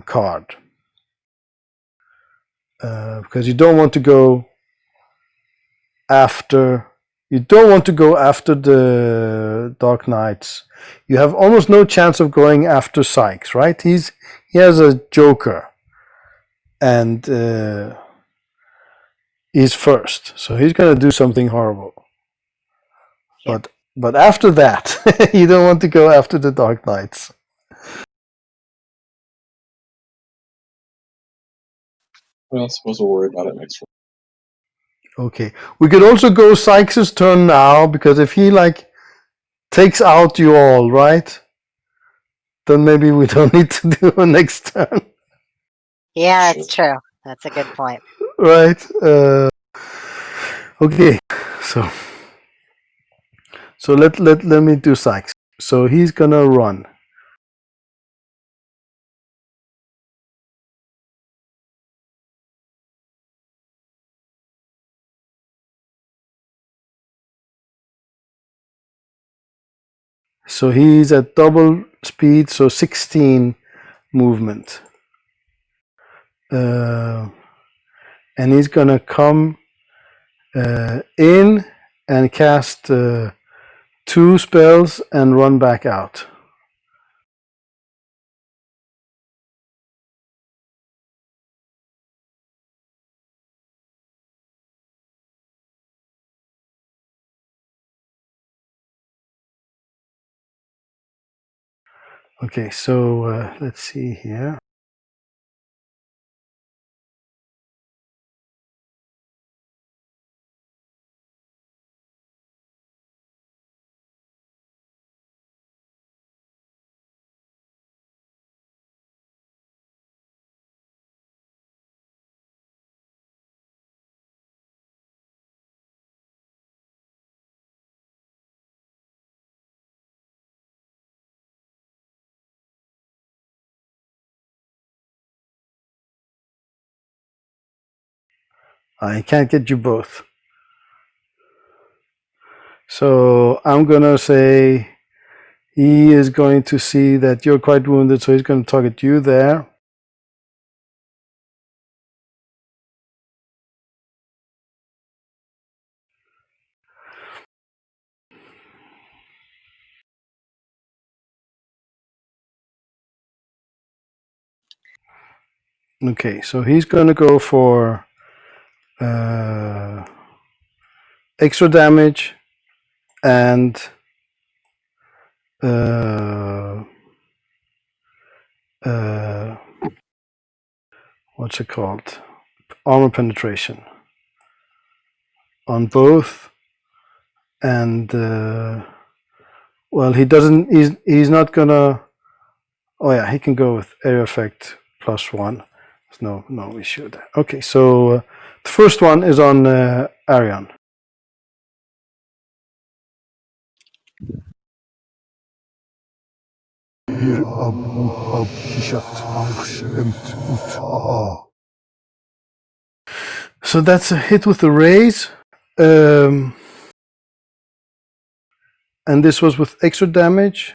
card. Because you don't want to go after the Dark Knights. You have almost no chance of going after Sykes, right? He has a Joker, and he's first, so he's gonna do something horrible. Yeah. But after that, you don't want to go after the Dark Knights. Well, I suppose we'll worry about it next round. Okay, we could also go Sykes' turn now, because if he like takes out you all, right? Then maybe we don't need to do a next turn. Yeah, that's true. That's a good point. Right. Okay. So let me do Sykes. So he's gonna run. So he's at double speed, so 16 movement. And he's gonna come in and cast 2 spells and run back out. Okay, so let's see here. I can't get you both. So I'm gonna say he is going to see that you're quite wounded, so he's going to target you there. Okay, so he's going to go for extra damage and what's it called? Armor penetration on both. And well, he doesn't. He's not gonna. Oh yeah, he can go with area effect +1. There's no issue there. Okay, so the first one is on Arion. So that's a hit with the raise. And this was with extra damage.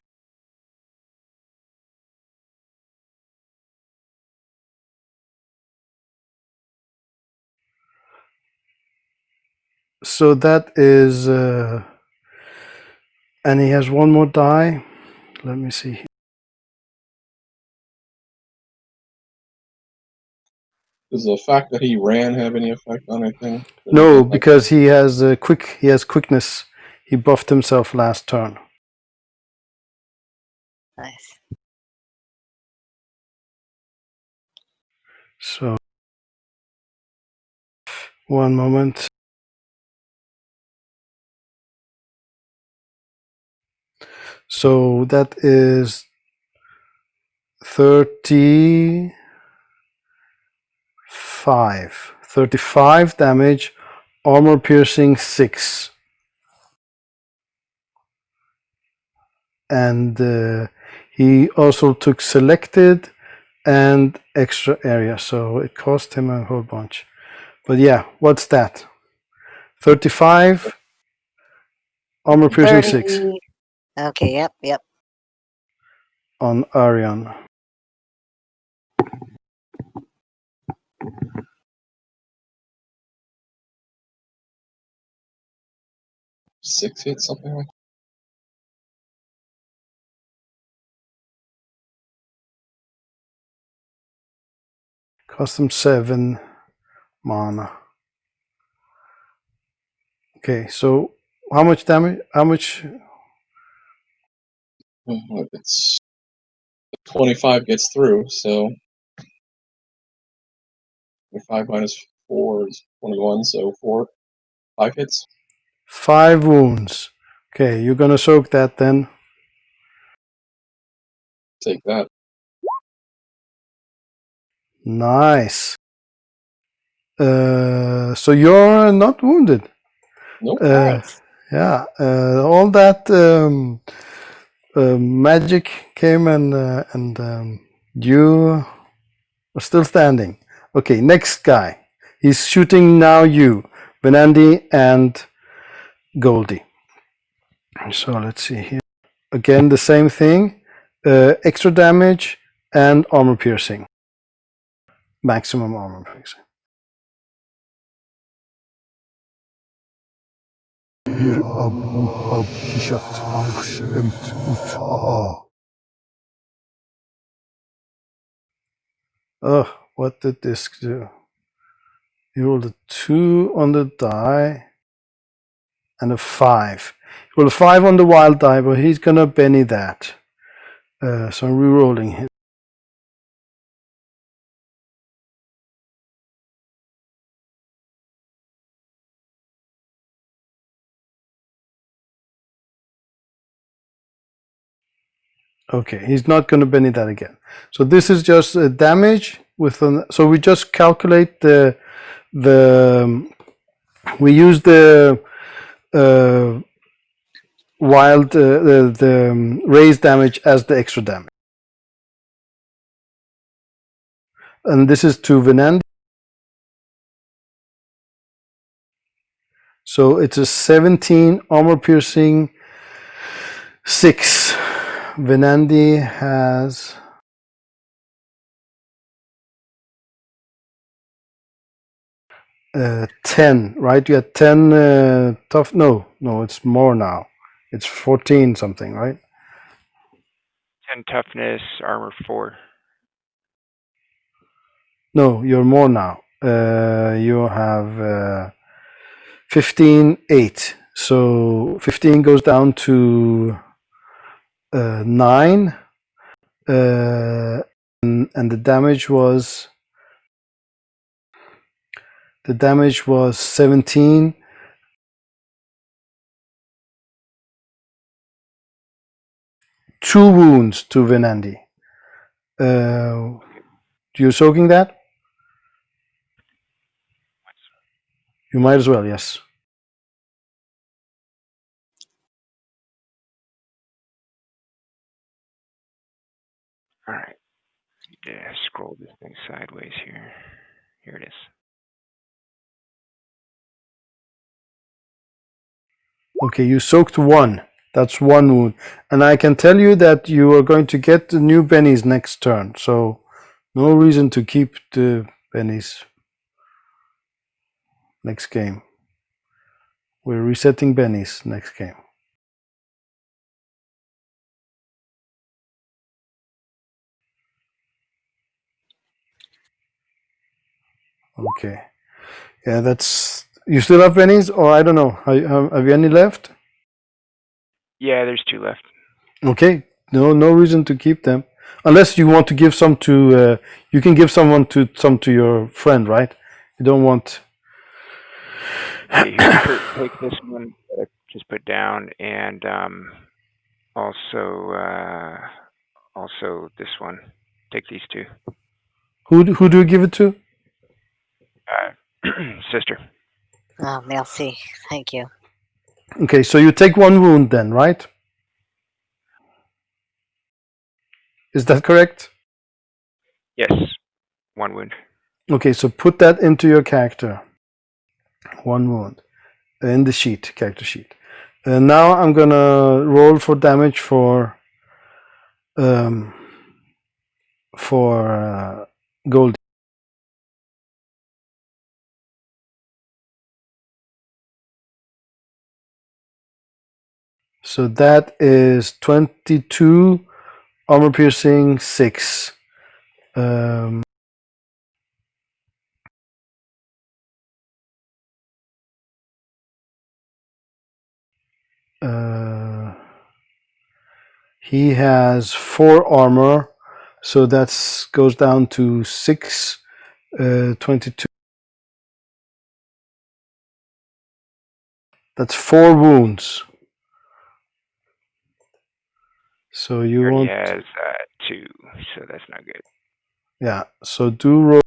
So that is, and he has one more die. Let me see. Does the fact that he ran have any effect on anything? No, because he has quickness. He buffed himself last turn. Nice. So, one moment. So that is 35 damage, armor piercing 6. And he also took selected and extra area, so it cost him a whole bunch. But yeah, what's that? 35 armor piercing 6 Okay, yep. on Arion. Six hits, something like that. Cost him 7 mana. Okay, so how much damage? How much? If it's 25 gets through, so 25 minus 4 is 21, so 5 hits. 5 wounds. Okay, you're gonna soak that then. Take that. Nice. So you're not wounded. Nope. Nice. Yeah, all that magic came and you are still standing. Okay, next guy. He's shooting now you, Venandi and Goldie. So let's see here. Again, the same thing. Extra damage and armor piercing. Maximum armor piercing. Oh, what did this do? He rolled a 2 on the die and a 5. He rolled a 5 on the wild die, but he's gonna Benny that. So I'm re-rolling him. Okay, he's not going to Benny that again. So this is just damage with an. So we just calculate the we use the wild the raise damage as the extra damage, and this is to Venandi. So it's a 17 armor piercing 6. Venandi has 10, right? You had 10 tough. No, it's more now. It's 14 something, right? 10 toughness, armor 4. No, you're more now. You have 15, 8. So 15 goes down to 9. And the damage was 17. Two wounds to Venandi. You're soaking that? You might as well, yes. All right. Yeah, scroll this thing sideways here. Here it is. Okay, you soaked one. That's one wound. And I can tell you that you are going to get the new bennies next turn. So no reason to keep the bennies next game. We're resetting bennies next game. Okay. Yeah, that's... You still have bennies? Or I don't know. Have you any left? Yeah, there's 2 left. Okay. No reason to keep them. Unless you want to give some to... you can give some to your friend, right? You don't want... Okay, here, take this one that I just put down, and also this one. Take these 2. Who do you give it to? Sister. Oh, merci. Thank you. Okay, so you take 1 wound then, right? Is that correct? Yes, 1 wound. Okay, so put that into your character. 1 wound in the sheet, character sheet. Now I'm gonna roll for damage for Gold. So that is 22 armor piercing 6. He has 4 armor, so that goes down to 6, 22. That's 4 wounds. So you He want... has 2, so that's not good. Yeah, so do roll.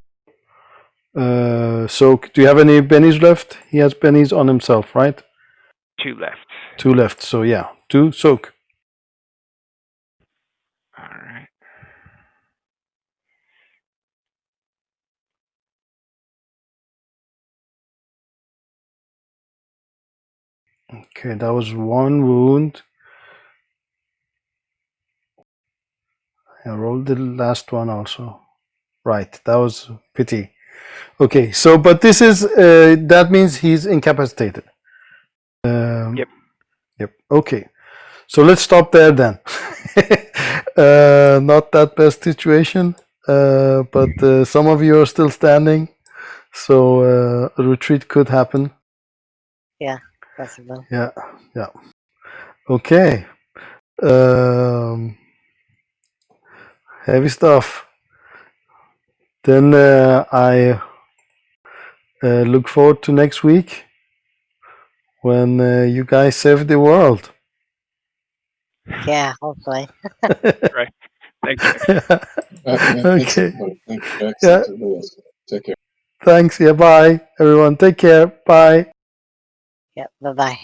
So do you have any bennies left? He has bennies on himself, right? 2 left. 2 left, so yeah, 2 soak. All right. Okay, that was 1 wound. I rolled the last one also. Right, that was pity. Okay, so but this is that means he's incapacitated. Yep. Yep. Okay, so let's stop there then. Not that best situation, but some of you are still standing, so a retreat could happen. Yeah, possible. Yeah. Okay. Heavy stuff. Then I look forward to next week when you guys save the world. Yeah, hopefully. Right. Thanks. Okay. Thanks, Jack. Yeah. Take care. Thanks. Yeah. Bye, everyone. Take care. Bye. Yep. Bye bye.